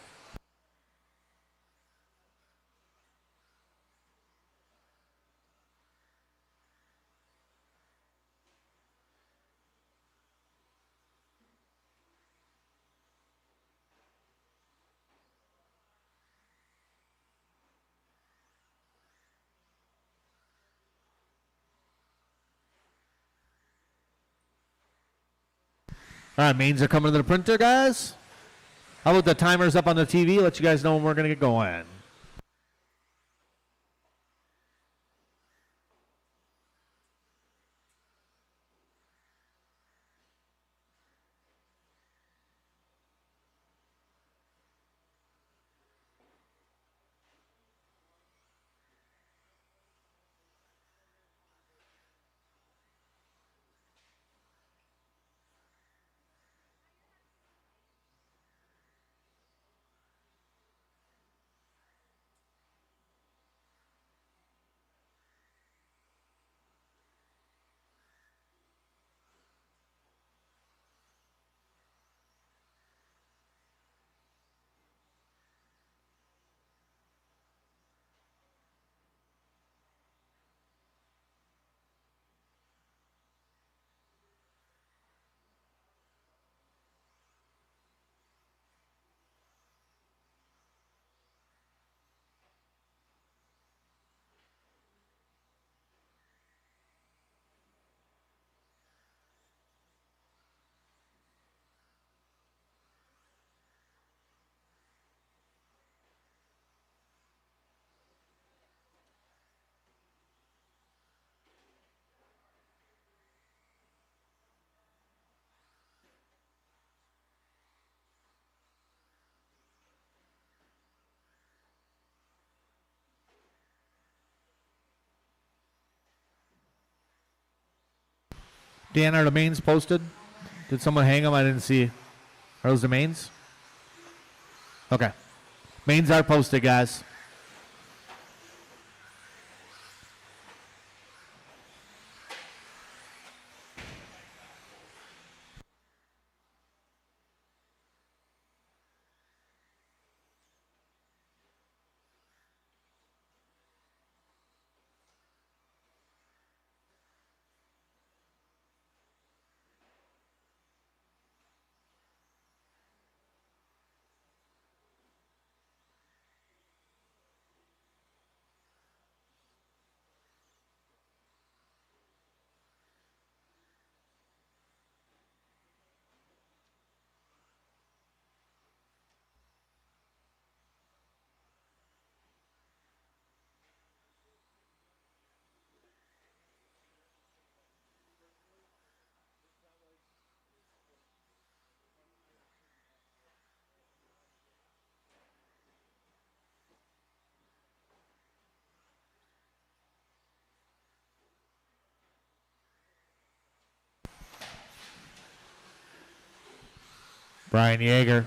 All right, mains are coming to the printer, guys. How about the timers up on the TV? Let you guys know when we're going to get going. Dan, are the mains posted? Did someone hang them? I didn't see. Are those the mains? Okay. Mains are posted, guys. Brian Yeager.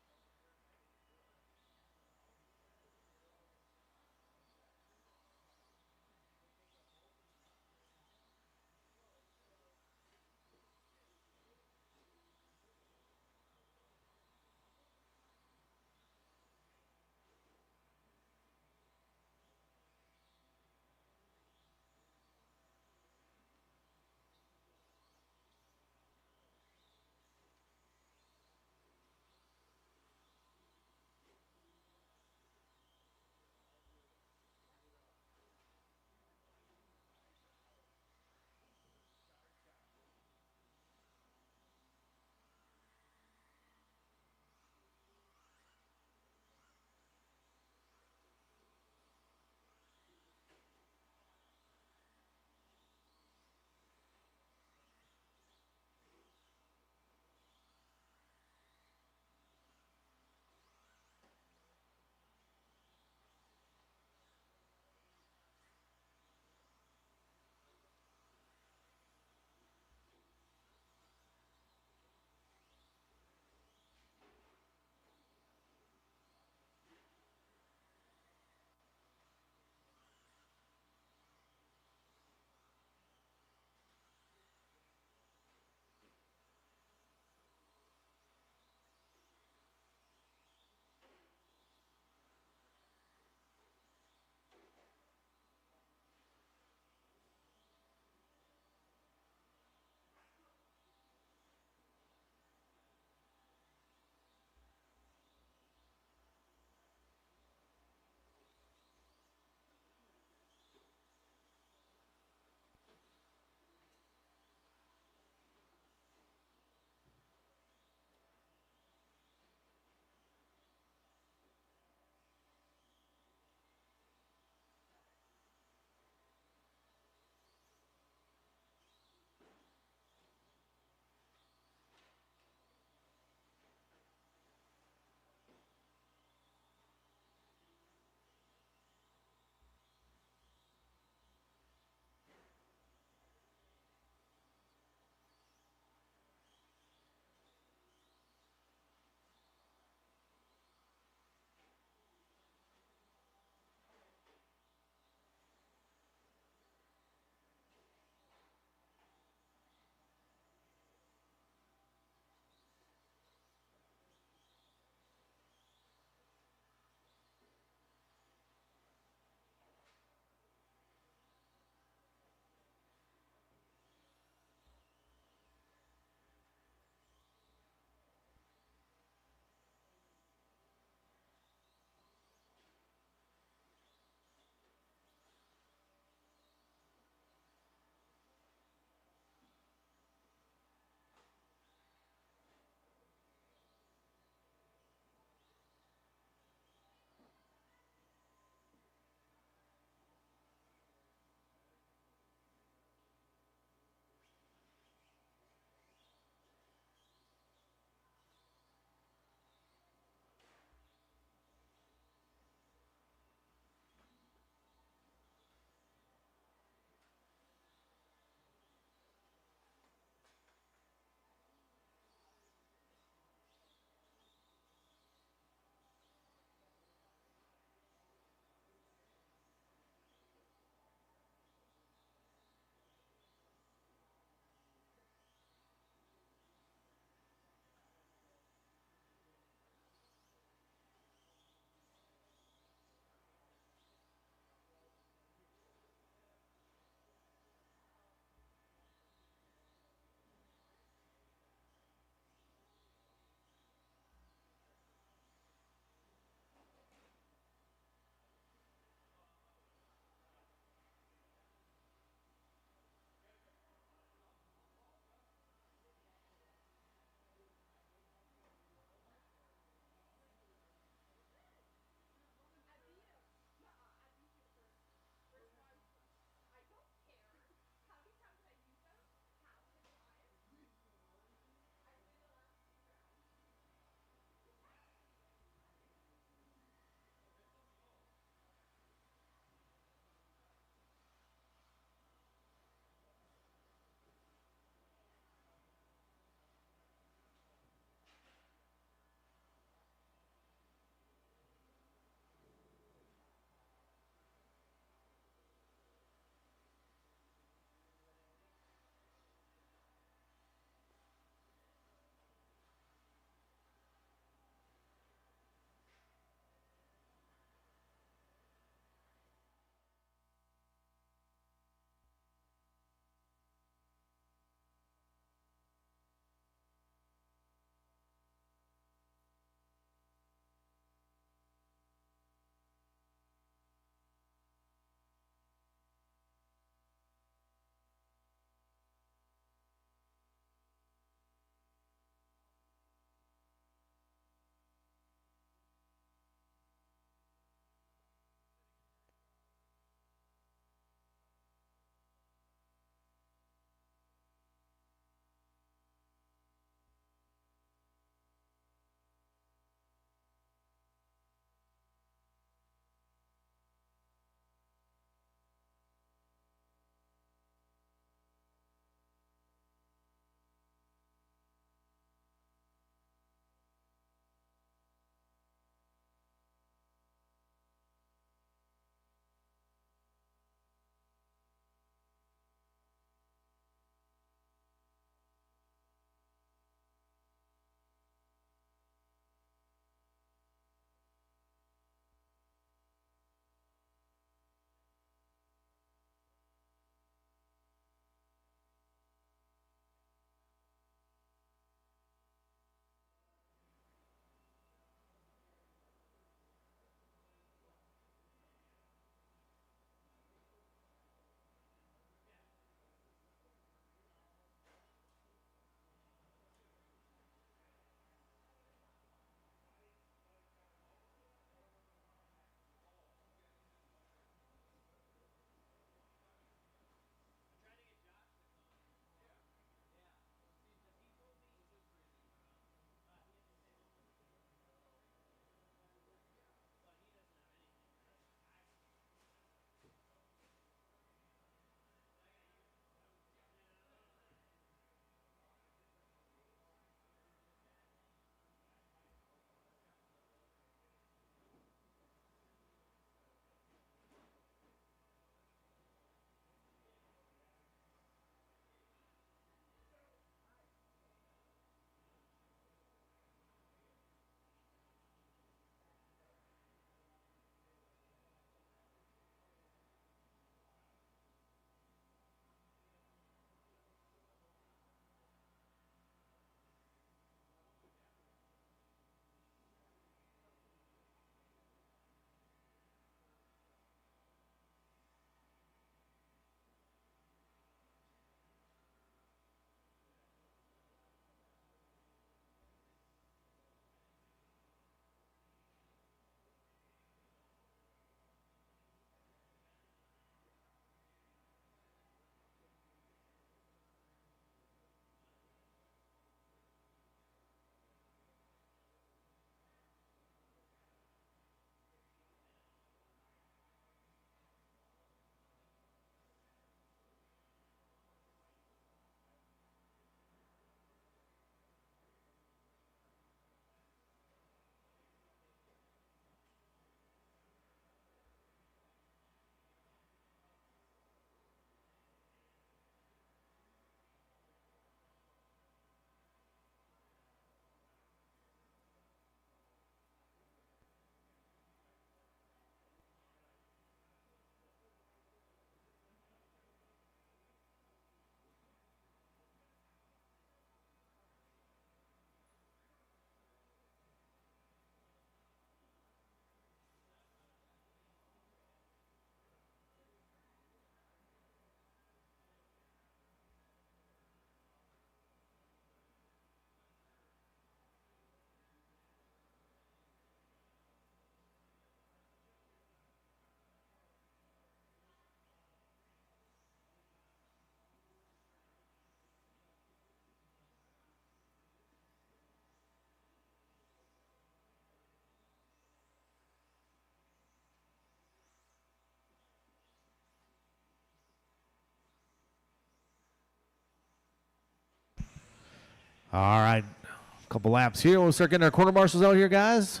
All right. A couple laps here. We'll start getting our quarter marshals out here, guys.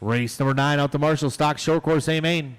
Race number 9 out the Marshall Stock Short Course A Main.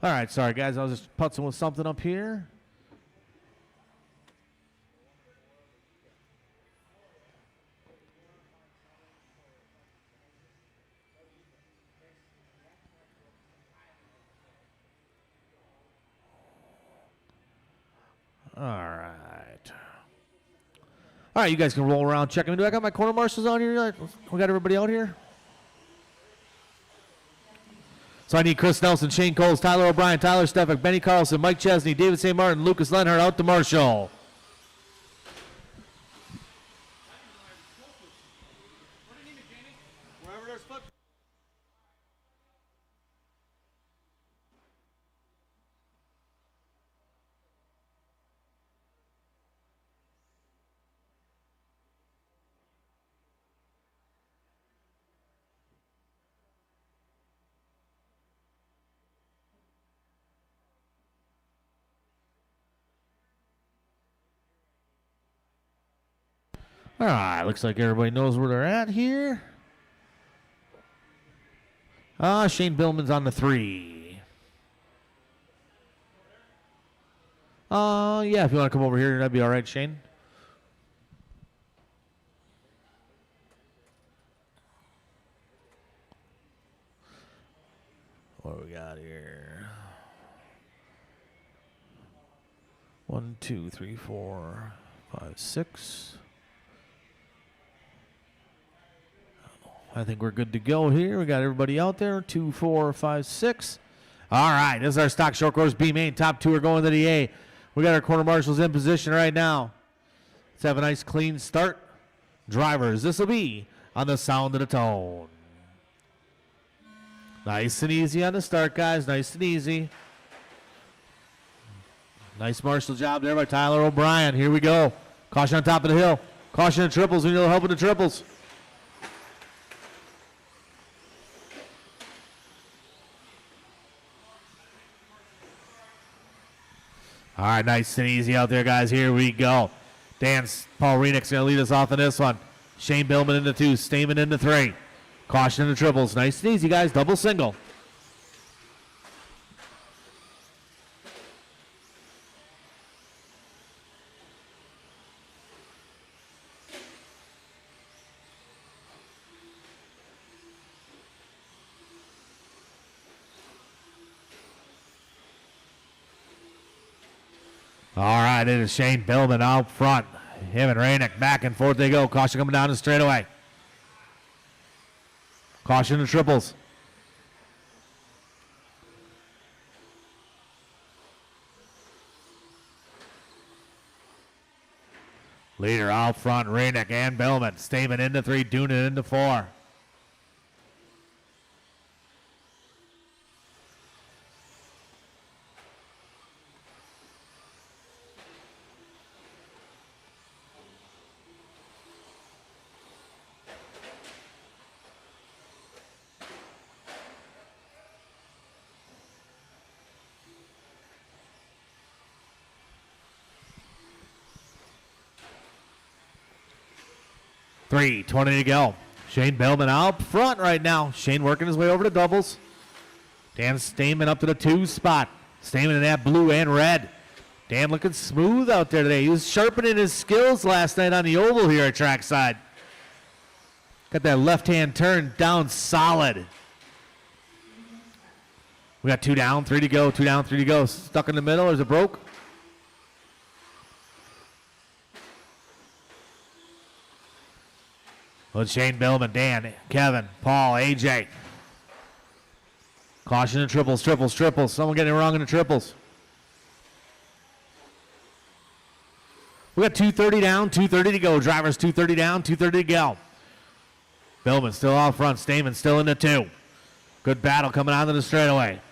All right, sorry, guys. I was just putzing with something up here. All right. All right, you guys can roll around, check me. Do I got my corner marshals on here? We got everybody out here? So I need Chris Nelson, Shane Coles, Tyler O'Brien, Tyler Stefik, Benny Carlson, Mike Chesney, David St. Martin, Lucas Lenhart out to Marshall. All right, looks like everybody knows where they're at here. Shane Billman's on the 3. Yeah, if you want to come over here, that'd be all right, Shane. What do we got here? 1, 2, 3, 4, 5, 6. I think we're good to go here. We got everybody out there. 2, 4, 5, 6. All right, this is our stock short course B main. Top 2 are going to the A. We got our quarter marshals in position right now. Let's have a nice clean start. Drivers, this will be on the sound of the tone. Nice and easy on the start, guys. Nice and easy. Nice marshal job there by Tyler O'Brien. Here we go. Caution on top of the hill. Caution in triples. We need a little help with the triples. All right, nice and easy out there, guys. Here we go. Paul Renick's going to lead us off in this one. Shane Billman into 2, Stamen into 3. Caution in the triples. Nice and easy, guys. Double single. All right, it is Shane Billman out front. Him and Rainick back and forth they go. Caution coming down the straightaway. Caution to triples. Leader out front, Rainick and Billman. Stamen into 3, Doonan into 4. .320 to go. Shane Billman out front right now. Shane working his way over to doubles. Dan Stamen up to the 2 spot. Stamen in that blue and red. Dan looking smooth out there today. He was sharpening his skills last night on the oval here at Trackside. Got that left-hand turn down solid. We got 2 down, 3 to go. 2 down, 3 to go. Stuck in the middle. Is it broke? Well, Shane Billman, Dan, Kevin, Paul, AJ. Caution in triples, triples, triples. Someone getting it wrong in the triples. We got 2:30 down, 2:30 to go. Drivers 2:30 down, 2:30 to go. Billman still out front. Stamen still in the 2. Good battle coming out of the straightaway.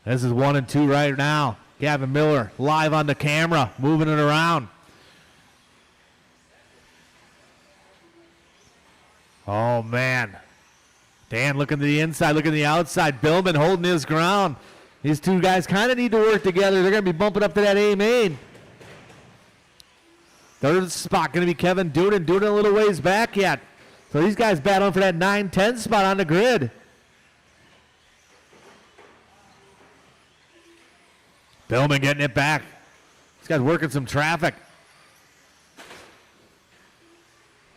This is 1 and 2 right now. Gavin Miller live on the camera, moving it around. Oh, man. Dan looking to the inside, looking to the outside. Billman holding his ground. These two guys kind of need to work together. They're going to be bumping up to that A main. Third spot going to be Kevin Doonan. Doonan a little ways back yet. So these guys battling for that 9-10 spot on the grid. Billman getting it back. This guy's working some traffic.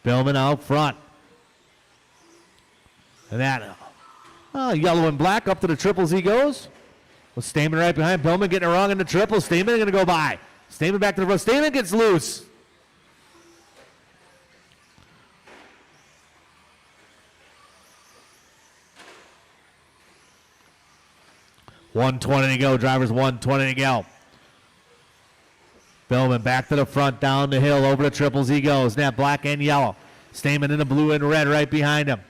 Billman out front. And that yellow and black up to the triples he goes. With Stamen right behind. Billman getting it wrong in the triples. Stamen going to go by. Stamen back to the front. Stamen gets loose. .120 to go. Drivers 1:20 to go. Billman back to the front, down the hill, over the triples he goes. Now black and yellow. Stamen in the blue and red right behind him.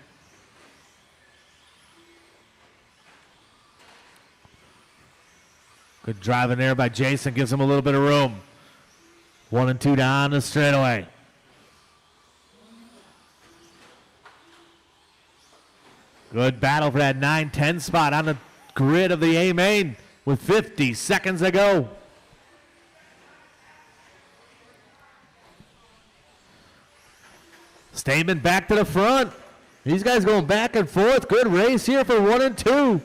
Good driving there by Jason. Gives him a little bit of room. 1 and 2 down the straightaway. Good battle for that 9-10 spot on the grid of the A main with 50 seconds to go. Stamen back to the front. These guys going back and forth. Good race here for 1 and 2.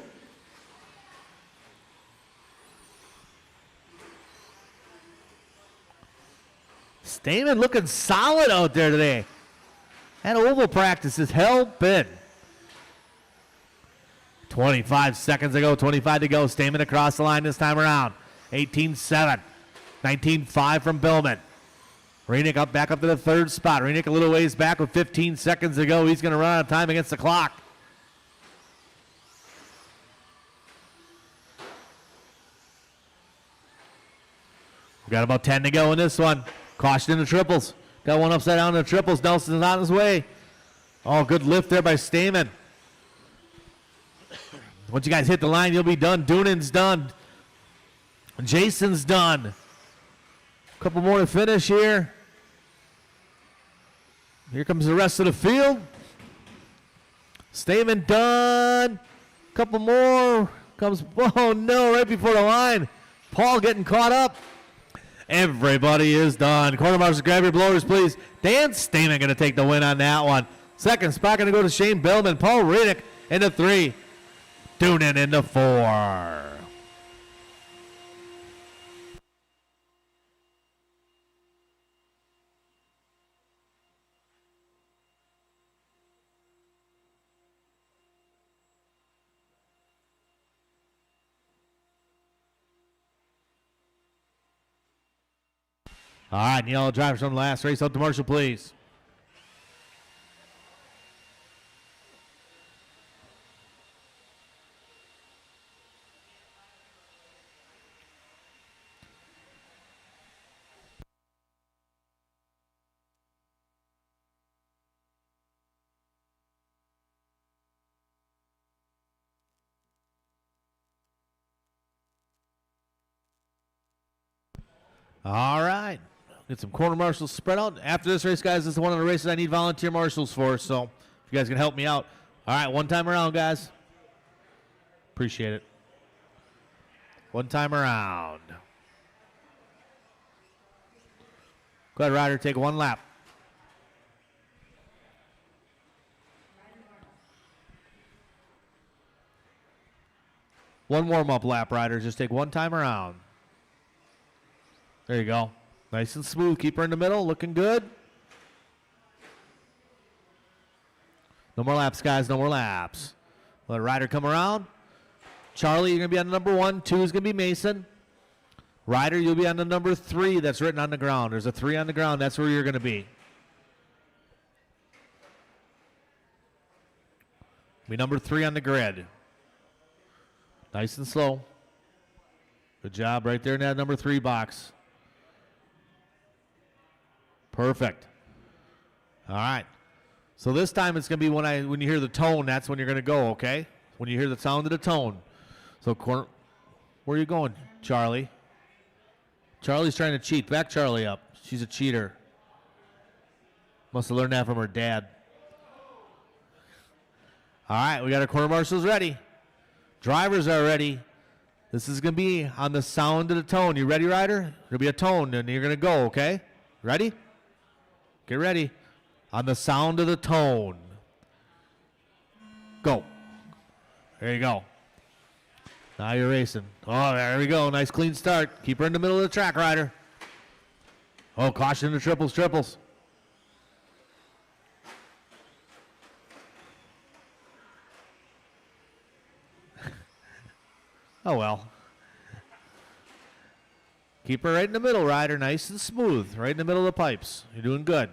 Stamen looking solid out there today. That oval practice is helping. 25 seconds to go, 25 to go. Stamen across the line this time around. 18-7, 19-5 from Billman. Rainick back up to the 3rd spot. Rainick a little ways back with 15 seconds to go. He's going to run out of time against the clock. We got about 10 to go in this one. Caution in the triples. Got one upside down in the triples. Nelson's on his way. Oh, good lift there by Stamen. Once you guys hit the line, you'll be done. Doonan's done. Jason's done. A couple more to finish here. Here comes the rest of the field. Stamen done. Couple more. Comes, oh no, right before the line. Paul getting caught up. Everybody is done. Corner marshals, grab your blowers, please. Dan Stamen going to take the win on that one. Second spot going to go to Shane Billman. Paul Rainick into 3. Doonan into 4. All right, yellow drivers on the last race. Up to Marshall, please. All right. Get some corner marshals spread out. After this race, guys, this is one of the races I need volunteer marshals for, so if you guys can help me out. All right, one time around, guys. Appreciate it. One time around. Go ahead, Ryder, take one lap. One warm-up lap, Ryder. Just take one time around. There you go. Nice and smooth. Keep her in the middle. Looking good. No more laps, guys. No more laps. Let Ryder come around. Charlie, you're going to be on number 1. 2 is going to be Mason. Ryder, you'll be on the number 3 that's written on the ground. There's a 3 on the ground. That's where you're going to be. Be number 3 on the grid. Nice and slow. Good job right there in that number 3 box. Perfect. All right. So this time it's going to be when you hear the tone, that's when you're going to go, okay? When you hear the sound of the tone. So where are you going, Charlie? Charlie's trying to cheat. Back Charlie up. She's a cheater. Must have learned that from her dad. All right, we got our corner marshals ready. Drivers are ready. This is going to be on the sound of the tone. You ready, Ryder? There'll be a tone, and you're going to go, okay? Ready? Get ready. On the sound of the tone. Go. There you go. Now you're racing. Oh, there we go. Nice clean start. Keep her in the middle of the track, Ryder. Oh, caution to triples. Oh, well. Keep her right in the middle, Ryder. Nice and smooth. Right in the middle of the pipes. You're doing good.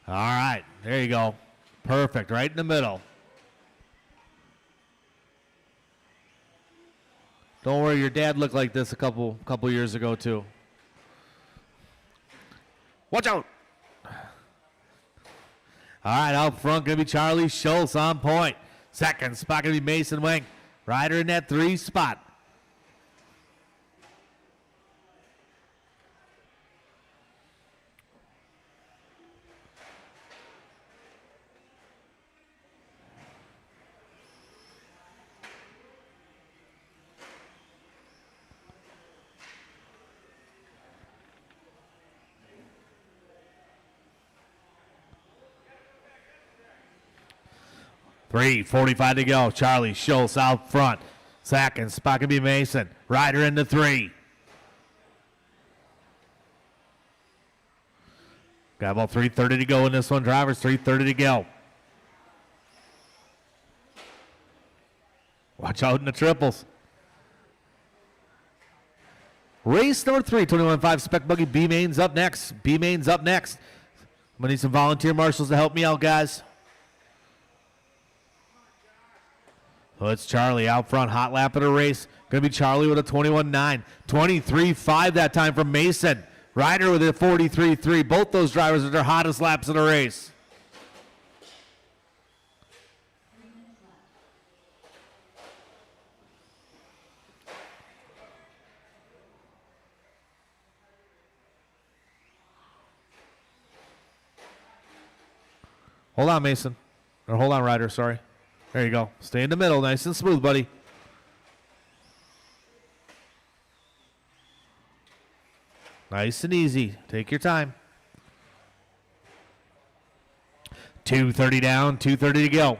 All right. There you go. Perfect. Right in the middle. Don't worry. Your dad looked like this a couple years ago, too. Watch out. All right. Out front going to be Charlie Schultz on point. Second spot going to be Mason Wang. Ryder in that 3 spot. .3:45 to go. Charlie Schultz out front. Second spot can be Mason. Ryder in the 3. Got about 3:30 to go in this one, drivers. 3:30 to go. Watch out in the triples. Race number 3, 21.5 Spec Buggy. B-Main's up next. I'm going to need some volunteer marshals to help me out, guys. So it's Charlie out front, hot lap of the race. Going to be Charlie with a 21.9. 23.5 that time from Mason. Ryder with a 43.3. Both those drivers are their hottest laps of the race. Hold on, Mason. Or hold on, Ryder, sorry. There you go. Stay in the middle. Nice and smooth, buddy. Nice and easy. Take your time. 2:30 down, 2:30 to go.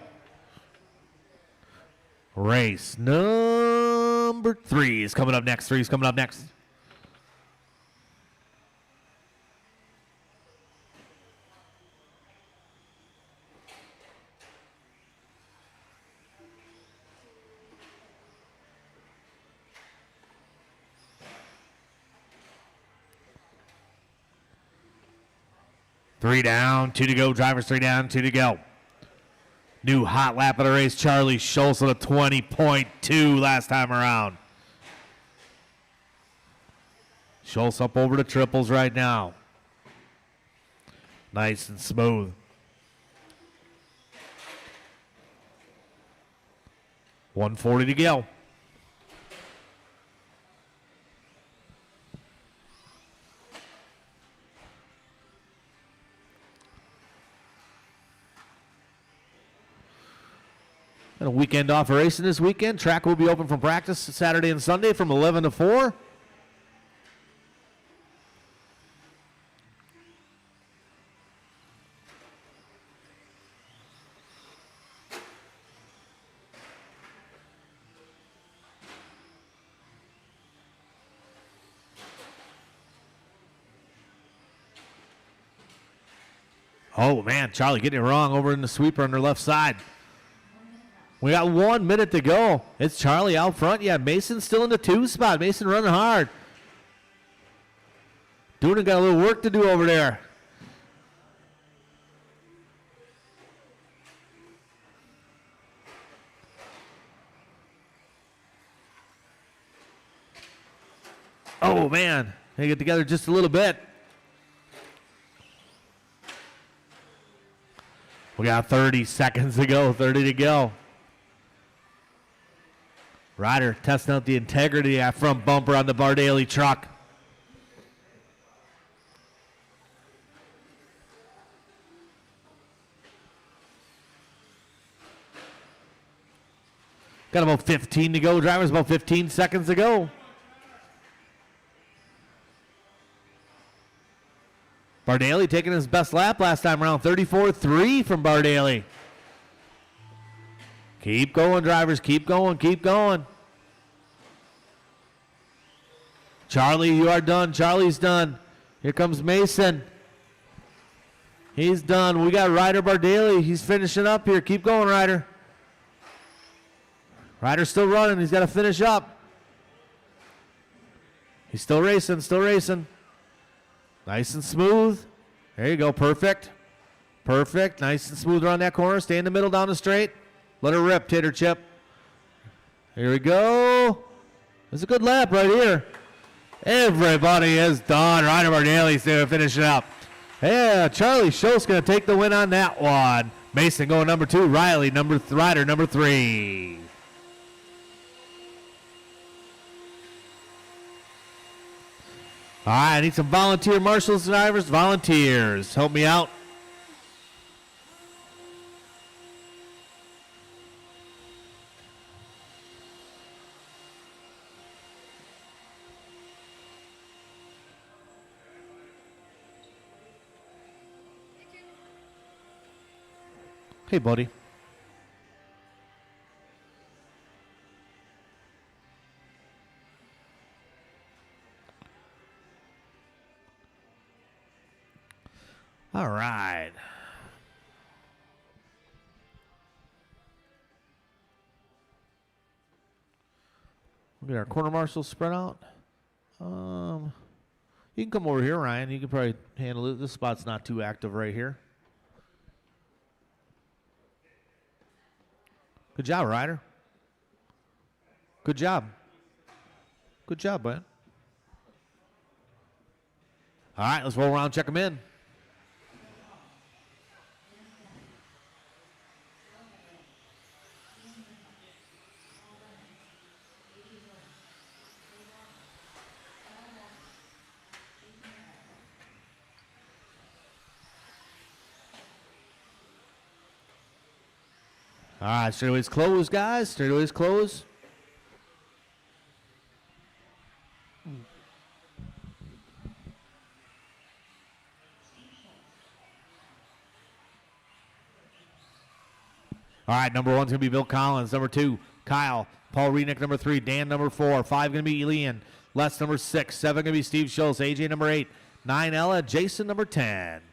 Race number 3 is coming up next. 3 is coming up next. 3 down, 2 to go. Drivers 3 down, 2 to go. New hot lap of the race, Charlie Schultz with a 20.2 last time around. Schultz up over the triples right now. Nice and smooth. 140 to go. And a weekend off of racing this weekend. Track will be open for practice Saturday and Sunday from 11 to 4. Oh, man, Charlie getting it wrong over in the sweeper on their left side. We got 1 minute to go. It's Charlie out front. Yeah, Mason still in the 2 spot. Mason running hard. Doonan got a little work to do over there. Oh, man. They get together just a little bit. We got 30 seconds to go. 30 to go. Ryder testing out the integrity of that front bumper on the Bardaly truck. Got about 15 to go. Drivers, about 15 seconds to go. Bardaly taking his best lap last time around. 34.3 from Bardaly. Keep going, drivers. Keep going. Keep going. Charlie, you are done. Charlie's done. Here comes Mason. He's done. We got Ryder Bardaly. He's finishing up here. Keep going, Ryder. Ryder's still running. He's got to finish up. He's still racing. Still racing. Nice and smooth. There you go. Perfect. Perfect. Nice and smooth around that corner. Stay in the middle down the straight. Let her rip, Tater Chip. Here we go. It's a good lap right here. Everybody is done. Ryder Bardaly's there finishing up. Yeah, Charlie Schultz going to take the win on that one. Mason going number 2. Riley, Ryder number 3. All right, I need some volunteer marshals drivers. Volunteers, help me out. Hey, buddy. All right. We'll get our corner marshals spread out. You can come over here, Ryan. You can probably handle it. This spot's not too active right here. Good job, Ryder. Good job. Good job, man. All right, let's roll around, check them in. All right, straightaways closed, guys. Straightaways closed. All right, number 1's going to be Bill Collins. Number 2, Kyle. Paul Renick, number 3. Dan, number 4. 5 going to be Elian. Les, number 6. 7 going to be Steve Schultz. AJ, number 8. 9, Ella. Jason, number 10.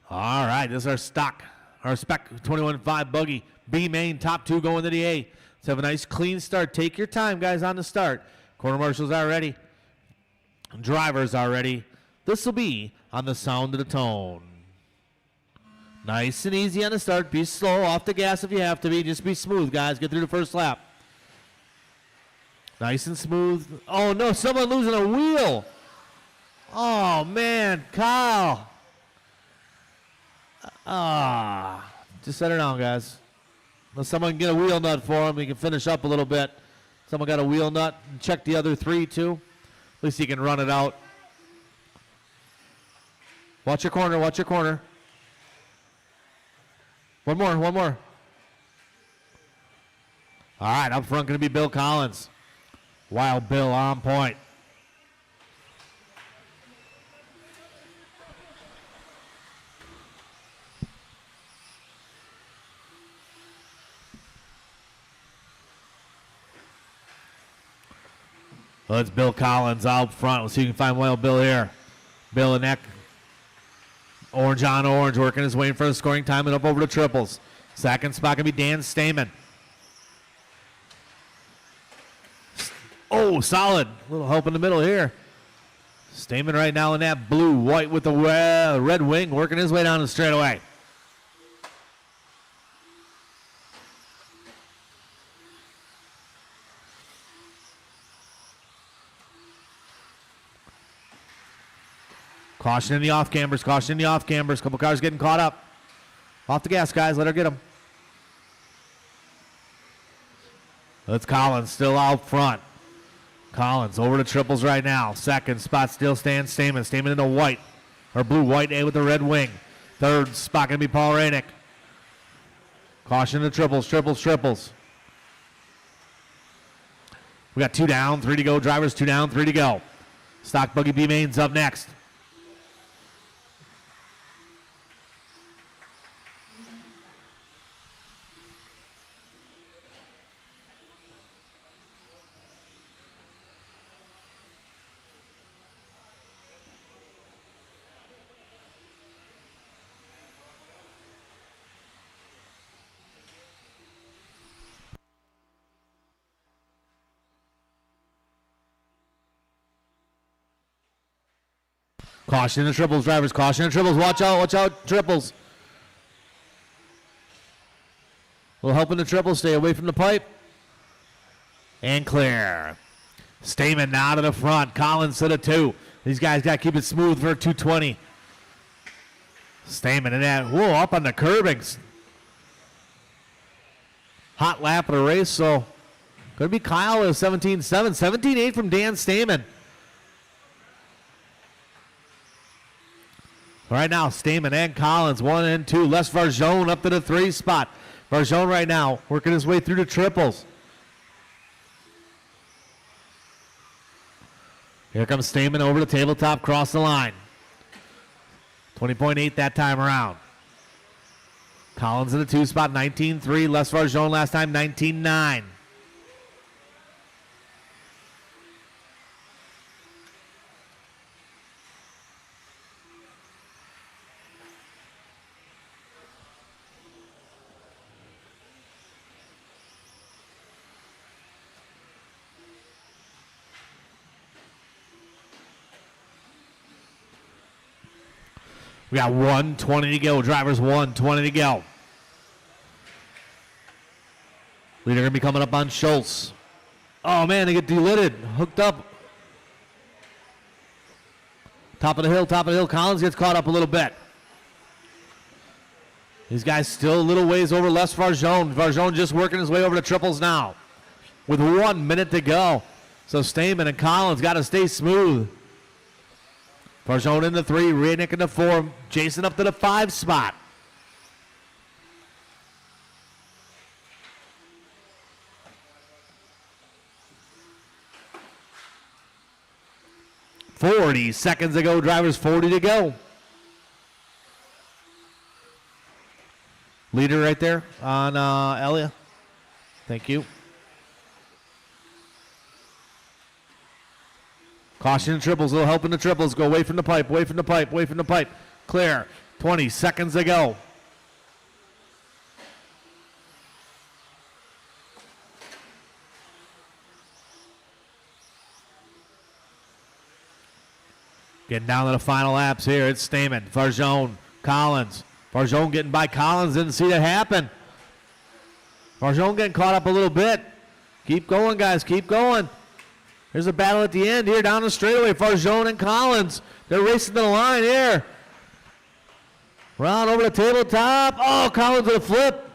All right, this is our stock Our Spec 21.5 buggy. B main, top 2 going to the A. Let's have a nice clean start. Take your time, guys, on the start. Corner marshals are ready. Drivers are ready. This will be on the sound of the tone. Nice and easy on the start. Be slow, off the gas if you have to be. Just be smooth, guys. Get through the first lap. Nice and smooth. Oh, no, someone losing a wheel. Oh, man, Kyle. Just set her down, guys. Let someone can get a wheel nut for him. He can finish up a little bit. Someone got a wheel nut. Check the other 3, too. At least he can run it out. Watch your corner, watch your corner. One more. All right, up front going to be Bill Collins. Wild Bill on point. Well, it's Bill Collins out front. Let's see if we can find Wild Bill here. Bill and Eck. Orange on orange, working his way in for the scoring time and up over to triples. Second spot going to be Dan Stamen. Oh, solid. A little help in the middle here. Stamen right now in that blue, white with the red wing, working his way down the straightaway. Caution in the off cambers, caution in the off cambers. Couple cars getting caught up. Off the gas, guys. Let her get them. That's Collins still out front. Collins over to triples right now. Second spot still stands Stamen. Stamen in the white, or blue-white A with the red wing. Third spot going to be Paul Rainick. Caution to triples. We got 2 down, 3 to go. Drivers 2 down, 3 to go. Stock buggy B mains up next. Caution the triples, drivers. Caution the triples. Watch out, triples. A little help in the triples. Stay away from the pipe. And clear. Stamen now to the front. Collins to the 2. These guys got to keep it smooth for 220. Stamen in that. Whoa, up on the curbings. Hot lap of the race, so going to be Kyle with 17-7. 17-8 from Dan Stamen. Right now, Stamen and Collins, 1 and 2. Les Varjone up to the 3 spot. Varjone right now working his way through the triples. Here comes Stamen over the tabletop, cross the line. 20.8 that time around. Collins in the 2 spot, 19-3. Les Varjone last time, 19-9. We got 1:20 to go. Drivers 1:20 to go. Leader going to be coming up on Schultz. Oh, man, they get delidded. Hooked up. Top of the hill. Collins gets caught up a little bit. These guys still a little ways over Les Varjone. Varjone just working his way over to triples now with 1 minute to go. So Stamen and Collins got to stay smooth. Varjone in the 3, Rainick in the 4, Jason up to the 5 spot. "40 seconds to go, drivers, 40 to go." Leader right there on Elia. Thank you. Caution in triples, a little help in the triples. Go away from the pipe. Clear. 20 seconds to go. Getting down to the final laps here. It's Stamen, Farjone, Collins. Farjone getting by Collins. Didn't see that happen. Farjone getting caught up a little bit. Keep going, guys. Keep going. There's a battle at the end here down the straightaway. Farjone and Collins. They're racing to the line here. Round over the tabletop. Oh, Collins with a flip.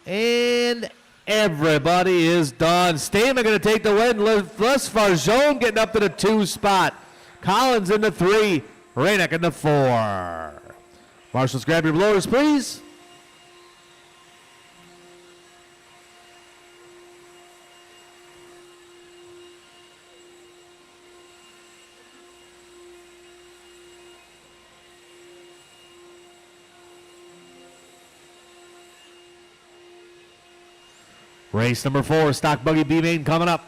And everybody is done. Stamen going to take the win. Les Farjone getting up to the 2 spot. Collins in the 3. Rainick in the 4. Marshals, grab your blowers, please. Race number 4, stock buggy B main coming up.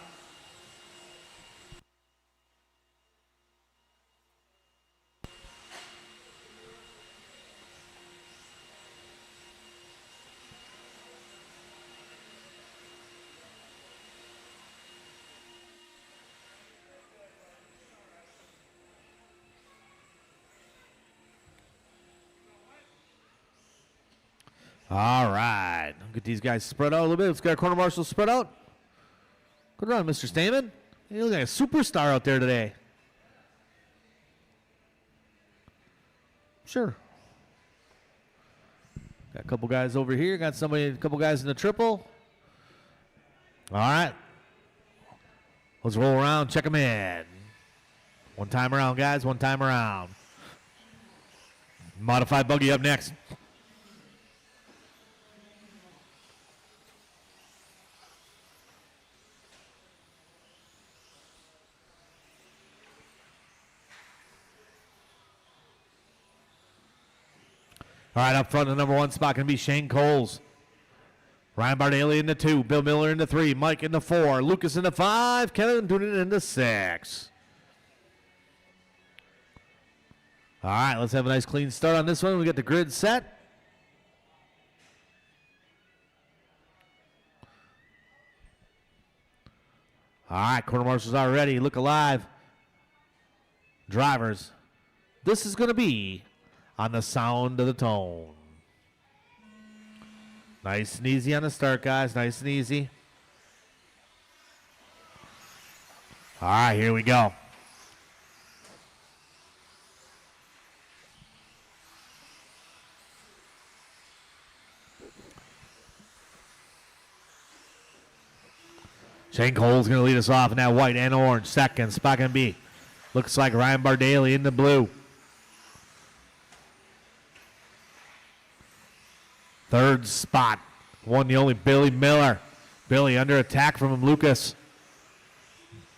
All right. Get these guys spread out a little bit. Let's get our corner marshals spread out. Good run, Mr. Stamen. You look like a superstar out there today. Sure. Got a couple guys over here. Got a couple guys in the triple. All right. Let's roll around, check them in. One time around, guys. One time around. Modified buggy up next. All right, up front, the number 1 spot going to be Shane Coles. Ryan Bardaly in the 2. Bill Miller in the 3. Mike in the 4. Lucas in the 5. Kevin Doonan in the 6. All right, let's have a nice clean start on this one. We get the grid set. All right, quarter marshals are ready. Look alive. Drivers, this is going to be on the sound of the tone. Nice and easy on the start, guys. Nice and easy. All right, here we go. Shane Cole's going to lead us off in that white and orange. Second, spot going to be. Looks like Ryan Bardaly in the blue. Third spot, one the only Billy Miller. Billy under attack from him, Lucas.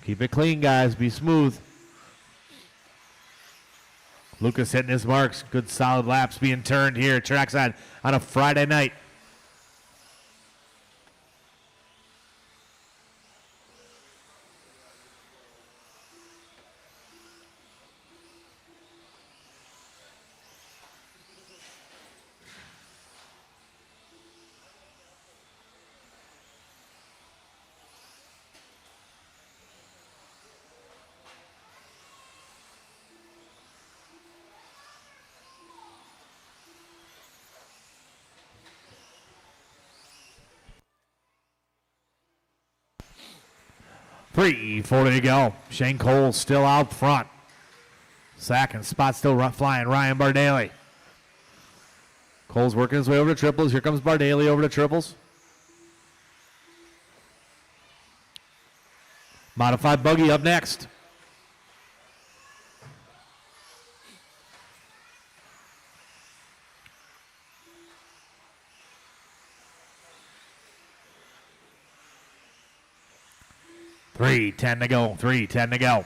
Keep it clean, guys. Be smooth. Lucas hitting his marks. Good solid laps being turned here at Trackside on a Friday night. Three, 40 to go. Shane Cole still out front. Second spot still flying. Ryan Bardaly. Cole's working his way over to triples. Here comes Bardaly over to triples. Modified buggy up next. Three, 10 to go. 3:10 to go.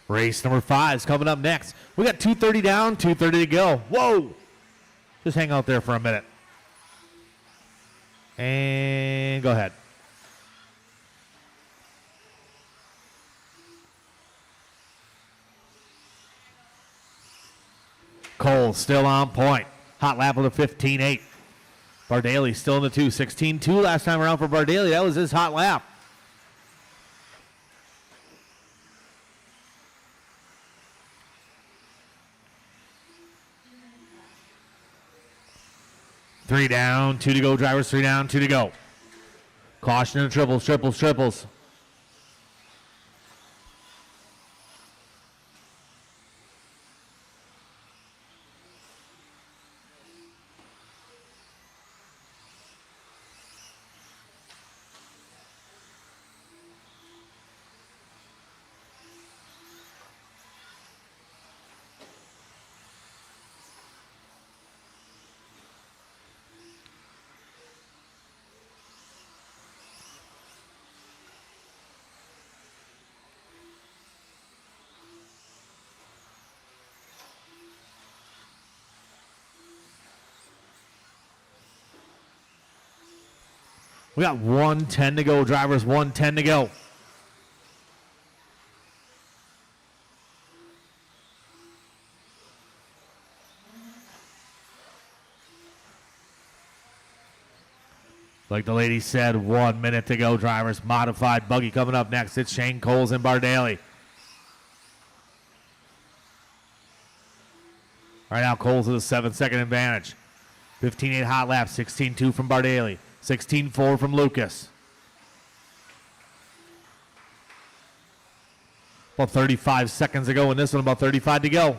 Race number 5 is coming up next. We got 2:30 down, 2:30 to go. Whoa! Just hang out there for a minute. And go ahead. Cole still on point. Hot lap with a 15.8. Bardaly still in the 2. 16.2 last time around for Bardaly. That was his hot lap. Three down, 2 to go, drivers. 3 down, 2 to go. Caution and triples, triples, triples. We got 1:10 to go, drivers. 1:10 to go. Like the lady said, 1 minute to go, drivers. Modified buggy coming up next. It's Shane Coles and Bardaly. Right now, Coles with a 7-second advantage. 15.8 hot lap, 16.2 from Bardaly. 16.4 from Lucas. About 35 seconds to go in this one, about 35 to go.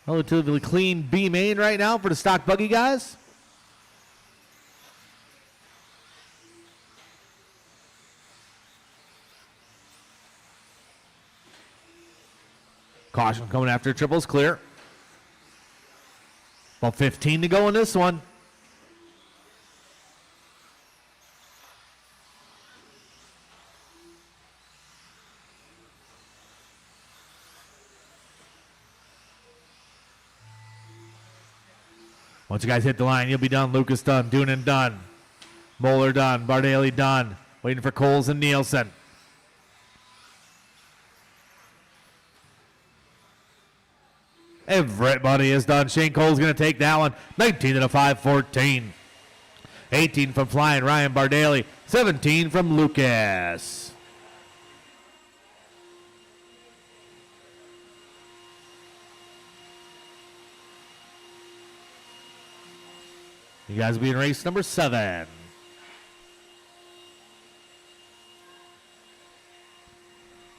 Relatively clean B main right now for the stock buggy guys. Caution coming after triples, clear. About 15 to go in this one. Once you guys hit the line, you'll be done. Lucas done. Doonan done. Moeller done. Bardaly done. Waiting for Coles and Nielsen. Everybody is done. Shane Cole's going to take that one. 19 to the 5-14. 18 from Flying Ryan Bardaly. 17 from Lucas. You guys will be in race number 7.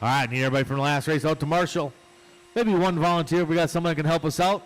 All right, need everybody from the last race out to Marshall. Maybe one volunteer if we got someone that can help us out.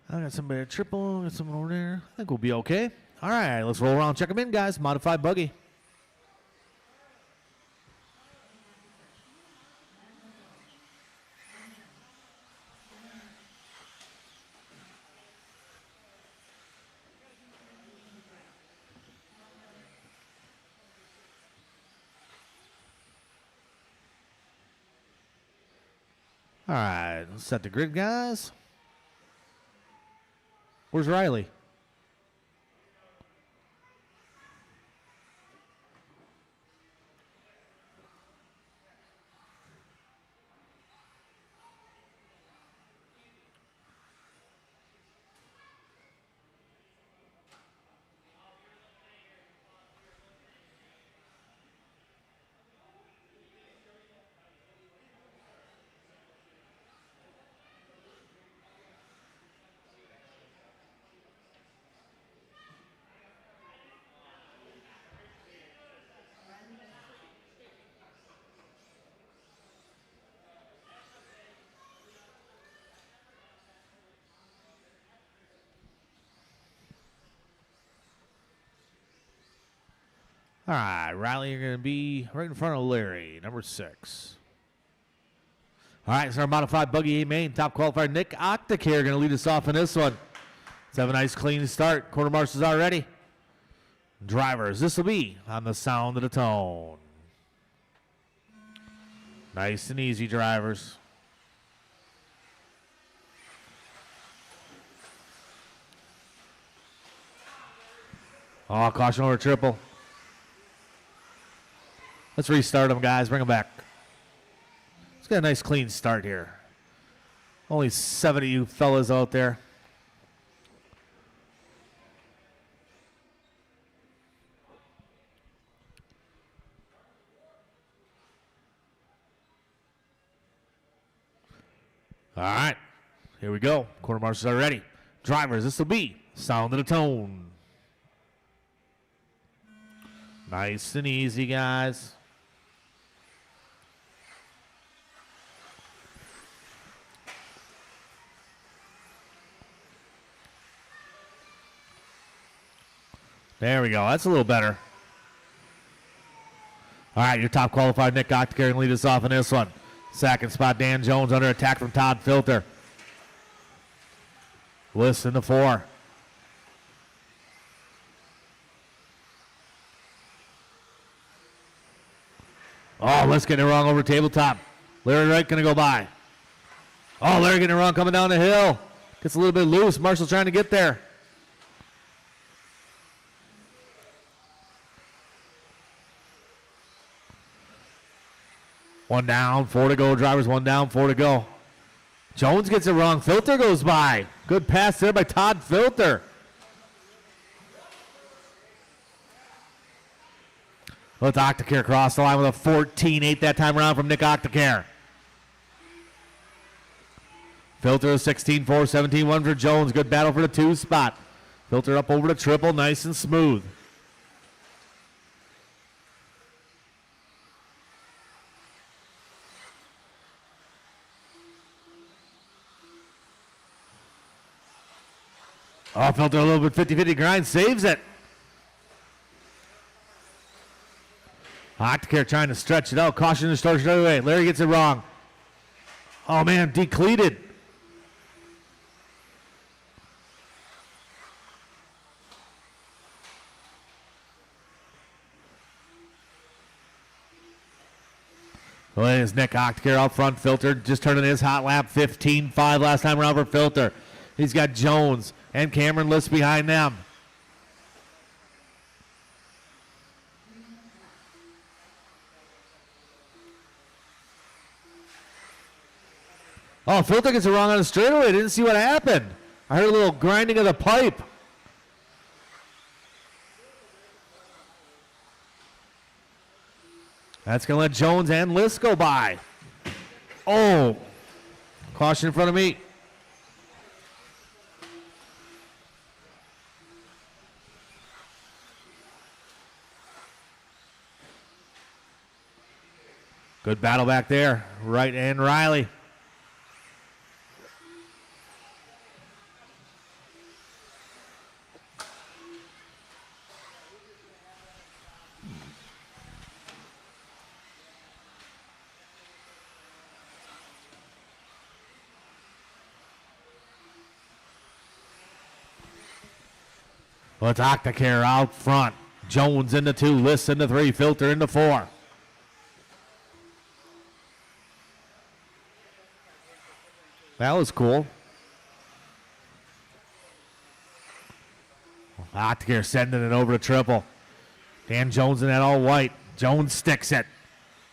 I got somebody at triple, got someone over there. I think we'll be okay. All right, let's roll around, check them in, guys. Modified buggy. All right, let's set the grid, guys. Where's Riley? All right, Riley, you're going to be right in front of Larry, number 6. All right, so our modified buggy A main, top qualifier Nick Octacare going to lead us off in this one. Let's have a nice clean start. Quarter marshals are ready. Drivers, this will be on the sound of the tone. Nice and easy, drivers. Oh, caution over triple. Let's restart them, guys. Bring them back. Let's get a nice clean start here. Only 7 of you fellas out there. All right, here we go. Quarter marshals are ready. Drivers, this will be sound of the tone. Nice and easy, guys. There we go. That's a little better. All right, your top qualified Nick Octacare can lead us off in this one. Second spot, Dan Jones under attack from Todd Filter. List in the 4. Oh, let's get it wrong over tabletop. Larry Wright going to go by. Oh, Larry getting it wrong coming down the hill. Gets a little bit loose. Marshall trying to get there. One down, 4 to go. Drivers, 1 down, 4 to go. Jones gets it wrong. Filter goes by. Good pass there by Todd Filter. Let's Octacare cross the line with a 14-8 that time around from Nick Octacare. Filter 16-4, 17-1 for Jones. Good battle for the 2 spot. Filter up over the triple, nice and smooth. Oh, Filter a little bit 50-50 grind, saves it. Octacare trying to stretch it out. Caution to start straight away. Larry gets it wrong. Oh, man, decleated. Well, it is Nick Octacare out front. Filter just turning his hot lap. 15-5 last time around for Filter. He's got Jones and Cameron List behind them. Oh, Filter gets it wrong on the straightaway. Didn't see what happened. I heard a little grinding of the pipe. That's going to let Jones and List go by. Oh, caution in front of me. Good battle back there. Wright and Riley. Well, it's Octacare out front. Jones into 2, List into 3, Filter into 4. That was cool. Octacare sending it over to triple. Dan Jones in that all white. Jones sticks it.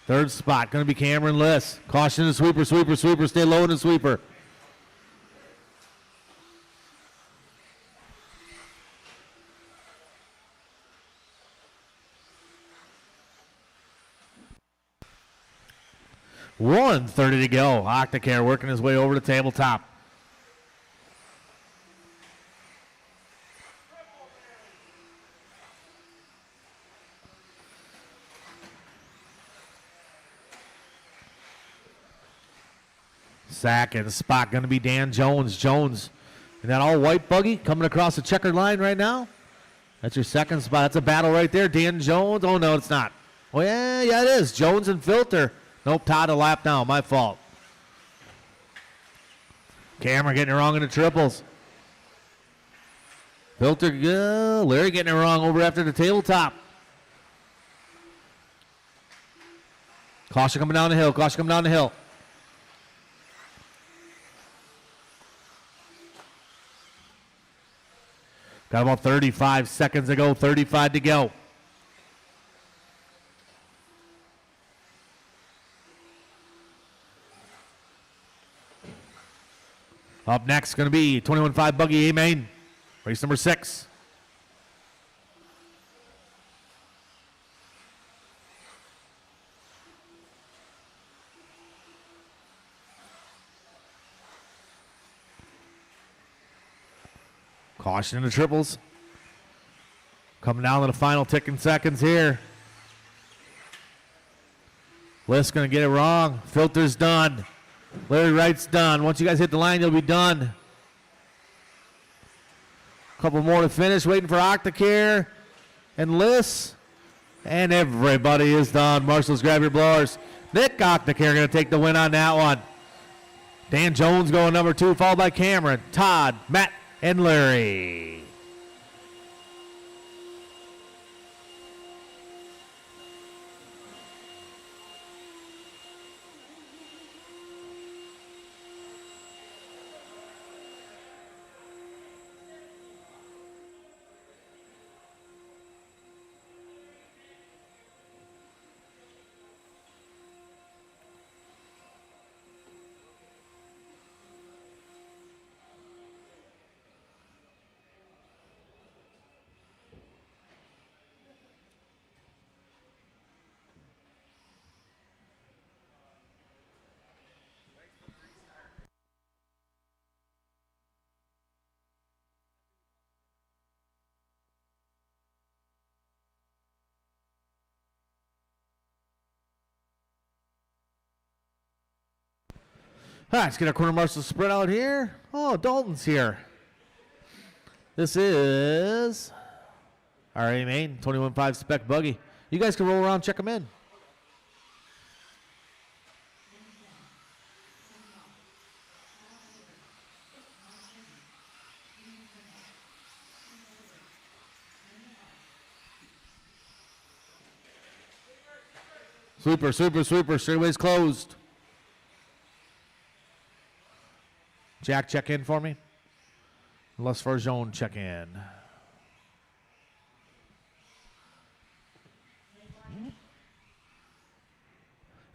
3rd spot going to be Cameron List. Caution to sweeper, sweeper, sweeper. Stay low in the sweeper. $1:30 to go. Octacare working his way over the tabletop. Sack and spot going to be Dan Jones. Jones in that all white buggy coming across the checkered line right now. That's your second spot. That's a battle right there. Dan Jones. Oh, no, it's not. Oh, yeah, it is. Jones and Filter. Nope, Todd a lap down. My fault. Cameron getting it wrong in the triples. Filter, Larry getting it wrong over after the tabletop. Caution coming down the hill. Caution coming down the hill. Got about 35 seconds to go. 35 to go. Up next going to be 21.5 Buggy A main. Race number 6. Caution in the triples. Coming down to the final ticking seconds here. List's going to get it wrong. Filter's done. Larry Wright's done. Once you guys hit the line, you'll be done. Couple more to finish. Waiting for Octacare and Liss. And everybody is done. Marshals, grab your blowers. Nick Octacare going to take the win on that one. Dan Jones going number 2, followed by Cameron, Todd, Matt, and Larry. All right, let's get our quarter marshal spread out here. Oh, Dalton's here. This is our A main 21.5 Spec buggy. You guys can roll around, check them in. Sweeper, sweeper, sweeper. Straightaway's closed. Jack, check in for me. Les Farjone, check in.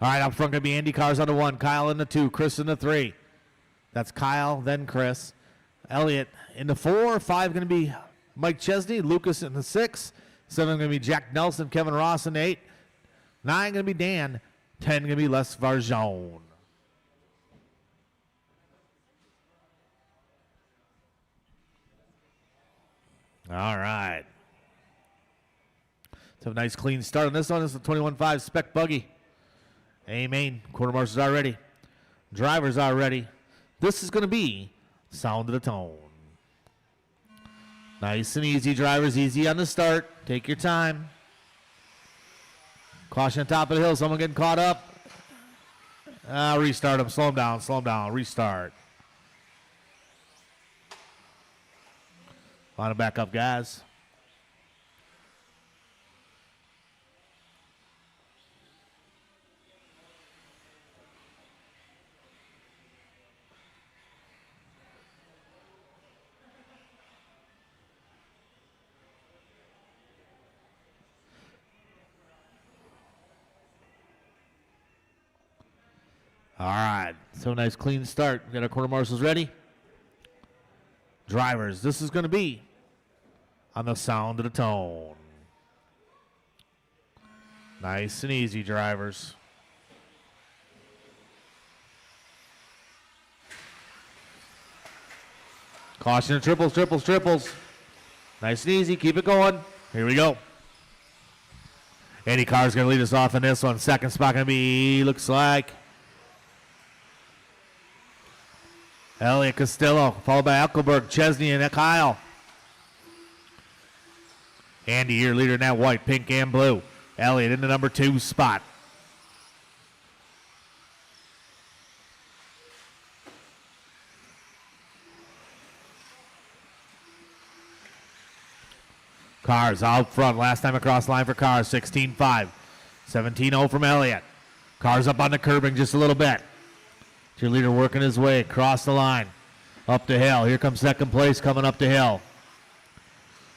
All right, up front going to be Andy Cars on the 1, Kyle in the 2, Chris in the 3. That's Kyle, then Chris. Elliott in the 4, 5 going to be Mike Chesney, Lucas in the 6. 7 going to be Jack Nelson, Kevin Ross in the 8. 9 going to be Dan. 10 going to be Les Farjone. All right. Let's have a nice clean start on this one. This is the 21.5 Spec buggy. A main. Quarter marshals are ready. Drivers are ready. This is going to be sound of the tone. Nice and easy, drivers. Easy on the start. Take your time. Caution on top of the hill. Someone getting caught up. Restart them. Slow them down. Slow them down. Restart. Line it back up, guys. All right, so nice clean start. We got our quarter marshals ready. Drivers, this is going to be on the sound of the tone. Nice and easy, drivers. Caution, triples, triples, triples. Nice and easy, keep it going. Here we go. Andy Carr's going to lead us off in this one. Second spot going to be, looks like, Elliot Castillo, followed by Eckelberg, Chesney, and Kyle. Andy, your leader in that white, pink, and blue. Elliott in the number 2 spot. Cars out front. Last time across the line for Cars, 16-5. 17-0 from Elliott. Cars up on the curbing just a little bit. Cheerleader working his way across the line. Up the hill. Here comes second place coming up the hill.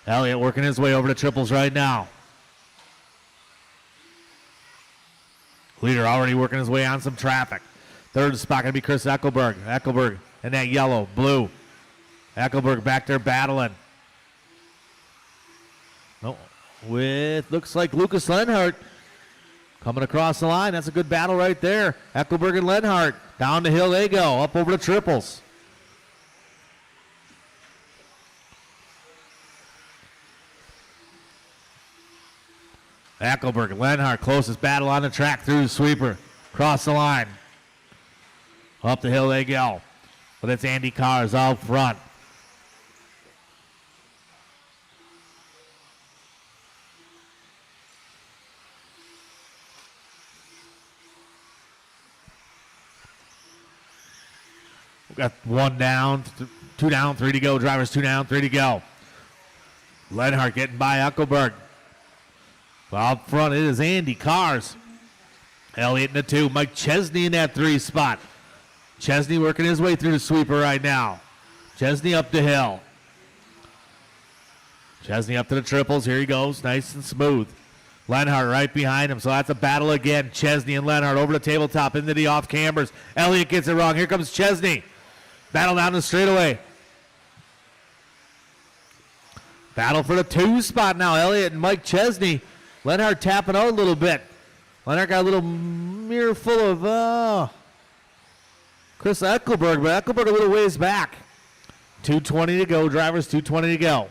Elliott working his way over to triples right now. Leader already working his way on some traffic. Third spot going to be Chris Eckelberg. Eckelberg in that yellow, blue. Eckelberg back there battling. No, with looks like Lucas Lenhart coming across the line. That's a good battle right there. Eckelberg and Lenhart. Down the hill they go. Up over to triples. Eckelberg, Lenhart, closest battle on the track through the sweeper. Cross the line. Up the hill they go. But it's Andy Cars out front. We've got 1 down, 2 down, 3 to go. Drivers 2 down, 3 to go. Lenhart getting by Eckelberg. Well, out front, it is Andy Cars. Elliott in the 2. Mike Chesney in that 3 spot. Chesney working his way through the sweeper right now. Chesney up the hill. Chesney up to the triples. Here he goes. Nice and smooth. Lenhart right behind him. So that's a battle again. Chesney and Lenhart over the tabletop into the off cambers. Elliott gets it wrong. Here comes Chesney. Battle down the straightaway. Battle for the 2 spot now. Elliott and Mike Chesney. Lenhart tapping out a little bit. Lenhart got a little mirror full of Chris Eckelberg, but Eckelberg a little ways back. 2:20 to go, drivers, 2:20 to go.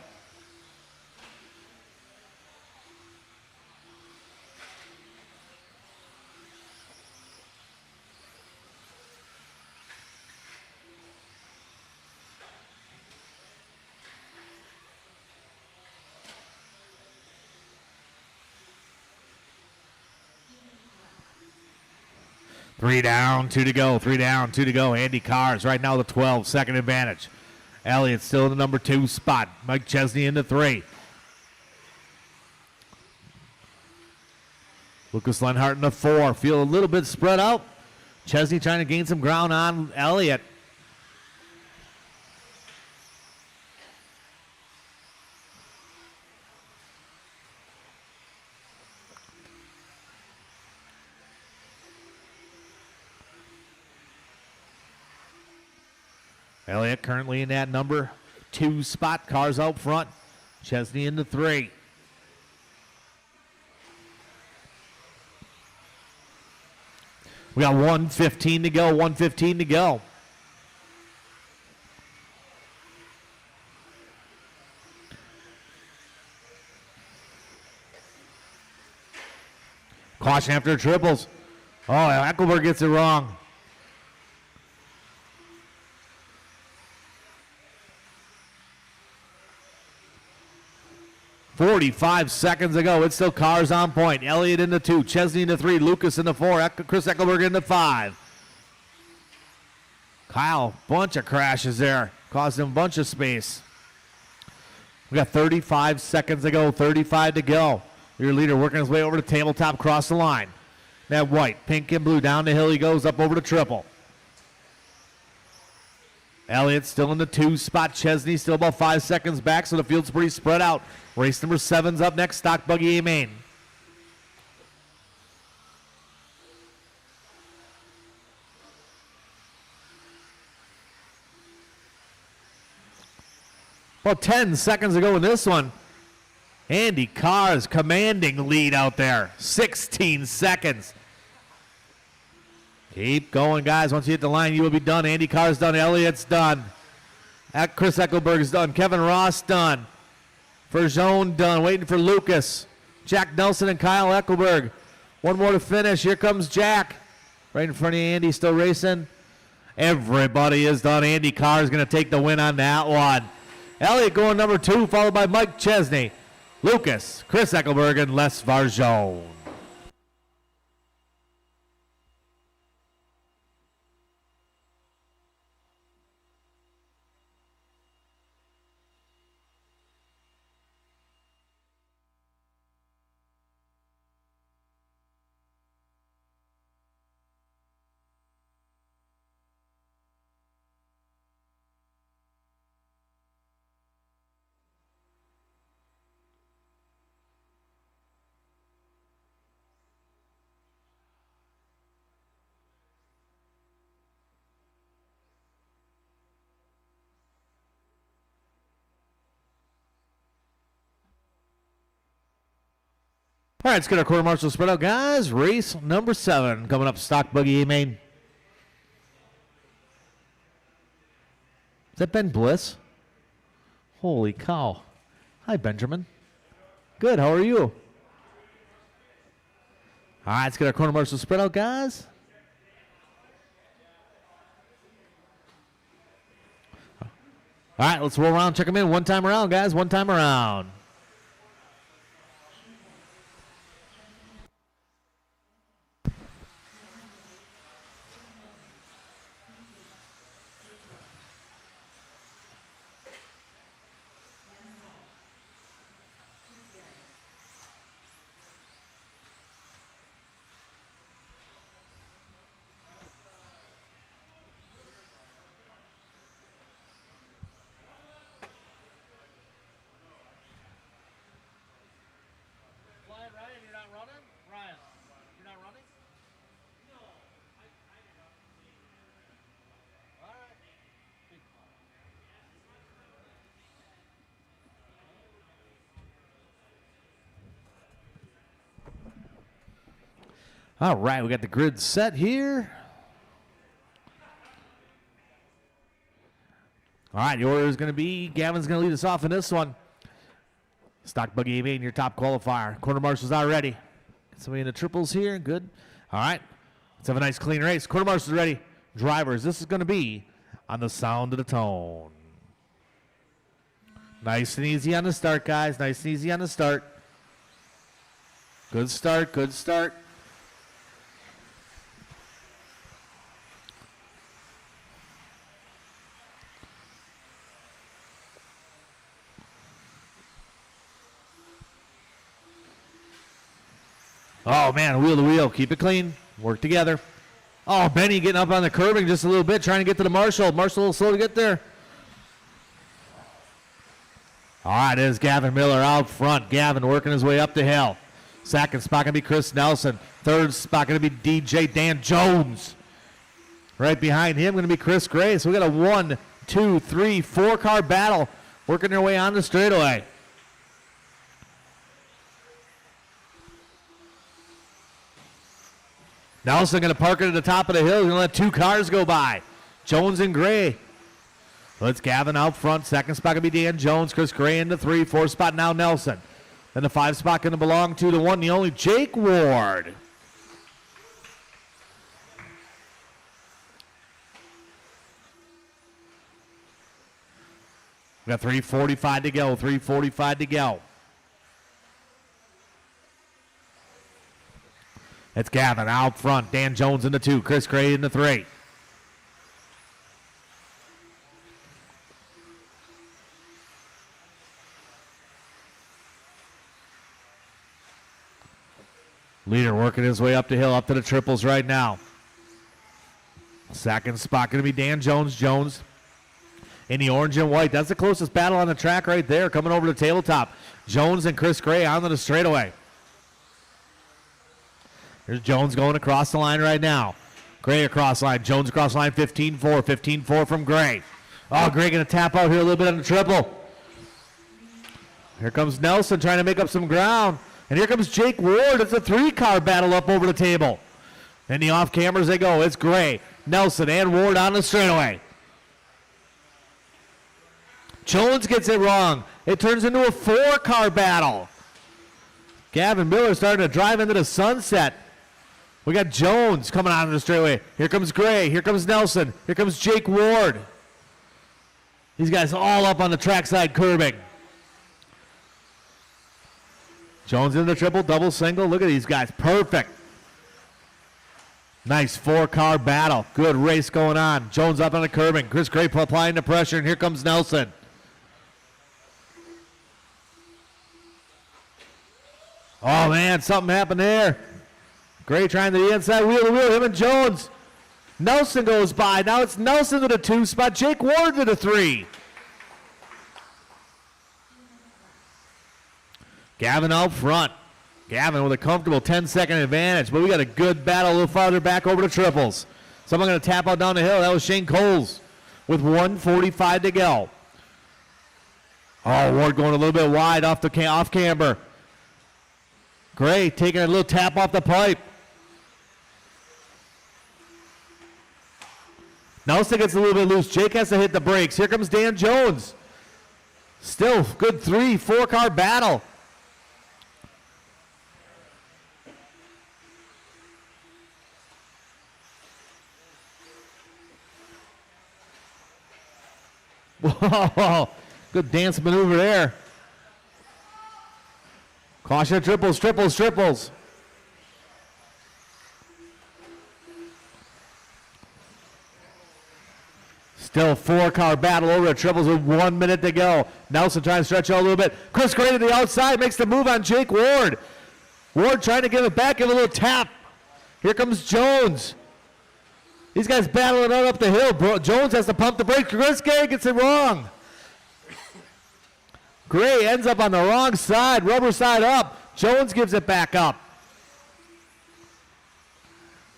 Three down, 2 to go. 3 down, 2 to go. Andy Cars right now the 12, second advantage. Elliott still in the number 2 spot. Mike Chesney in the 3. Lucas Lenhart in the 4. Feel a little bit spread out. Chesney trying to gain some ground on Elliott. Elliott currently in that number 2 spot. Cars out front. Chesney in the 3. We got 1:15 to go. 1:15 to go. Caution after triples. Oh, Eckelberg gets it wrong. 45 seconds ago. It's still Cars on point. Elliott in the 2. Chesney in the 3. Lucas in the 4. Chris Eckelberg in the 5. Kyle, bunch of crashes there. Caused him a bunch of space. We got 35 seconds to go. 35 to go. Your leader working his way over the tabletop, cross the line. That white, pink, and blue. Down the hill he goes, up over the triple. Elliott still in the 2 spot. Chesney still about 5 seconds back, so the field's pretty spread out. Race number 7's up next. Stock Buggy A main. About 10 seconds ago in this one. Andy Cars commanding lead out there. 16 seconds. Keep going, guys. Once you hit the line, you will be done. Andy Carr's done. Elliott's done. Chris Eckelberg's done. Kevin Ross done. Ferjone done. Waiting for Lucas. Jack Nelson and Kyle Eckelberg. One more to finish. Here comes Jack. Right in front of Andy, still racing. Everybody is done. Andy Carr's going to take the win on that one. Elliott going number 2, followed by Mike Chesney. Lucas, Chris Eckelberg, and Les Varjone. All right, let's get our quarter marshal spread out, guys. Race number 7 coming up. Stock buggy A main. Is that Ben Bliss? Holy cow. Hi, Benjamin. Good, how are you? All right, let's get our quarter marshal spread out, guys. All right, let's roll around, check them in. One time around, guys. One time around. Ryan, you're not running? Ryan, you're not running? All right. All right, we got the grid set here. All right, the order is going to be, Gavin's going to lead us off in this one. Stock buggy A main, your top qualifier. Quarter marshals are ready. Get somebody in the triples here. Good. All right. Let's have a nice clean race. Quarter marshals ready. Drivers, this is going to be on the sound of the tone. Nice and easy on the start, guys. Nice and easy on the start. Good start. Good start. Oh, man, wheel to wheel. Keep it clean. Work together. Oh, Benny getting up on the curbing just a little bit, trying to get to the Marshall. Marshall a little slow to get there. All right, it is Gavin Miller out front. Gavin working his way up the hill. Second spot going to be Chris Nelson. Third spot going to be DJ Dan Jones. Right behind him going to be Chris Gray. So we got a 1, 2, 3, 4-car battle working their way on the straightaway. Nelson going to park it at the top of the hill. He's going to let 2 cars go by. Jones and Gray. Let's Gavin out front. Second spot going to be Dan Jones. Chris Gray into 3. 4th spot now Nelson. Then the 5 spot going to belong to the 1, the only Jake Ward. We got 3:45 to go. 3:45 to go. It's Gavin out front. Dan Jones in the 2. Chris Gray in the 3. Leader working his way up the hill, up to the triples right now. Second spot going to be Dan Jones. Jones in the orange and white. That's the closest battle on the track right there, coming over the tabletop. Jones and Chris Gray onto the straightaway. There's Jones going across the line right now. Gray across line. Jones across line. 15-4. 15-4 from Gray. Oh, Gray going to tap out here a little bit on the triple. Here comes Nelson trying to make up some ground. And here comes Jake Ward. It's a 3-car battle up over the table. And the off cameras they go. It's Gray, Nelson, and Ward on the straightaway. Jones gets it wrong. It turns into a 4-car battle. Gavin Miller starting to drive into the sunset. We got Jones coming out of the straightaway. Here comes Gray. Here comes Nelson. Here comes Jake Ward. These guys all up on the trackside curbing. Jones in the triple, double, single. Look at these guys. Perfect. Nice four-car battle. Good race going on. Jones up on the curbing. Chris Gray applying the pressure, and here comes Nelson. Oh, man, something happened there. Gray trying to the inside, wheel to wheel, him and Jones. Nelson goes by. Now it's Nelson to the 2 spot. Jake Ward to the 3. Gavin out front. Gavin with a comfortable 10-second advantage, but we got a good battle a little farther back over the triples. Someone going to tap out down the hill. That was Shane Coles with 1:45 to go. Oh, Ward going a little bit wide off camber. Gray taking a little tap off the pipe. Nelson gets a little bit loose. Jake has to hit the brakes. Here comes Dan Jones. Still good 3-4-car battle. Whoa, good dance maneuver there. Caution triples, triples, triples. Still 4-car battle over the triples with 1 minute to go. Nelson trying to stretch out a little bit. Chris Gray to the outside makes the move on Jake Ward. Ward trying to give it back, give a little tap. Here comes Jones. These guys battling out up the hill. Jones has to pump the brakes. Chris Gray gets it wrong. Gray ends up on the wrong side, rubber side up. Jones gives it back up.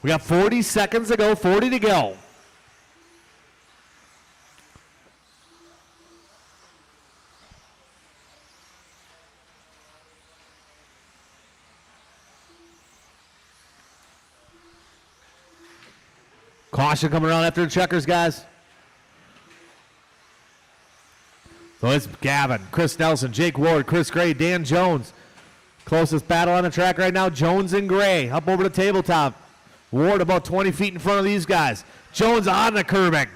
We got 40 seconds to go, 40 to go. Caution coming around after the checkers, guys. So it's Gavin, Chris Nelson, Jake Ward, Chris Gray, Dan Jones. Closest battle on the track right now, Jones and Gray up over the tabletop. Ward about 20 feet in front of these guys. Jones on the curbing.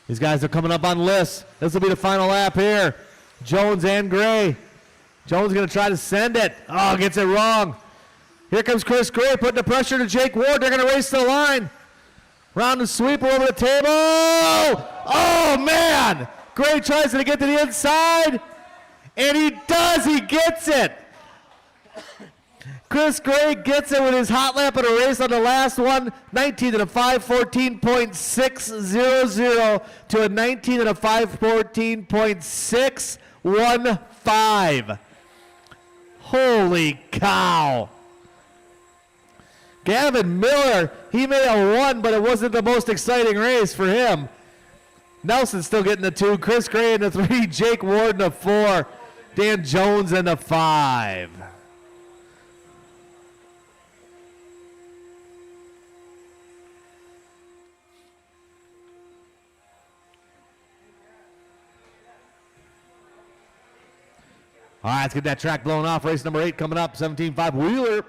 These guys are coming up on lists. This will be the final lap here. Jones and Gray. Jones going to try to send it. Oh, gets it wrong. Here comes Chris Gray putting the pressure to Jake Ward. They're going to race to the line. Round the sweeper over the table. Oh, man. Gray tries to get to the inside. And he does. He gets it. Chris Gray gets it with his hot lap of the race on the last one. 19 and a 5:14.600 to a 19 and a 5:14.615. Holy cow. Gavin Miller, he may have won, but it wasn't the most exciting race for him. Nelson still getting the 2, Chris Gray in the 3, Jake Ward in the 4, Dan Jones in the 5. All right, let's get that track blown off. Race number 8 coming up, 17.5 Wheeler.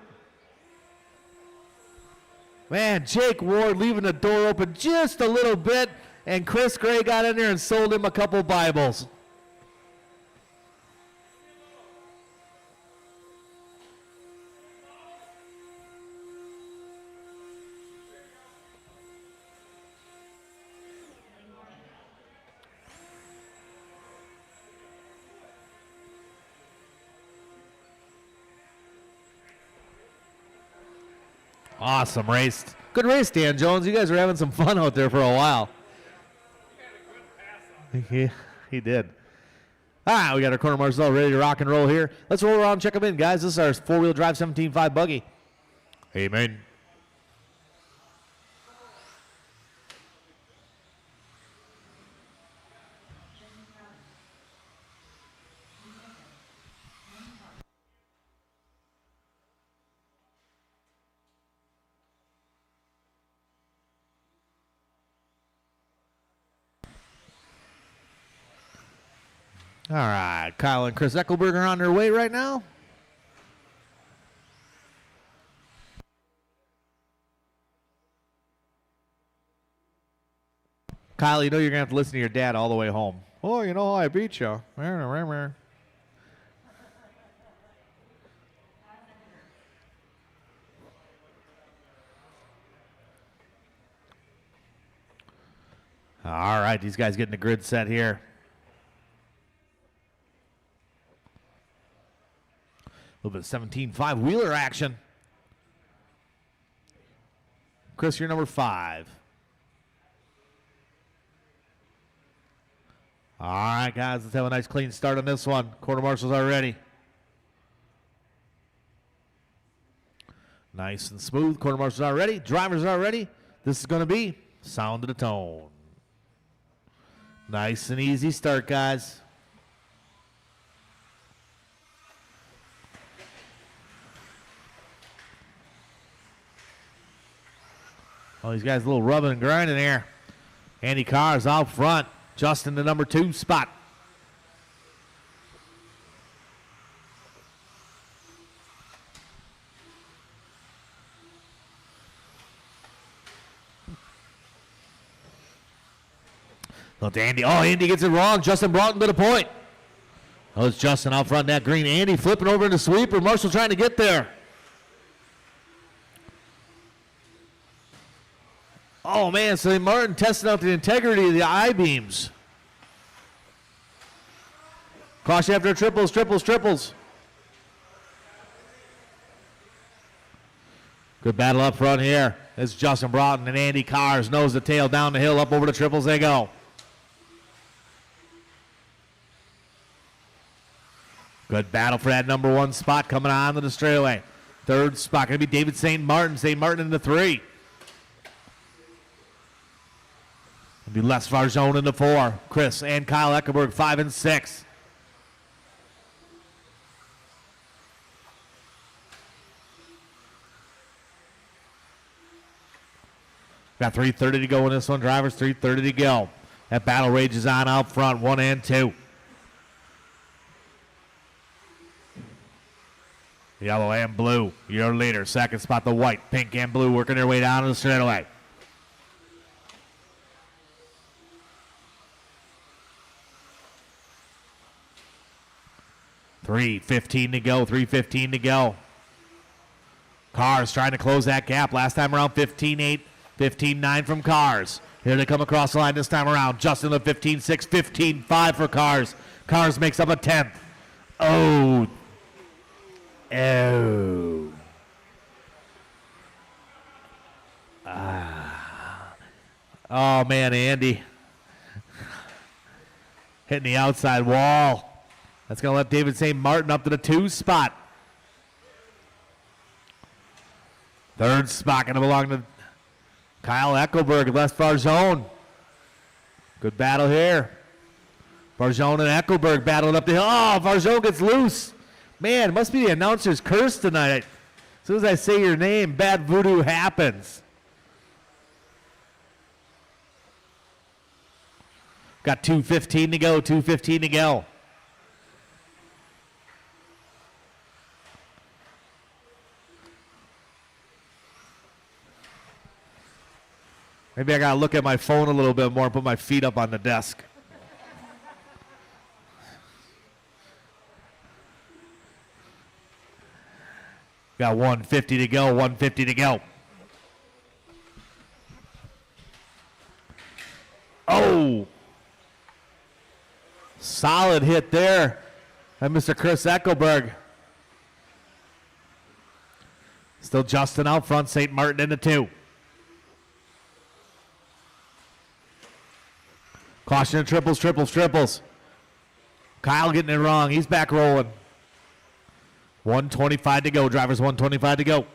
Man, Jake Ward leaving the door open just a little bit, and Chris Gray got in there and sold him a couple Bibles. Awesome race. Good race, Dan Jones. You guys were having some fun out there for a while. He did. All right, we got our corner Marcel ready to rock and roll here. Let's roll around and check them in, guys. This is our four-wheel drive 17.5 buggy. Amen. All right, Kyle and Chris Eckelberg are on their way right now. Kyle, you know you're going to have to listen to your dad all the way home. Oh, you know how I beat you. All right, these guys getting the grid set here. A little bit of 17.5 wheeler action. Chris, you're number 5. All right, guys, let's have a nice clean start on this one. Quarter marshals are ready. Nice and smooth. Quarter marshals are ready. Drivers are ready. This is going to be sound of the tone. Nice and easy start, guys. Oh, these guys a little rubbing and grinding here. Andy Carr's out front. Justin, the number 2 spot. Look to Andy. Oh, Andy gets it wrong. Justin Broughton to the point. Oh, it's Justin out front in that green. Andy flipping over into sweeper. Marshall trying to get there. Oh, man, so Martin testing out the integrity of the I-beams. Caution after triples. Good battle up front here. It's Justin Broughton and Andy Carr's nose to tail down the hill, up over the triples they go. Good battle for that number 1 spot coming on to the straightaway. 3rd spot going to be David St. Martin. St. Martin in the 3. It'll be Les Farzone in the 4. Chris and Kyle Eckerberg 5 and 6. Got 3:30 to go in this one, drivers. 3:30 to go. That battle rages on out front, 1 and 2. Yellow and blue, your leader. 2nd spot, the white, pink and blue working their way down to the straightaway. $3:15 to go, 3:15 to go. Cars trying to close that gap. Last time around, 15-8, 15-9 from Cars. Here they come across the line this time around. Justin the 15-6, 15-5 for Cars. Cars makes up a 10th. Oh. Oh, man, Andy. Hitting the outside wall. That's going to let David St. Martin up to the 2 spot. 3rd spot going to belong to Kyle Eckelberg, Les Farzone. Good battle here. Farzone and Eckelberg battling up the hill. Oh, Farzone gets loose. Man, it must be the announcer's curse tonight. As soon as I say your name, bad voodoo happens. Got 2:15 to go, 2:15 to go. Maybe I got to look at my phone a little bit more and put my feet up on the desk. Got 150 to go, 150 to go. Oh! Solid hit there by Mr. Chris Eckelberg. Still Justin out front, St. Martin in the 2. Caution and triples. Kyle getting it wrong. He's back rolling. 125 to go. Drivers 125 to go.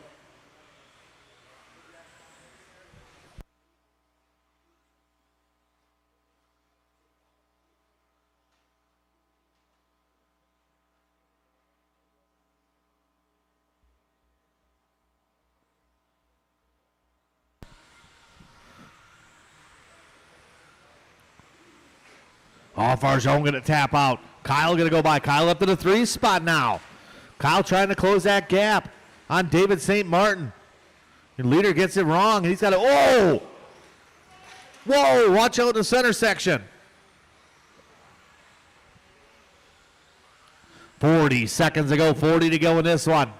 Oh, Farzone going to tap out. Kyle going to go by. Kyle up to the 3 spot now. Kyle trying to close that gap on David St. Martin. The leader gets it wrong. He's got to, oh! Whoa, watch out in the center section. 40 seconds to go, 40 to go in this one.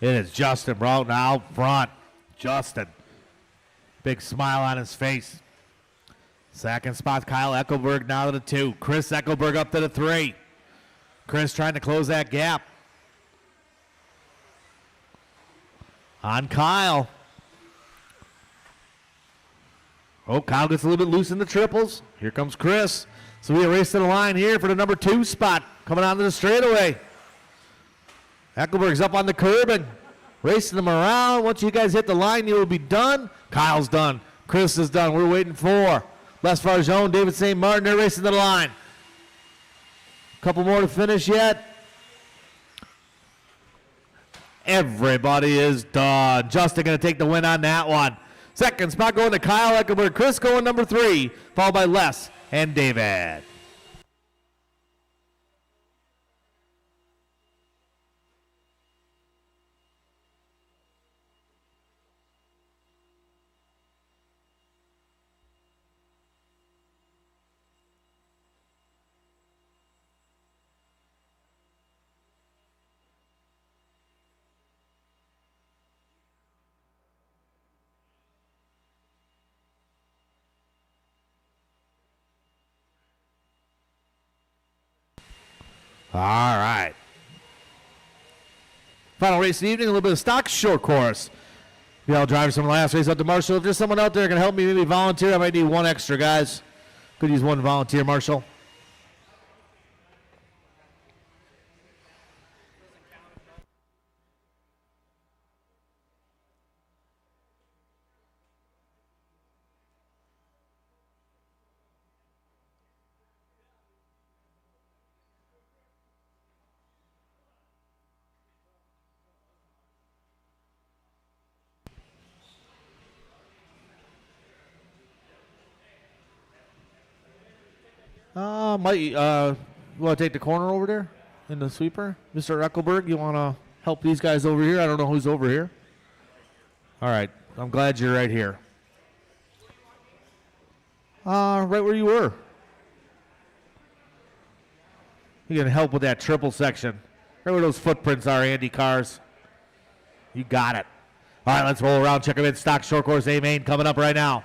It is Justin Brown out front. Justin. Big smile on his face. Second spot, Kyle Eckelberg now to the 2. Chris Eckelberg up to the 3. Chris trying to close that gap. On Kyle. Oh, Kyle gets a little bit loose in the triples. Here comes Chris. So we race to the line here for the number 2 spot. Coming onto the straightaway. Eckelberg's up on the curb and racing them around. Once you guys hit the line, you will be done. Kyle's done. Chris is done. We're waiting for Les Farjone, David St. Martin. They're racing to the line. Couple more to finish yet. Everybody is done. Justin going to take the win on that one. Second spot going to Kyle Eckelberg. Chris going number 3, followed by Les and David. All right. Final race of the evening, a little bit of stock short course. I'll drive some last race up to Marshall. If there's someone out there that can help me, maybe volunteer, I might need one extra, guys. Could use one volunteer, Marshall. You want to take the corner over there in the sweeper? Mr. Eckelberg, you want to help these guys over here? I don't know who's over here. All right. I'm glad you're right here. Right where you were. You're going to help with that triple section. Right where those footprints are, Andy Cars. You got it. All right, let's roll around. Check them in. Stock short course A main coming up right now.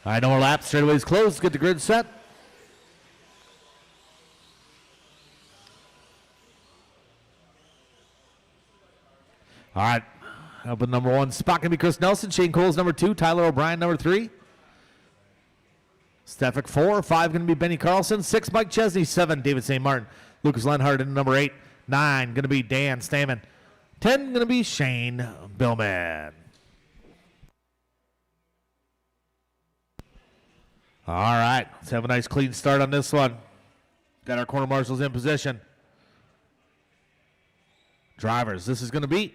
All right, no more laps. Straightaway's closed. Get the grid set. All right. Open number 1 spot can be Chris Nelson. Shane Cole's number 2. Tyler O'Brien, number 3. Stefik 4. 5 going to be Benny Carlson. 6, Mike Chesney. 7, David St. Martin. Lucas Lenhart in number 8. 9 going to be Dan Stamen. 10 going to be Shane Billman. All right, let's have a nice clean start on this one. Got our corner marshals in position. Drivers, this is going to be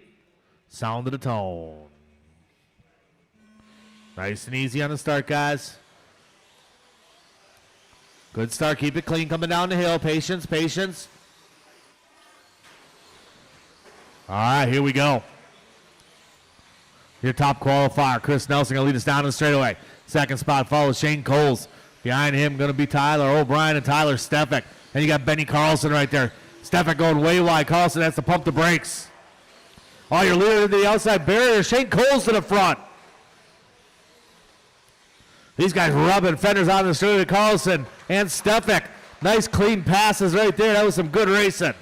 sound of the tone. Nice and easy on the start, guys. Good start, keep it clean coming down the hill. Patience, patience. All right, here we go. Your top qualifier, Chris Nelson, going to lead us down the straightaway. Second spot follows Shane Coles. Behind him going to be Tyler O'Brien and Tyler Stefik. And you got Benny Carlson right there. Stefik going way wide. Carlson has to pump the brakes. Oh, you're leading to the outside barrier. Shane Coles to the front. These guys rubbing fenders on the straightaway. Carlson and Stefik. Nice clean passes right there. That was some good racing.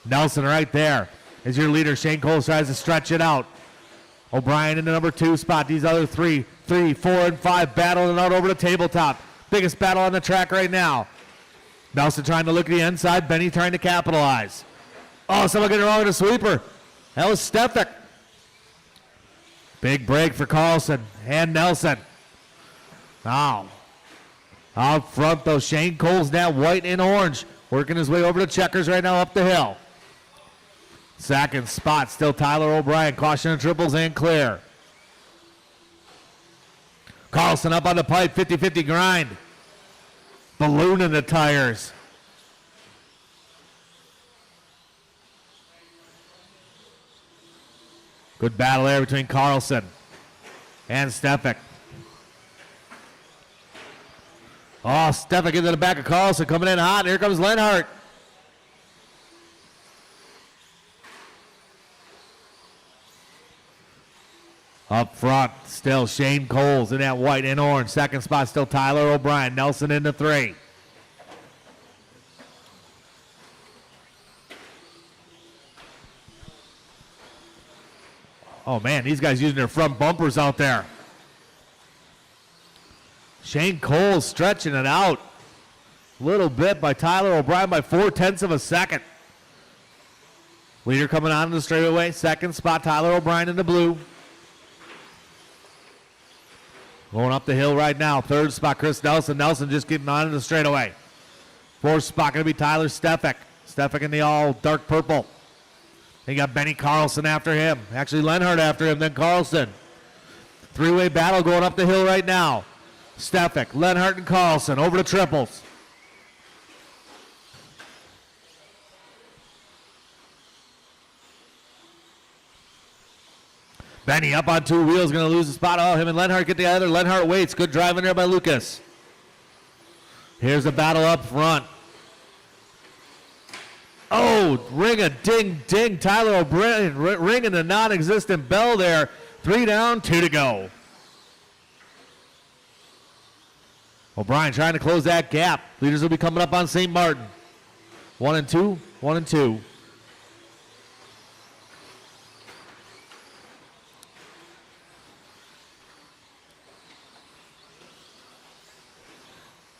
Nelson right there is your leader. Shane Coles tries to stretch it out. O'Brien in the number 2 spot. These other 3, 4, and 5 battling out over the tabletop. Biggest battle on the track right now. Nelson trying to look at the inside. Benny trying to capitalize. Oh, someone getting wrong with the sweeper. That was Stefik. Big break for Carlson and Nelson. Now, out front though, Shane Coles now white and orange. Working his way over to checkers right now up the hill. Second spot, still Tyler O'Brien. Caution and triples and clear. Carlson up on the pipe, 50-50 grind. Balloon in the tires. Good battle there between Carlson and Stefik. Oh, Stefik into the back of Carlson, coming in hot. Here comes Lenhart. Up front, still Shane Coles in that white and orange. Second spot, still Tyler O'Brien. Nelson into 3. Oh, man, these guys using their front bumpers out there. Shane Coles stretching it out a little bit by Tyler O'Brien by 0.4 of a second. Leader coming on in the straightaway. Second spot, Tyler O'Brien in the blue. Going up the hill right now. Third spot, Chris Nelson. Nelson just getting on in the straightaway. Fourth spot going to be Tyler Stefik. Stefik in the all dark purple. They got Benny Carlson after him. Actually, Lenhart after him, then Carlson. Three-way battle going up the hill right now. Stefik, Lenhart, and Carlson over to triples. Benny up on 2 wheels, going to lose the spot. Oh, him and Lenhart get together. Lenhart waits. Good driving there by Lucas. Here's the battle up front. Oh, ring a ding ding. Tyler O'Brien ringing the non-existent bell there. 3 down, 2 to go. O'Brien trying to close that gap. Leaders will be coming up on St. Martin. 1 and 2, 1 and 2.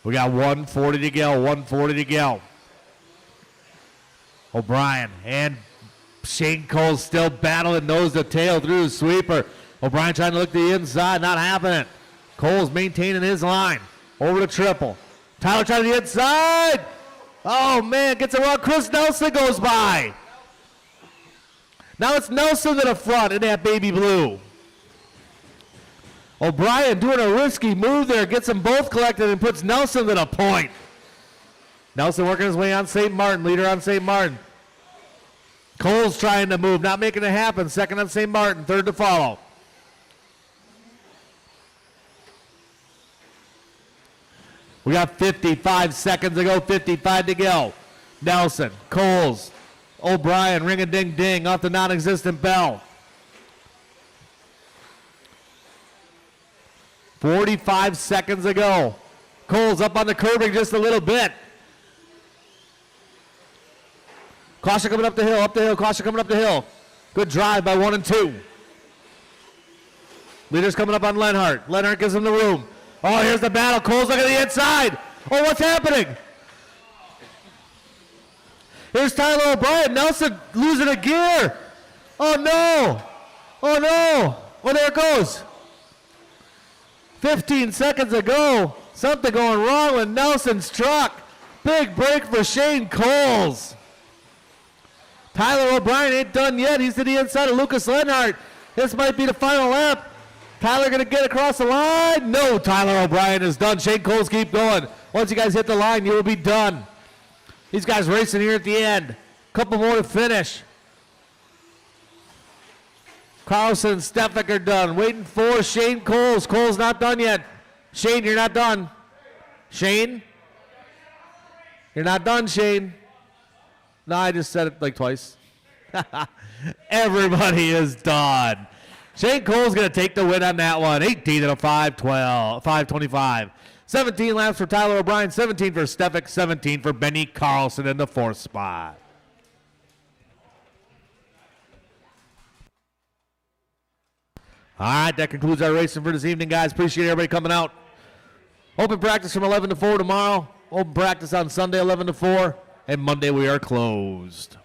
We got 140 to go, 140 to go. O'Brien and Shane Cole still battling nose to tail through the sweeper. O'Brien trying to look to the inside, not happening. Cole's maintaining his line. Over to triple. Tyler trying to the inside. Oh, man, gets it wrong. Chris Nelson goes by. Now it's Nelson to the front in that baby blue. O'Brien doing a risky move there, gets them both collected and puts Nelson to the point. Nelson working his way on St. Martin, leader on St. Martin. Cole's trying to move, not making it happen. Second on St. Martin, third to follow. We got 55 seconds to go, 55 to go. Nelson, Coles, O'Brien, ring-a-ding-ding off the non-existent bell. 45 seconds to go. Coles up on the curbing just a little bit. Caution coming up the hill, caution coming up the hill. Good drive by 1 and 2. Leaders coming up on Lenhart. Lenhart gives him the room. Oh, here's the battle. Coles looking at the inside. Oh, what's happening? Here's Tyler O'Brien. Nelson losing a gear. Oh, no. Oh, no. Oh, there it goes. 15 seconds ago. Something going wrong with Nelson's truck. Big break for Shane Coles. Tyler O'Brien ain't done yet. He's to the inside of Lucas Lenhart. This might be the final lap. Tyler gonna get across the line. No, Tyler O'Brien is done. Shane Coles keep going. Once you guys hit the line, you will be done. These guys racing here at the end. Couple more to finish. Carlson and Stefik are done. Waiting for Shane Coles. Coles not done yet. Shane, you're not done. Shane? You're not done, Shane. No, I just said it like twice. Everybody is done. Shane Cole's going to take the win on that one. 18 to 5:25. 17 laps for Tyler O'Brien, 17 for Stefik, 17 for Benny Carlson in the 4th spot. All right, that concludes our racing for this evening, guys. Appreciate everybody coming out. Open practice from 11 to 4 tomorrow. Open practice on Sunday, 11 to 4. And Monday we are closed.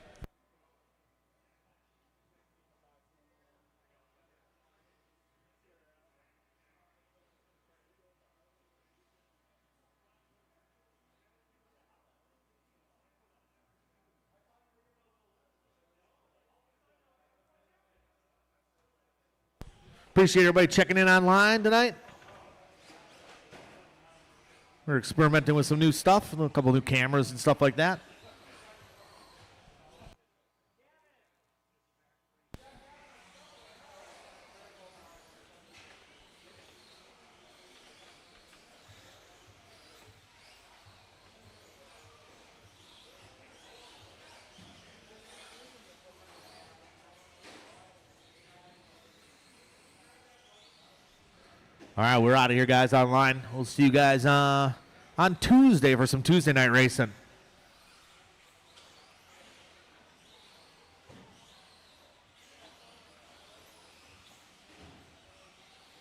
Appreciate everybody checking in online tonight. We're experimenting with some new stuff, a couple new cameras and stuff like that. All right, we're out of here, guys, online. We'll see you guys on Tuesday for some Tuesday night racing.